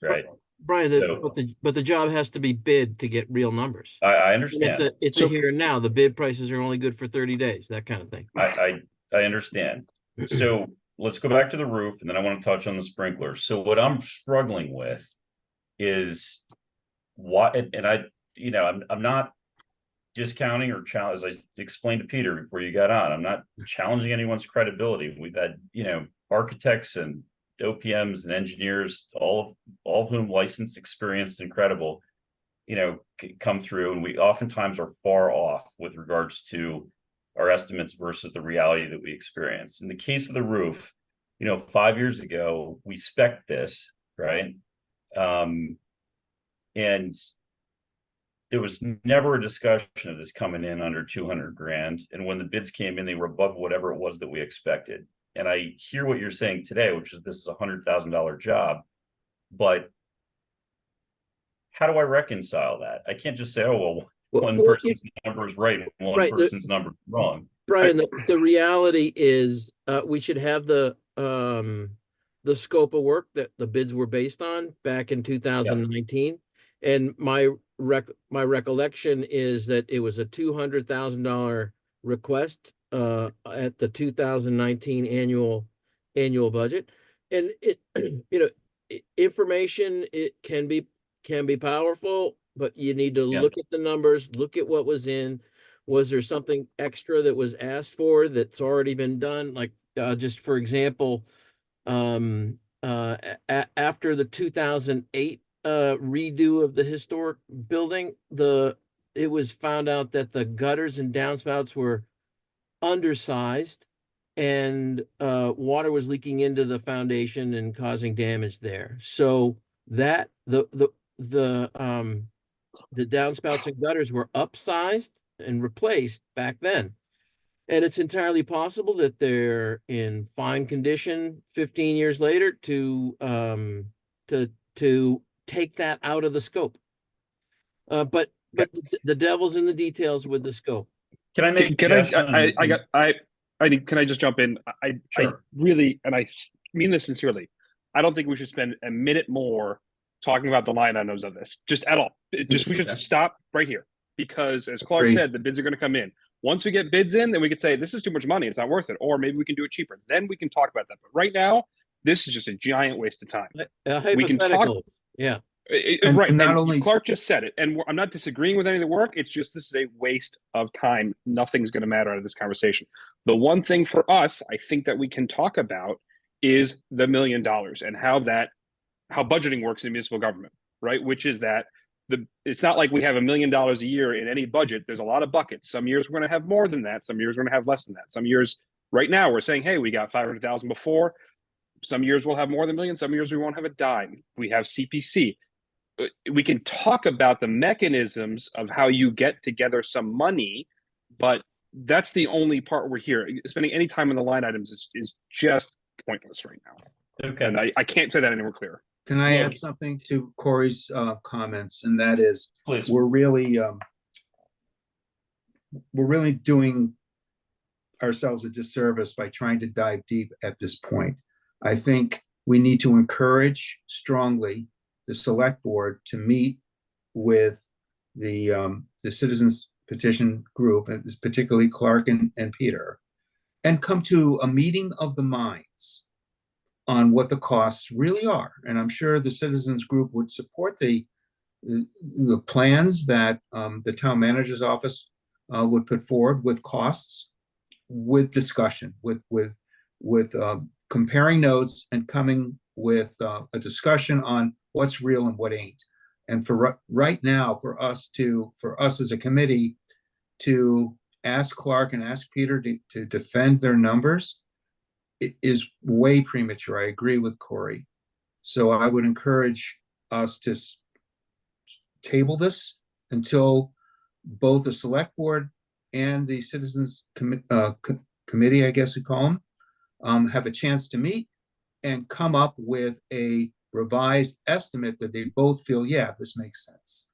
right? Brian, So- but the job has to be bid to get real numbers. I And understand. it's a here and now. The bid prices are only good for 30 days, that kind of thing. I understand. So let's go back to the roof, and then I want to touch on the sprinklers. So what I'm struggling with is what, and I'm not discounting or challenge, as I explained to Peter before you got on, I'm not challenging anyone's credibility. We've had, architects and OPMs and engineers, all of whom licensed, experienced, incredible, come through, and we oftentimes are far off with regards to our estimates versus the reality that we experience. In the case of the roof, 5 years ago, we spec'd this, right? And there was never a discussion of this coming in under 200 grand. And when the bids came in, they were above whatever it was that we expected. And I hear what you're saying today, which is this is $100,000 job, but how do I reconcile that? I can't just say, oh, well, one person's number is right and one person's number is wrong. Brian, the reality is, we should have the scope of work that the bids were based on back in 2019. And my recollection is that it was a $200,000 request at the 2019 annual budget. And it, information, it can be powerful, but you need to look at the numbers, look at what was in. Was there something extra that was asked for that's already been done? Like, just for example, after the 2008 redo of the historic building, it was found out that the gutters and downspouts were undersized, and water was leaking into the foundation and causing damage there. So that the downspouts and gutters were upsized and replaced back then. And it's entirely possible that they're in fine condition 15 years later to take that out of the scope. But the devil's in the details with the scope. Can I make? Can I just jump in? I really, and I mean this sincerely, I don't think we should spend a minute more talking about the line items of this, just at all. We should stop right here, because as Clark said, the bids are going to come in. Once we get bids in, then we could say this is too much money, it's not worth it, or maybe we can do it cheaper. Then we can talk about that. But right now, this is just a giant waste of time. We can talk. Yeah. Right. And not and only Clark just said it, and I'm not disagreeing with any of the work. It's just this is a waste of time. Nothing's going to matter out of this conversation. The one thing for us, I think that we can talk about is the $1 million and how budgeting works in municipal government, right? Which is that it's not like we have $1 million a year in any budget. There's a lot of buckets. Some years we're going to have more than that. Some years we're going to have less than that. Some years, right now, we're saying, hey, we got 500,000 before. Some years we'll have more than $1 million. Some years we won't have a dime. We have CPC. We can talk about the mechanisms of how you get together some money, but that's the only part we're here. Spending any time on the line items is just pointless right now. Okay. And I can't say that anywhere clearer. Can I add something to Corey's comments? And that is, Please. we're really doing ourselves a disservice by trying to dive deep at this point. I think we need to encourage strongly the select board to meet with the citizens petition group, and particularly Clark and Peter, and come to a meeting of the minds on what the costs really are. And I'm sure the citizens group would support the plans that the town manager's office would put forward with costs, with discussion, with comparing notes and coming with a discussion on what's real and what ain't. And for right now, for us as a committee to ask Clark and ask Peter to defend their numbers, it is way premature. I agree with Corey. So I would encourage us to table this until both the select board and the citizens committee, I guess we call them, have a chance to meet and come up with a revised estimate that they both feel, yeah, this makes sense.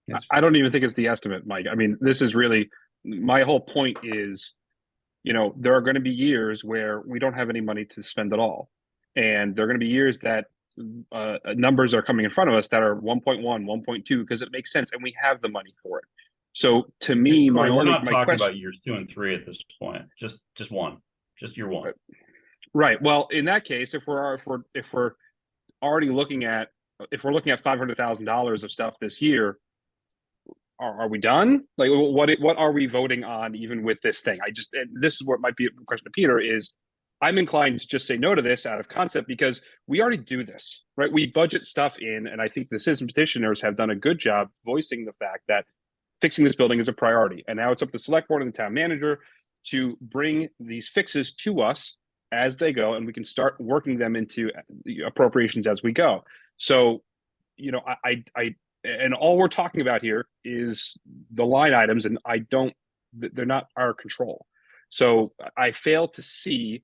Yes. I don't even think it's the estimate, Mike. I mean, this is really, my whole point is, you know, there are going to be years where we don't have any money to spend at all. And there are going to be years that numbers are coming in front of us that are 1.1, 1.2, because it makes sense and we have the money for it. So to me, Corey, we're not my talking question, about years 2 and 3 at this point. Just one, just year 1. right? Well, in that case, if we're already looking at, if we're looking at $500,000 of stuff this year, are we done? Like, what are we voting on even with this thing? This is what might be a question to Peter is, I'm inclined to just say no to this out of concept because we already do this, right? We budget stuff in, and I think the citizen petitioners have done a good job voicing the fact that fixing this building is a priority. And now it's up to the select board and the town manager to bring these fixes to us as they go, and we can start working them into the appropriations as we go. So, you know, and all we're talking about here is the line items, and they're not our control. So I fail to see,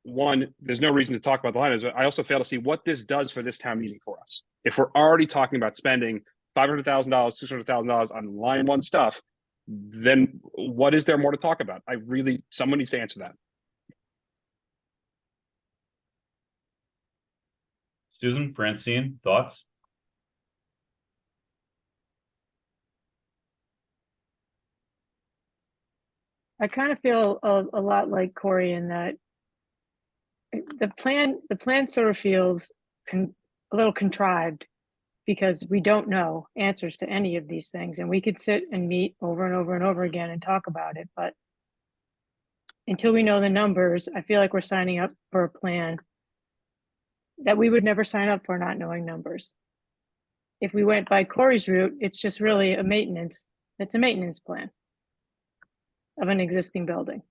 one, there's no reason to talk about the line items, but I also fail to see what this does for this town meeting for us. If we're already talking about spending $500,000, $600,000 on line 1 stuff, then what is there more to talk about? Someone needs to answer that. Susan, Francine, thoughts? I kind of feel a lot like Corey in that the plan sort of feels a little contrived because we don't know answers to any of these things, and we could sit and meet over and over and over again and talk about it, but until we know the numbers, I feel like we're signing up for a plan that we would never sign up for, not knowing numbers. If we went by Corey's route, it's just really a maintenance plan of an existing building.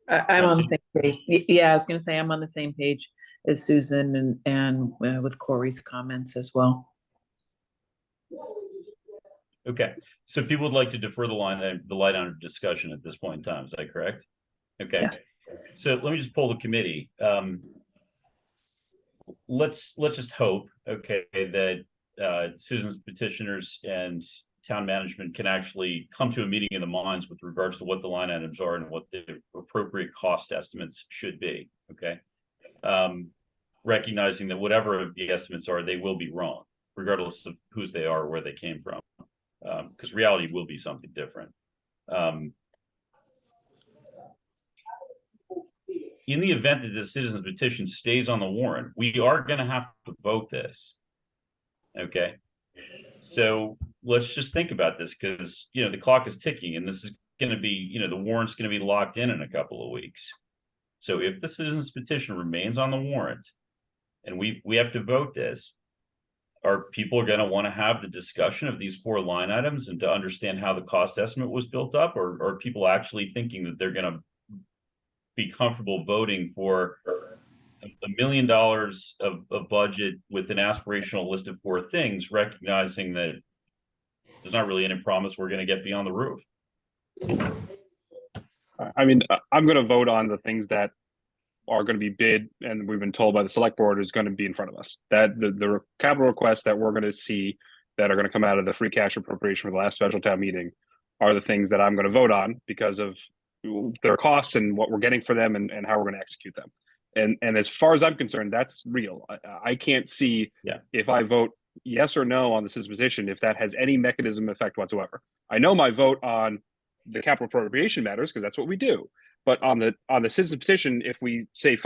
I'm on the same page. Yeah, I was going to say I'm on the same page as Susan and with Corey's comments as well. Okay, so people would like to defer the line item discussion at this point in time. Is that correct? Okay. Yes. So let me just poll the committee. Let's just hope, okay, that citizens petitioners and town management can actually come to a meeting in the minds with regards to what the line items are and what the appropriate cost estimates should be. Okay. Recognizing that whatever the estimates are, they will be wrong, regardless of whose they are or where they came from. Because reality will be something different. In the event that the citizens petition stays on the warrant, we are going to have to vote this. Okay. So let's just think about this, because, you know, the clock is ticking, and this is going to be, you know, the warrant's going to be locked in a couple of weeks. So if the citizens petition remains on the warrant and we have to vote this, are people going to want to have the discussion of these 4 line items and to understand how the cost estimate was built up, or are people actually thinking that they're going to be comfortable voting for $1 million of budget with an aspirational list of 4 things, recognizing that there's not really any promise we're going to get beyond the roof? I mean, I'm going to vote on the things that are going to be bid, and we've been told by the select board is going to be in front of us. That the capital requests that we're going to see that are going to come out of the free cash appropriation for the last special town meeting are the things that I'm going to vote on because of their costs and what we're getting for them and how we're going to execute them. And as far as I'm concerned, that's real. I can't see if I vote yes or no on the citizen petition, if that has any mechanism effect whatsoever. I know my vote on the capital appropriation matters because that's what we do. But on the citizen petition, if we say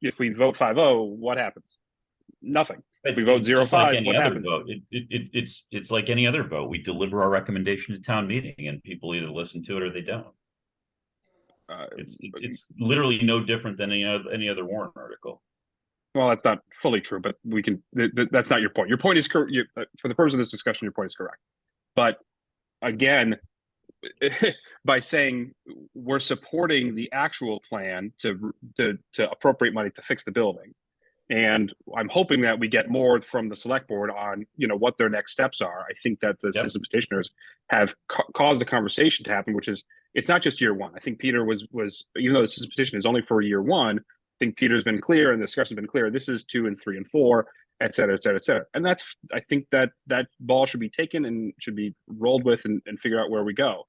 if we vote 5-0, what happens? Nothing. we vote It's just like 0-5, any what other happens? vote. It's like any other vote. We deliver our recommendation to town meeting, and people either listen to it or they don't. It's literally no different than any other warrant article. Well, that's not fully true, but we can. That's not your point. Your point is correct. For the purpose of this discussion, your point is correct. But again, by saying we're supporting the actual plan to appropriate money to fix the building, and I'm hoping that we get more from the select board on what their next steps are. I think that the citizen petitioners have caused the conversation to happen, which is it's not just year one. I think Peter was even though the citizen petition is only for year one. I think Peter's been clear and the discussion's been clear. This is 2 and 3 and 4, et cetera, et cetera, et cetera. And I think that ball should be taken and should be rolled with and figure out where we go.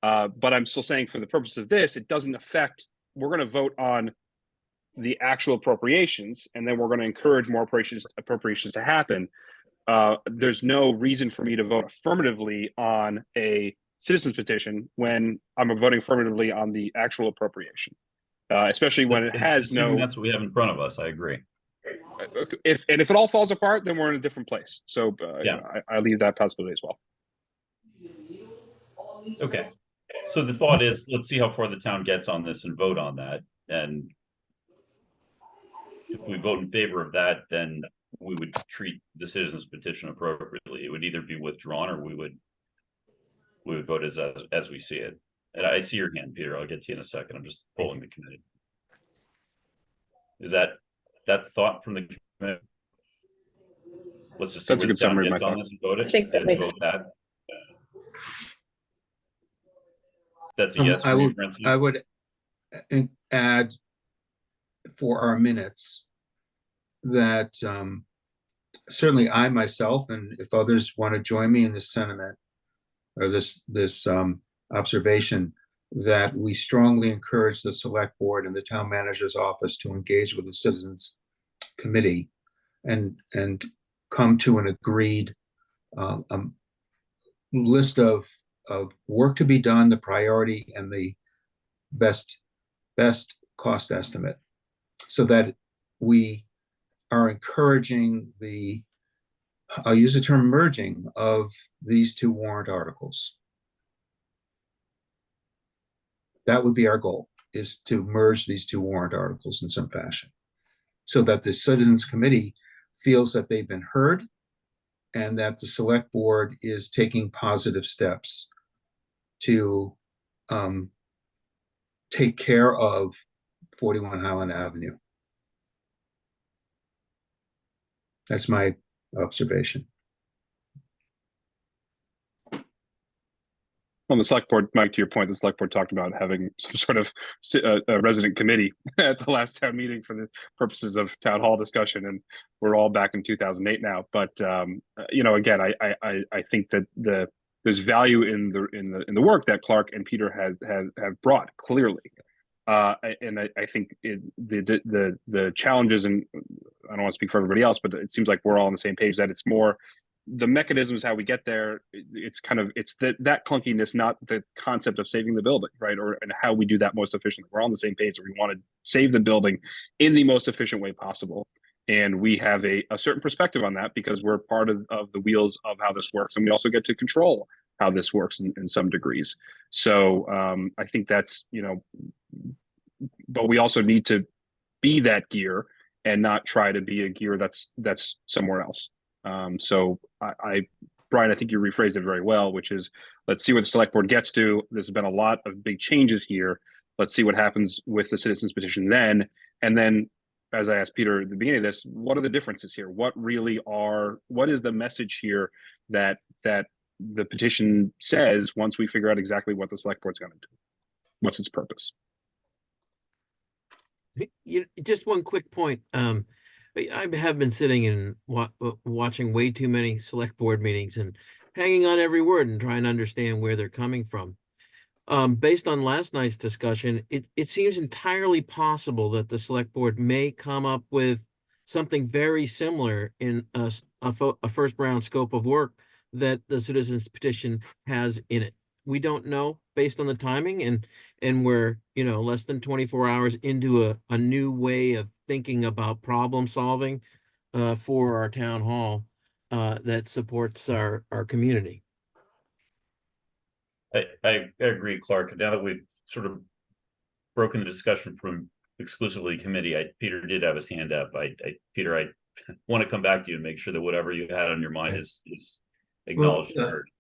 But I'm still saying for the purpose of this, it doesn't affect, we're going to vote on the actual appropriations, and then we're going to encourage more appropriations to happen. There's no reason for me to vote affirmatively on a citizen's petition when I'm voting affirmatively on the actual appropriation. Especially when it has no. That's what we have in front of us. I agree. If it all falls apart, then we're in a different place. So yeah, I leave that possibility as well. Okay. So the thought is, let's see how far the town gets on this and vote on that. And if we vote in favor of that, then we would treat the citizens petition appropriately. It would either be withdrawn or we would vote as we see it. And I see your hand, Peter. I'll get to you in a second. I'm just polling the committee. Is that thought from the committee? Let's just see that's a good summary of my thought. I think that makes sense. That's a yes. I would add for our minutes that certainly I myself, and if others want to join me in this sentiment or this observation, that we strongly encourage the select board and the town manager's office to engage with the citizens committee and come to an agreed list of work to be done, the priority and the best cost estimate, so that we are encouraging I'll use the term merging of these two warrant articles. That would be our goal, is to merge these two warrant articles in some fashion, so that the Citizens Committee feels that they've been heard and that the select board is taking positive steps to take care of 41 Highland Avenue. That's my observation. On the select board, Mike, to your point, the select board talked about having some sort of a resident committee at the last town meeting for the purposes of town hall discussion, and we're all back in 2008 now. But again, I think that there's value in the work that Clark and Peter have brought clearly, and I think the challenges, and I don't want to speak for everybody else, but it seems like we're all on the same page that it's more the mechanisms how we get there. It's that clunkiness, not the concept of saving the building, right? And how we do that most efficiently. We're all on the same page. We want to save the building in the most efficient way possible. And we have a certain perspective on that because we're part of the wheels of how this works. And we also get to control how this works in some degrees. So I think that's, but we also need to be that gear and not try to be a gear that's somewhere else. So Brian, I think you rephrased it very well, which is, let's see what the select board gets to. There's been a lot of big changes here. Let's see what happens with the citizens petition then. And then, as I asked Peter at the beginning of this, what are the differences here? What is the message here that the petition says once we figure out exactly what the select board's going to do? What's its purpose? Just one quick point. I have been sitting and watching way too many select board meetings and hanging on every word and trying to understand where they're coming from. Based on last night's discussion, it seems entirely possible that the select board may come up with something very similar in a first round scope of work that the citizens petition has in it. We don't know based on the timing, and we're less than 24 hours into a new way of thinking about problem solving. for our town hall that supports our community. I agree, Clark. Now that we've sort of broken the discussion from exclusively committee, Peter did have his hand up. Peter, I want to come back to you and make sure that whatever you had on your mind is acknowledged and heard.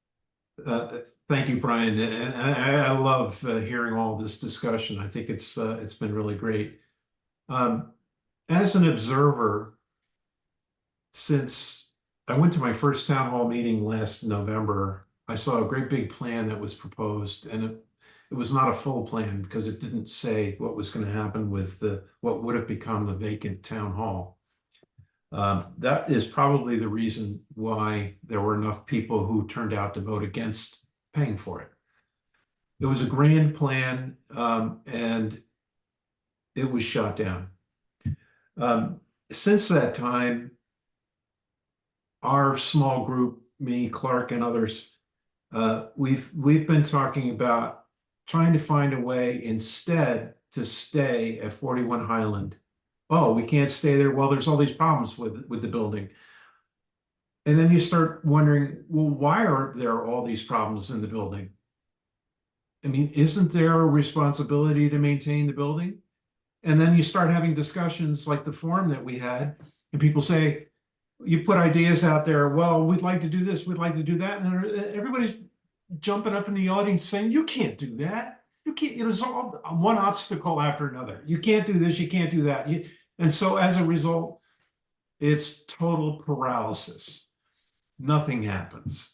Thank you, Brian, and I love hearing all this discussion. I think it's been really great. As an observer, since I went to my first town hall meeting last November, I saw a great big plan that was proposed, and it was not a full plan because it didn't say what was going to happen with what would have become the vacant town hall. That is probably the reason why there were enough people who turned out to vote against paying for it. It was a grand plan, and it was shot down. Since that time, our small group, me, Clark, and others, we've been talking about trying to find a way instead to stay at 41 Highland. Oh, we can't stay there. Well, there's all these problems with the building. And then you start wondering, well, why are there all these problems in the building? I mean, isn't there a responsibility to maintain the building? And then you start having discussions like the forum that we had, and people say, you put ideas out there, well, we'd like to do this, we'd like to do that. And everybody's jumping up in the audience saying, you can't do that. You can't, it's all one obstacle after another. You can't do this, you can't do that. And so as a result, it's total paralysis. Nothing happens.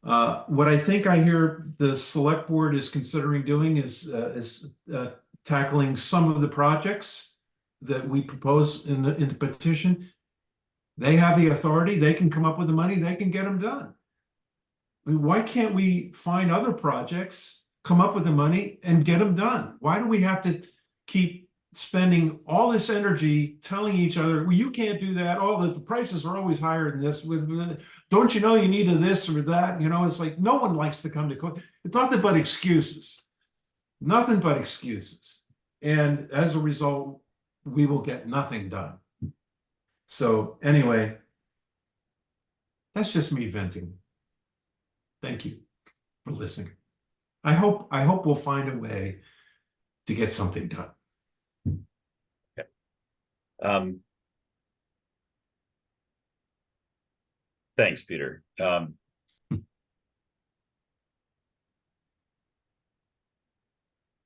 What I think I hear the select board is considering doing is tackling some of the projects that we propose in the petition. They have the authority, they can come up with the money, they can get them done. I mean, why can't we find other projects, come up with the money and get them done? Why do we have to keep spending all this energy telling each other, well, you can't do that. Oh, the prices are always higher than this. Don't you know you need a this or that? You know, it's like no one likes to come to court. It's nothing but excuses. Nothing but excuses. And as a result, we will get nothing done. So anyway, that's just me venting. Thank you for listening. I hope we'll find a way to get something done. Thanks, Peter.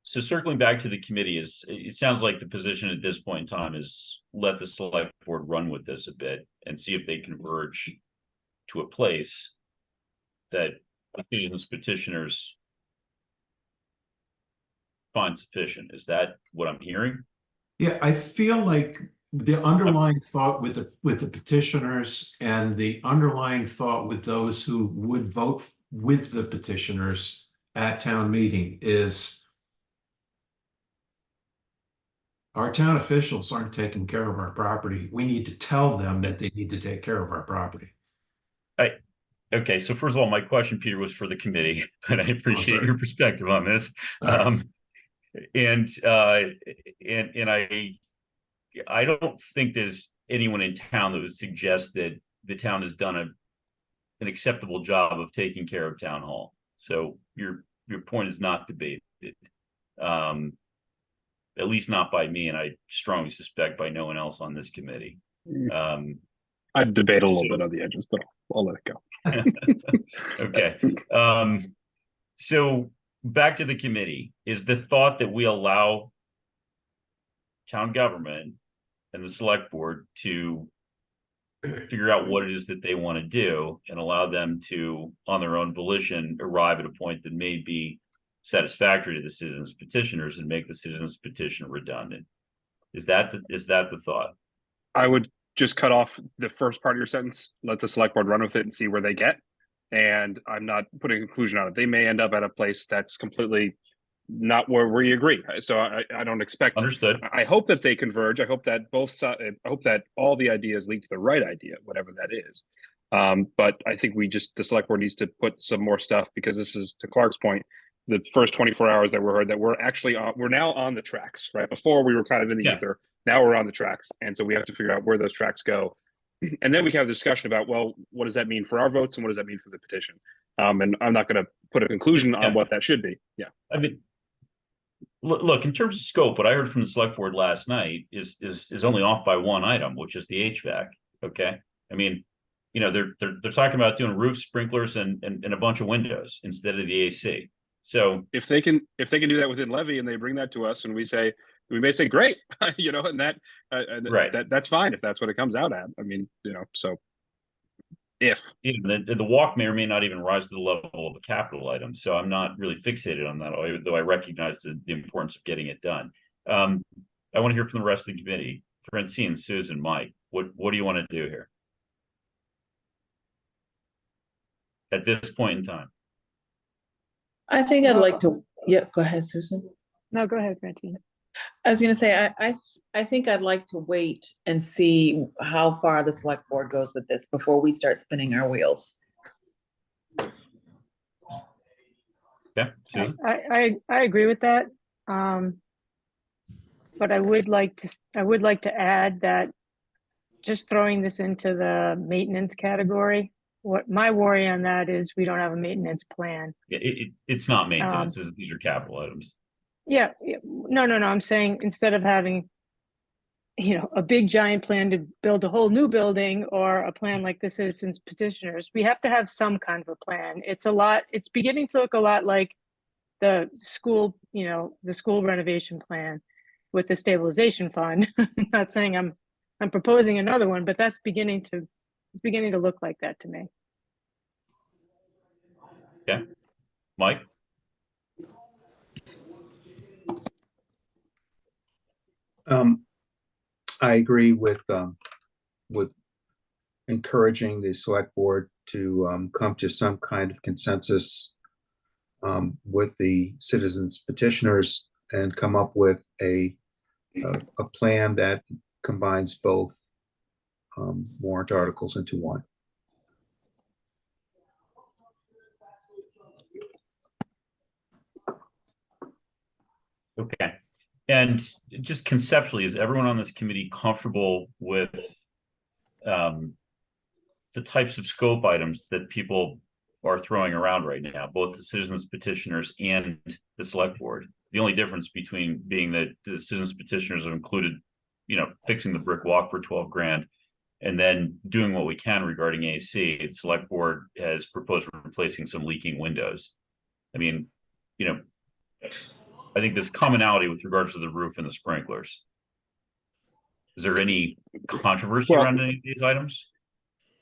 So circling back to the committee, it sounds like the position at this point in time is let the select board run with this a bit and see if they converge to a place that the citizens petitioners find sufficient. Is that what I'm hearing? Yeah, I feel like the underlying thought with the petitioners and the underlying thought with those who would vote with the petitioners at town meeting is our town officials aren't taking care of our property. We need to tell them that they need to take care of our property. Okay, so first of all, my question, Peter, was for the committee, but I appreciate sorry. your perspective on this. Right. And I don't think there's anyone in town that would suggest that the town has done an acceptable job of taking care of town hall. So your point is not debated, at least not by me, and I strongly suspect by no one else on this committee. I'd debate a little bit on the edges, but I'll let it go. Okay. So back to the committee, is the thought that we allow town government and the select board to figure out what it is that they want to do and allow them to, on their own volition, arrive at a point that may be satisfactory to the citizens petitioners and make the citizens petition redundant? Is that the thought? I would just cut off the first part of your sentence, let the select board run with it and see where they get. And I'm not putting a conclusion on it. They may end up at a place that's completely not where we agree. So I don't expect. Understood. I hope that they converge. I hope that both sides, I hope that all the ideas lead to the right idea, whatever that is. But I think the select board needs to put some more stuff, because this is, to Clark's point, the first 24 hours that were heard that we're now on the tracks, right? Before we were kind of in the Yeah. ether. Now we're on the tracks. And so we have to figure out where those tracks go. And then we can have a discussion about, well, what does that mean for our votes and what does that mean for the petition? And I'm not going to put a conclusion on what that should be. Yeah. I mean, look, in terms of scope, what I heard from the select board last night is only off by one item, which is the HVAC. Okay. I mean, you know, they're talking about doing roof sprinklers and a bunch of windows instead of the AC. So if they can do that within levy and they bring that to us and we may say, great, you know, and Right. that's fine if that's what it comes out at. I mean, you know, so if the walk may or may not even rise to the level of a capital item. So I'm not really fixated on that, though I recognize the importance of getting it done. I want to hear from the rest of the committee. Francine, Susan, Mike, what do you want to do here at this point in time? I think I'd like to, yeah, go ahead, Susan. No, go ahead, Francine. I was gonna say, I think I'd like to wait and see how far the select board goes with this before we start spinning our wheels. Yeah, Susan? I agree with that. But I would like to add that just throwing this into the maintenance category, what my worry on that is we don't have a maintenance plan. It's not maintenance, these are capital items. Yeah, no. I'm saying instead of having, you know, a big giant plan to build a whole new building or a plan like the citizens petitioners, we have to have some kind of a plan. It's beginning to look a lot like the school, you know, the school renovation plan with the stabilization fund. I'm not saying I'm proposing another one, but it's beginning to look like that to me. Okay. Mike? I agree with encouraging the select board to come to some kind of consensus with the citizens petitioners and come up with a plan that combines both warrant articles into one. Okay. And just conceptually, is everyone on this committee comfortable with the types of scope items that people are throwing around right now, both the citizens petitioners and the select board? The only difference between being that the citizens petitioners have included, you know, fixing the brick walk for 12 grand and then doing what we can regarding AC. The select board has proposed replacing some leaking windows. I mean, you know, I think there's commonality with regards to the roof and the sprinklers. Is there any controversy around any of these items?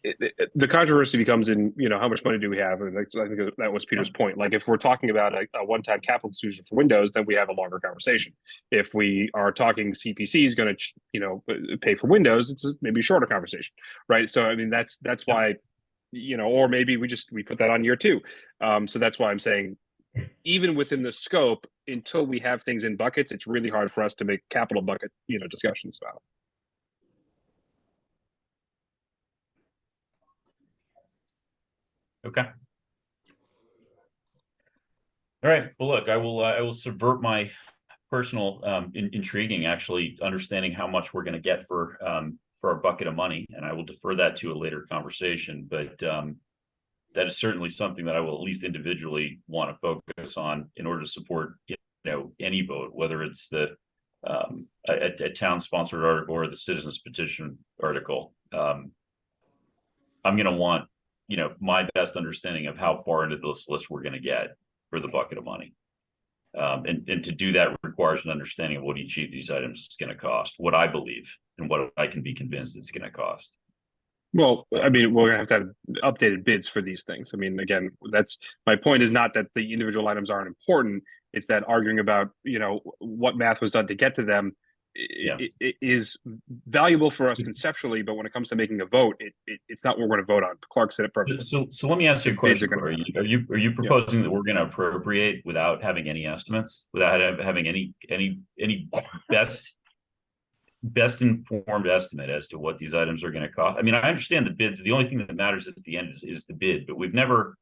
The controversy becomes in, you know, how much money do we have? And I think that was Peter's point. Like, if we're talking about a one-time capital solution for Windows, then we have a longer conversation. If we are talking CPC is going to, you know, pay for Windows, it's maybe a shorter conversation, right? So, I mean, that's why, you know, or maybe we put that on year two. So that's why I'm saying, even within the scope, until we have things in buckets, it's really hard for us to make capital bucket, you know, discussions about. Okay. All right. Well, look, I will subvert my personal intriguing, actually understanding how much we're going to get for our bucket of money, and I will defer that to a later conversation. But that is certainly something that I will at least individually want to focus on in order to support, you know, any vote, whether it's the a town sponsored article or the citizens petition article. I'm going to want, you know, my best understanding of how far into this list we're going to get for the bucket of money. And to do that requires an understanding of what each of these items is going to cost, what I believe, and what I can be convinced it's going to cost. Well, I mean, we're going to have updated bids for these things. I mean, again, that's my point, is not that the individual items aren't important. It's that arguing about, you know, what math was done to get to them it is valuable for us conceptually, but when it comes to making a vote, it's not what we're going to vote on. Clark said it perfectly. So let me ask you a question. Are you proposing that we're going to appropriate without having any estimates, without having any best informed estimate as to what these items are going to cost? I mean, I understand the bids. The only thing that matters at the end is the bid, but we've never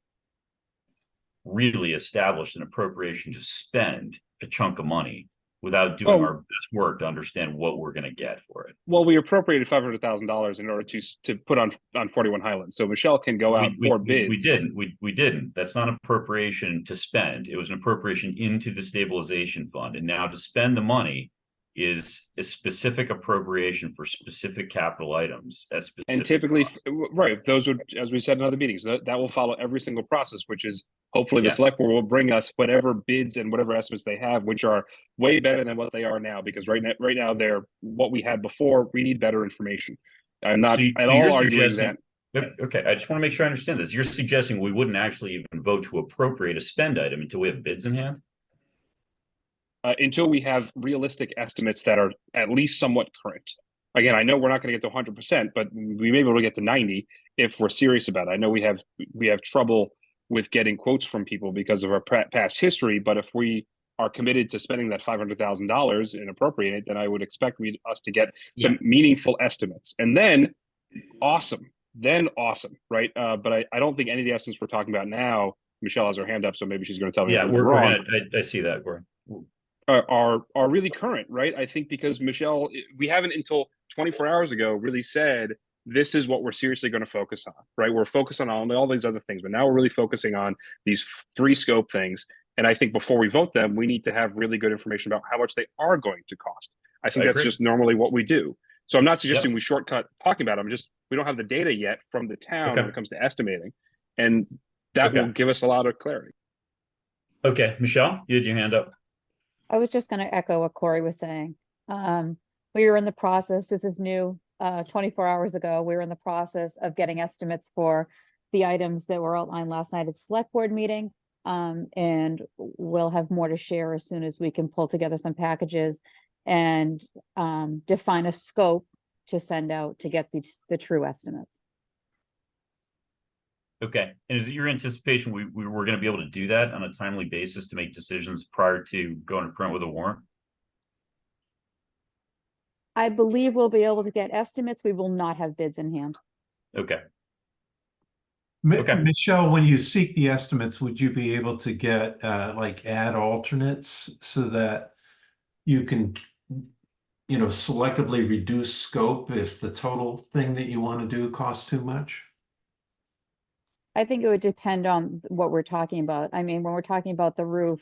really established an appropriation to spend a chunk of money without doing our best work to understand what we're going to get for it. Well, we appropriated $500,000 in order to put on 41 Highlands, so Michelle can go out for bids. We didn't. That's not an appropriation to spend. It was an appropriation into the stabilization fund, and now to spend the money is a specific appropriation for specific capital items. And typically, right, those would, as we said in other meetings, that will follow every single process, which is hopefully the select board will bring us whatever bids and whatever estimates they have, which are way better than what they are now, because right now they're what we had before. We need better information. I'm not at all arguing that. Okay, I just want to make sure I understand this. You're suggesting we wouldn't actually even vote to appropriate a spend item until we have bids in hand? Until we have realistic estimates that are at least somewhat current. Again, I know we're not going to get to 100%, but we may be able to get to 90 if we're serious about it. I know we have trouble with getting quotes from people because of our past history, but if we are committed to spending that $500,000 and appropriate it, then I would expect us to get some meaningful estimates. And then awesome, right? But I don't think any of the estimates we're talking about now, Michelle has her hand up, so maybe she's going to tell me. Yeah, we're wrong. I see that. Are really current, right? I think because Michelle, we haven't until 24 hours ago really said, this is what we're seriously going to focus on, right? We're focused on all these other things, but now we're really focusing on these 3 scope things. And I think before we vote them, we need to have really good information about how much they are going to cost. I think that's just normally what we do. So I'm not suggesting we shortcut talking about them, we don't have the data yet from the town when it comes to estimating. And that will give us a lot of clarity. Okay, Michelle, you had your hand up. I was just going to echo what Corey was saying. We were in the process, this is new, 24 hours ago, we were in the process of getting estimates for the items that were outlined last night at the select board meeting. And we'll have more to share as soon as we can pull together some packages and define a scope to send out to get the true estimates. Okay, and is it your anticipation we were going to be able to do that on a timely basis to make decisions prior to going to print with a warrant? I believe we'll be able to get estimates. We will not have bids in hand. Okay. Michelle, when you seek the estimates, would you be able to get like add alternates so that you can, selectively reduce scope if the total thing that you want to do costs too much? I think it would depend on what we're talking about. I mean, when we're talking about the roof,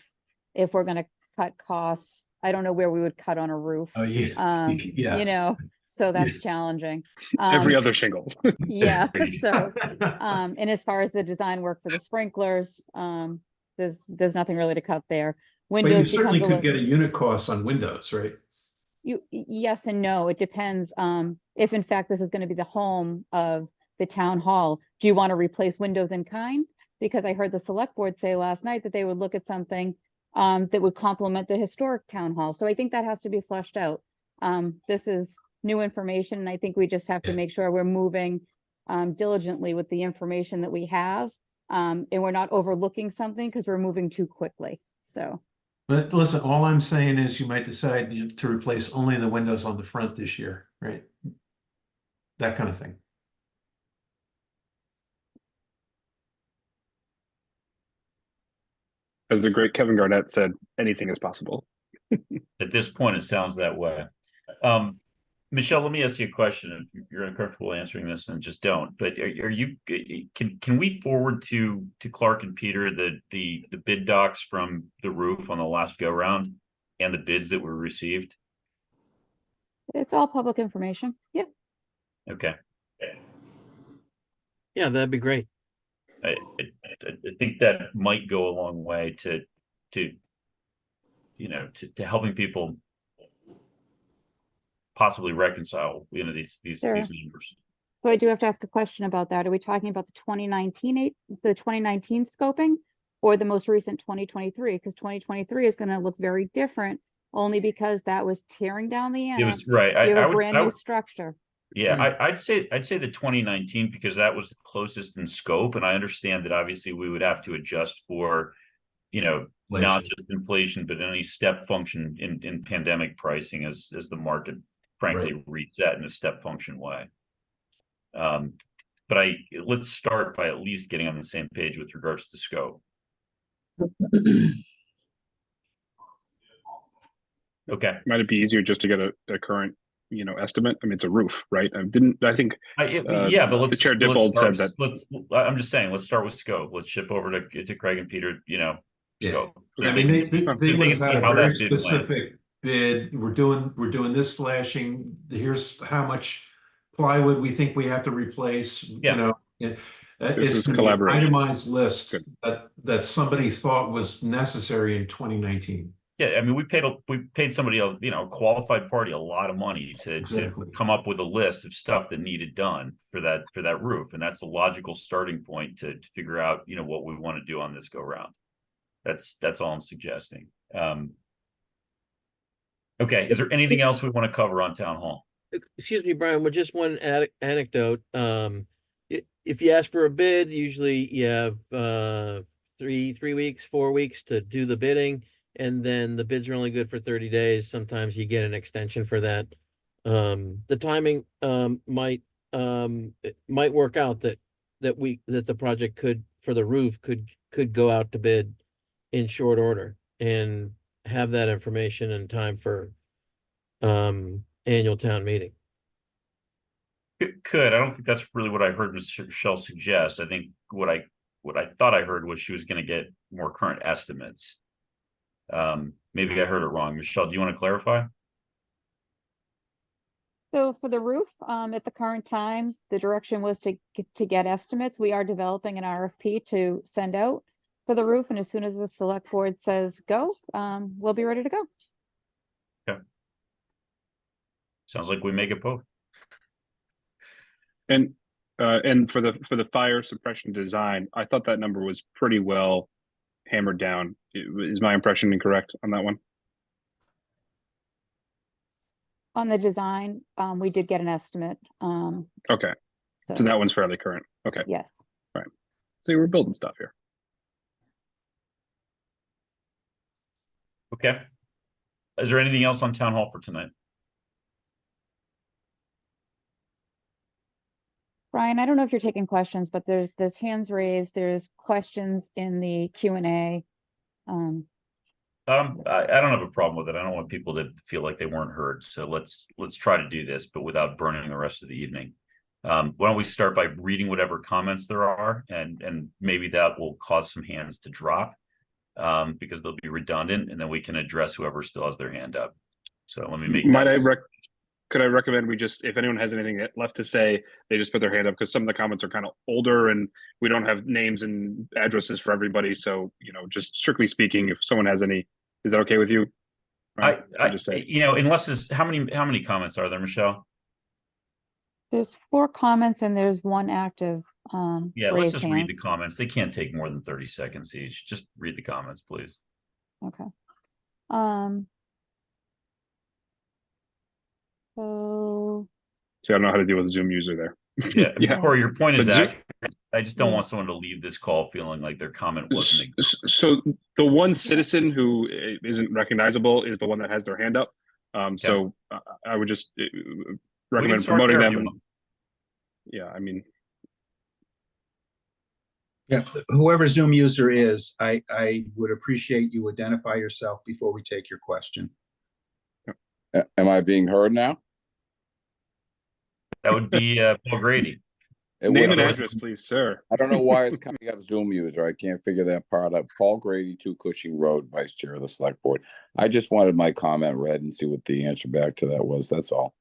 if we're going to cut costs, I don't know where we would cut on a roof. Oh, yeah. So that's challenging. Every other shingle. Yeah. So, and as far as the design work for the sprinklers, there's nothing really to cut there. But you certainly could get a unit cost on windows, right? Yes and no. It depends. If in fact this is going to be the home of the town hall, do you want to replace windows in kind? Because I heard the select board say last night that they would look at something that would complement the historic town hall. So I think that has to be fleshed out. This is new information, and I think we just have to make sure we're moving diligently with the information that we have, and we're not overlooking something because we're moving too quickly. So. But listen, all I'm saying is you might decide to replace only the windows on the front this year, right? That kind of thing. As the great Kevin Garnett said, anything is possible. At this point, it sounds that way. Michelle, let me ask you a question. If you're uncomfortable answering this, then just don't. But can we forward to Clark and Peter the bid docs from the roof on the last go round and the bids that were received? It's all public information. Yeah. Okay. Yeah, that'd be great. I think that might go a long way to helping people possibly reconcile these numbers. So I do have to ask a question about that. Are we talking about the 2019 scoping or the most recent 2023? Because 2023 is going to look very different only because that was tearing down the annex. It was right. You have a brand new structure. Yeah, I'd say the 2019 because that was the closest in scope, and I understand that obviously we would have to adjust for, not just inflation, but any step function in pandemic pricing as the market frankly reset in a step function way. But let's start by at least getting on the same page with regards to scope. Okay. Might it be easier just to get a current, estimate? I mean, it's a roof, right? I think Yeah, but the Chair let's Dippold start, said that. I'm just saying, let's start with scope. Let's ship over to Craig and Peter, Yeah. scope. So I mean, can they see- so would can have see had a how very that bid went. specific bid. We're doing this flashing. Here's how much plywood we think we have to replace, Yeah. Yeah. This It's is gonna be an collaboration. itemized list Good. that somebody thought was necessary in 2019. Yeah, I mean, we paid somebody, a qualified party a lot of money to Exactly. come up with a list of stuff that needed done for that roof. And that's a logical starting point to figure out, what we want to do on this go round. That's all I'm suggesting. Okay, is there anything else we want to cover on town hall? Excuse me, Brian, with just one anecdote. If you ask for a bid, usually you have 3 weeks, 4 weeks to do the bidding, and then the bids are only good for 30 days. Sometimes you get an extension for that. The timing it might work out that the project for the roof could go out to bid in short order and have that information in time for annual town meeting. It could. I don't think that's really what I heard Michelle suggest. I think what I thought I heard was she was going to get more current estimates. Maybe I heard it wrong. Michelle, do you want to clarify? So for the roof, at the current time, the direction was to get estimates. We are developing an RFP to send out for the roof, and as soon as the select board says go, we'll be ready to go. Sounds like we make it both. And for the fire suppression design, I thought that number was pretty well hammered down. Is my impression incorrect on that one? On the design, we did get an estimate. Okay, so that one's fairly current. Okay, yes. right. So we're building stuff here. Okay. Is there anything else on town hall for tonight? Brian, I don't know if you're taking questions, but there's hands raised, there's questions in the Q&A. I don't have a problem with it. I don't want people to feel like they weren't heard. So let's try to do this, but without burning the rest of the evening. Why don't we start by reading whatever comments there are, and maybe that will cause some hands to drop because they'll be redundant, and then we can address whoever still has their hand up. So let me make could I recommend we just, if anyone has anything left to say, they just put their hand up, because some of the comments are kind of older and we don't have names and addresses for everybody. So, just strictly speaking, if someone has any, is that okay with you? Right. I just say, unless how many comments are there, Michelle? There's 4 comments and there's 1 active. Yeah, let's just read the hands. comments. They can't take more than 30 seconds each. Just read the comments, please. Okay. So See, I don't know how to deal with a Zoom user there. Yeah, Yeah. Corey, your point is But Zoom- accurate. I just don't Yeah. want someone to leave this call feeling like their comment wasn't. So the one citizen who isn't recognizable is the one that has their hand up. So I would just recommend start promoting there if you them. want. Yeah, I mean, Yeah, whoever Zoom user is, I would appreciate you identify yourself before we take your question. Am I being heard now? That would be Paul Grady. name and have- address, please, sir. I don't know why it's coming up Zoom user. I can't figure that part out. Paul Grady, 2 Cushing Road, Vice Chair of the Select Board. I just wanted my comment read and see what the answer back to that was. That's all.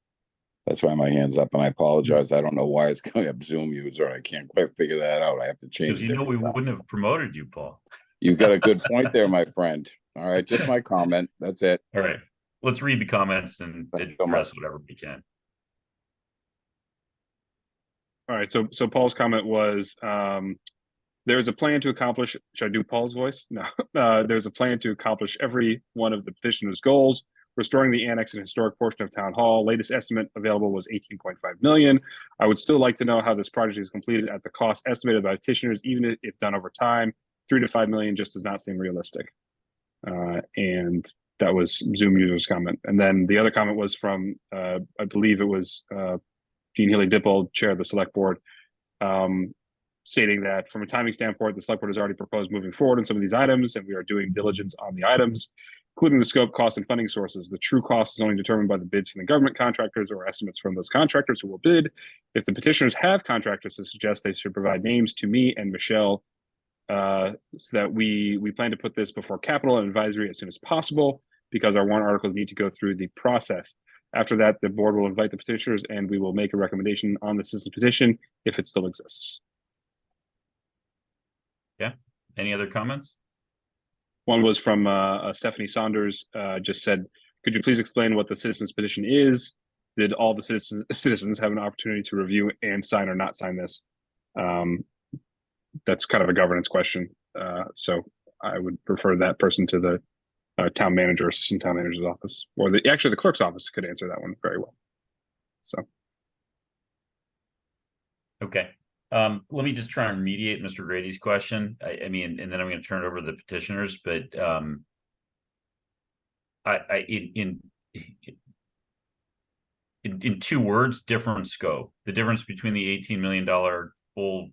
That's why my hand's up, and I apologize. I don't know why it's coming up Zoom user. I can't quite figure that out. I have to change Because it. we every time. wouldn't have promoted you, Paul. You've got a good point there, my friend. All right, just my comment. That's it. All right, let's read the comments and Thanks so address much. whatever we can. All right, so Paul's comment was, there's a plan to accomplish, should I do Paul's voice? No, there's a plan to accomplish every one of the petitioner's goals, restoring the annex and historic portion of Town Hall. Latest estimate available was 18.5 million. I would still like to know how this project is completed at the cost estimated by petitioners, even if done over time. 3 to 5 million just does not seem realistic. And that was Zoom user's comment. And then the other comment was from, I believe it was Jean Healy Dippold, chair of the select board. stating that from a timing standpoint, the select board has already proposed moving forward on some of these items, and we are doing diligence on the items, including the scope, cost, and funding sources. The true cost is only determined by the bids from the government contractors or estimates from those contractors who will bid. If the petitioners have contractors to suggest, they should provide names to me and Michelle, so that we plan to put this before capital and advisory as soon as possible, because our warrant articles need to go through the process. After that, the board will invite the petitioners and we will make a recommendation on the citizen petition if it still exists. Yeah. Any other comments? One was from Stephanie Saunders, just said, could you please explain what the citizens petition is? Did all the citizens have an opportunity to review and sign or not sign this? That's kind of a governance question. So I would refer that person to the town manager, assistant town manager's office, or actually the clerk's office could answer that one very well. So. Okay. Let me just try and mediate Mr. Grady's question. I mean, and then I'm going to turn it over to the petitioners, but in 2 words, different scope. The difference between the $18 million full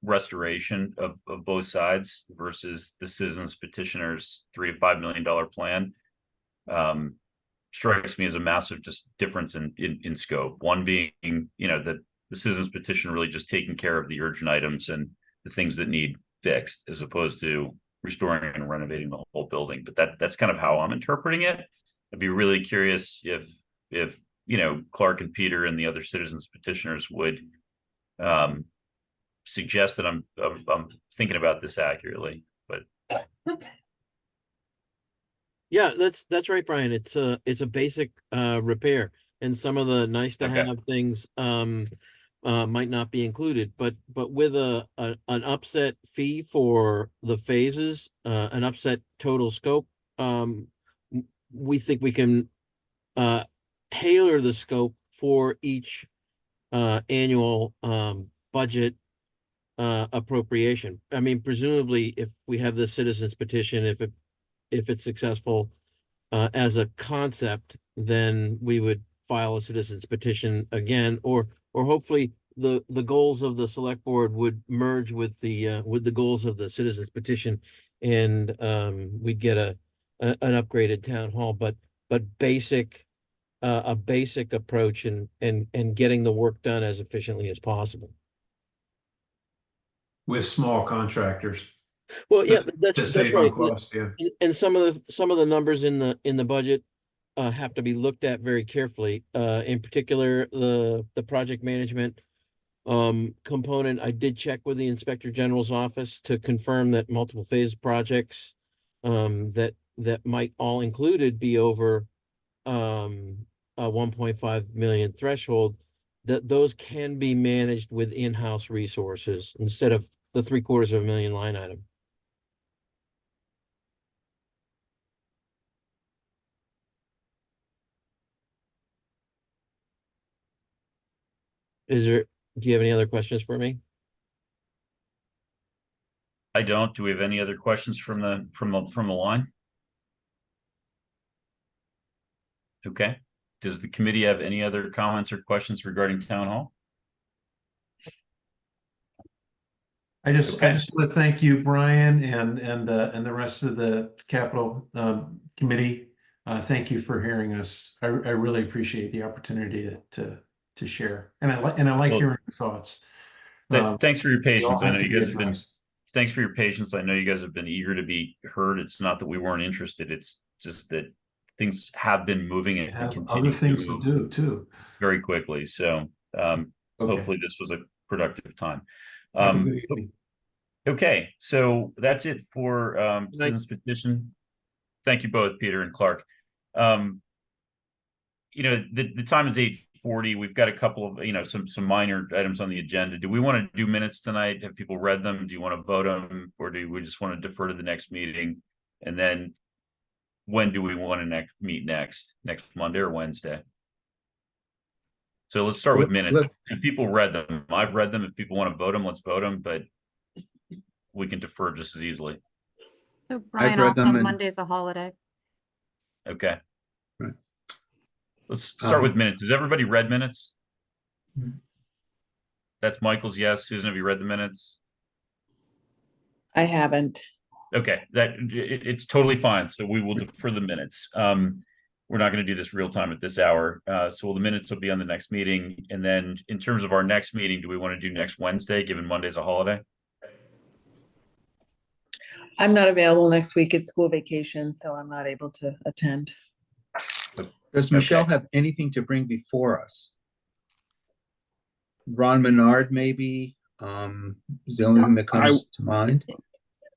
restoration of both sides versus the citizens petitioners $3 to $5 million plan strikes me as a massive just difference in scope. One being, you know, that the citizens petition really just taking care of the urgent items and the things that need fixed, as opposed to restoring and renovating the whole building. But that's kind of how I'm interpreting it. I'd be really curious if you know, Clark and Peter and the other citizens petitioners would suggest that I'm thinking about this accurately. But Yeah, that's right, Brian. It's a basic repair, and some of the nice to have things might not be included, but with an upset fee for the phases, an upset total scope, we think we can tailor the scope for each annual budget appropriation. I mean, presumably, if we have the citizens petition, if it's successful as a concept, then we would file a citizens petition again, or hopefully the goals of the select board would merge with the goals of the citizens petition, and we'd get an upgraded town hall. But a basic approach and getting the work done as efficiently as possible with small contractors. Well, yeah, to that's save right. on cost, yeah. And some of the numbers in the budget have to be looked at very carefully. In particular, the project management component. I did check with the Inspector General's office to confirm that multiple phase projects that might all included be over a 1.5 million threshold, that those can be managed with in-house resources instead of the $750,000 line item. Do you have any other questions for me? I don't. Do we have any other questions from the line? Okay. Does the committee have any other comments or questions regarding town hall? I just want to thank you, Brian, and the rest of the capital committee. Thank you for hearing us. I really appreciate the opportunity to share, and I like hearing your thoughts. Thanks for your patience. I know you guys have been. addressed. Thanks for your patience. I know you guys have been eager to be heard. It's not that we weren't interested. It's just that things have been moving and Have continue other things to move do too. very quickly. So hopefully this was a productive time. Have a good evening. Okay, so that's it for citizens petition. Thank you both, Peter and Clark. You know, the time is 8:40. We've got a couple of, you know, some minor items on the agenda. Do we want to do minutes tonight? Have people read them? Do you want to vote them, or do we just want to defer to the next meeting? And then when do we want to meet next Monday or Wednesday? So let's start with minutes. If people read them, I've read them. If people want to vote them, let's vote them, but we can defer just as easily. So Brian, read also them and- Monday's a holiday. Okay. Right. Let's start with minutes. Has everybody read minutes? That's Michael's yes. Susan, have you read the minutes? I haven't. Okay, it's totally fine. So we will defer the minutes. We're not going to do this real time at this hour. So the minutes will be on the next meeting. And then in terms of our next meeting, do we want to do next Wednesday, given Monday's a holiday? I'm not available next week. It's school vacation, so I'm not able to attend. Does Michelle Okay. have anything to bring before us? Ron Menard, maybe, is the only thing that comes to mind.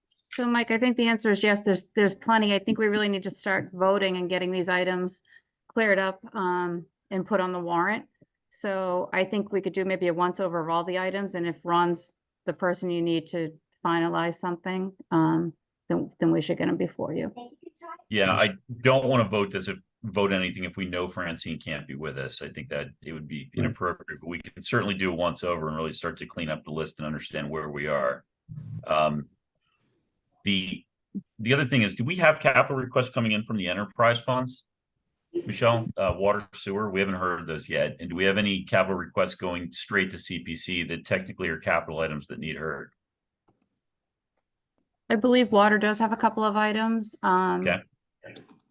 So Mike, I think the answer is yes, there's plenty. I think we really need to start voting and getting these items cleared up and put on the warrant. So I think we could do maybe a once over of all the items, and if Ron's the person you need to finalize something, then we should get them before you. Yeah, I don't want to vote anything if we know Francine can't be with us. I think that it would be inappropriate, but we can certainly do a once over and really start to clean up the list and understand where we are. The other thing is, do we have capital requests coming in from the enterprise funds? Michelle, water, sewer, we haven't heard of those yet. And do we have any capital requests going straight to CPC that technically are capital items that need heard? I believe water does have a couple of items. Okay.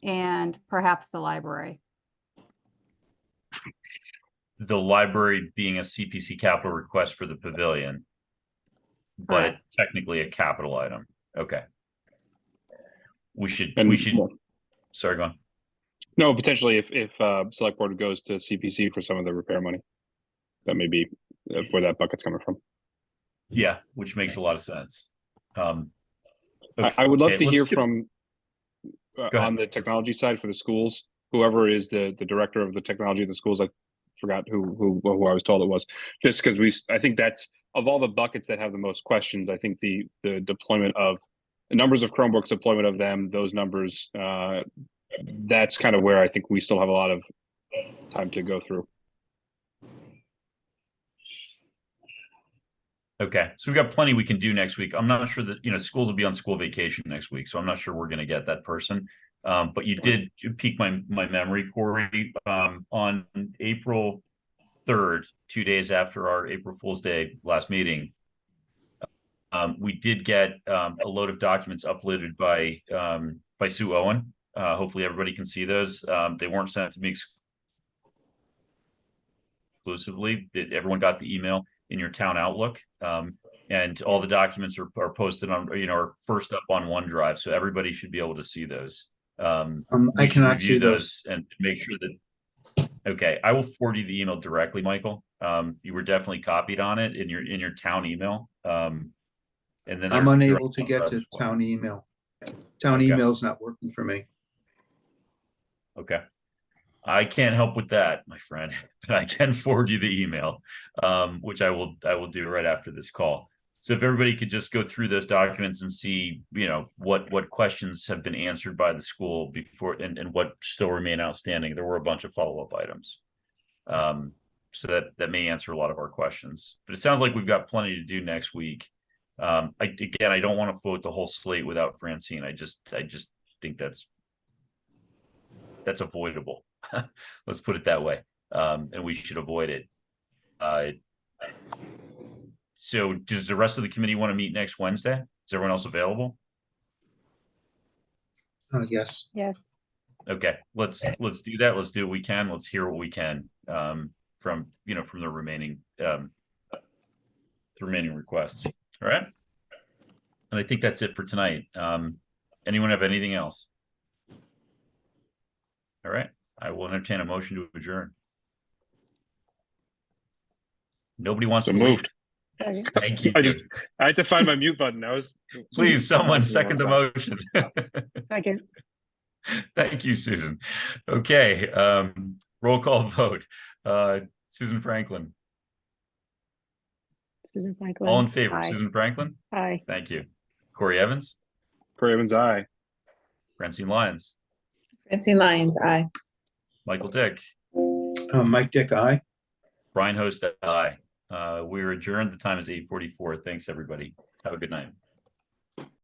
And perhaps the library. The library being a CPC capital request for the pavilion, but Correct. it's technically a capital item. Okay. We should, sorry, go on. No, potentially if select board goes to CPC for some of the repair money, that may be where that bucket's coming from. Yeah, which makes a lot of sense. I would love okay, to let's hear get- from Go ahead. on the technology side for the schools, whoever is the director of the technology of the schools. I forgot who I was told it was, just because I think that's, of all the buckets that have the most questions, I think the deployment of the numbers of Chromebooks, deployment of them, those numbers, that's kind of where I think we still have a lot of time to go through. Okay, so we've got plenty we can do next week. I'm not sure that, schools will be on school vacation next week, so I'm not sure we're going to get that person. But you did pique my memory, Corey. On April 3rd, 2 days after our April Fool's Day last meeting, we did get a load of documents uploaded by Sue Owen. Hopefully everybody can see those. They weren't sent to me exclusively. Everyone got the email in your town Outlook, and all the documents are posted on, are first up on OneDrive, so everybody should be able to see those. I We should cannot review see those. and make sure that. Okay, I will forward you the email directly, Michael. You were definitely copied on it in your town email. And then I'm they're unable to on get OneDrive to as well. town email. Town Okay. email's not working for me. Okay. I can't help with that, my friend, but I can forward you the email, which I will do right after this call. So if everybody could just go through those documents and see, what questions have been answered by the school before and what still remain outstanding. There were a bunch of follow-up items. So that may answer a lot of our questions, but it sounds like we've got plenty to do next week. I don't want to vote the whole slate without Francine. I just think that's avoidable. Let's put it that way. And we should avoid it. So does the rest of the committee want to meet next Wednesday? Is everyone else available? Yes. Yes. Okay, let's do that. Let's do what we can. Let's hear what we can from the remaining requests. All right. And I think that's it for tonight. Anyone have anything else? All right. I will entertain a motion to adjourn. Nobody wants So to leave. moved. Thank you. I had to find my mute button. Please, someone second the motion. Second. Thank you, Susan. Okay, roll call vote. Susan Franklin. Susan Franklin. All in favor, Aye. Susan Franklin? Aye. Thank you. Corey Evans, Corey Evans, aye. Francine Lyons, Francine Lyons, aye. Michael Dick, Mike Dick, aye. Brian Host, aye. We are adjourned. The time is 8:44. Thanks, everybody. Have a good night.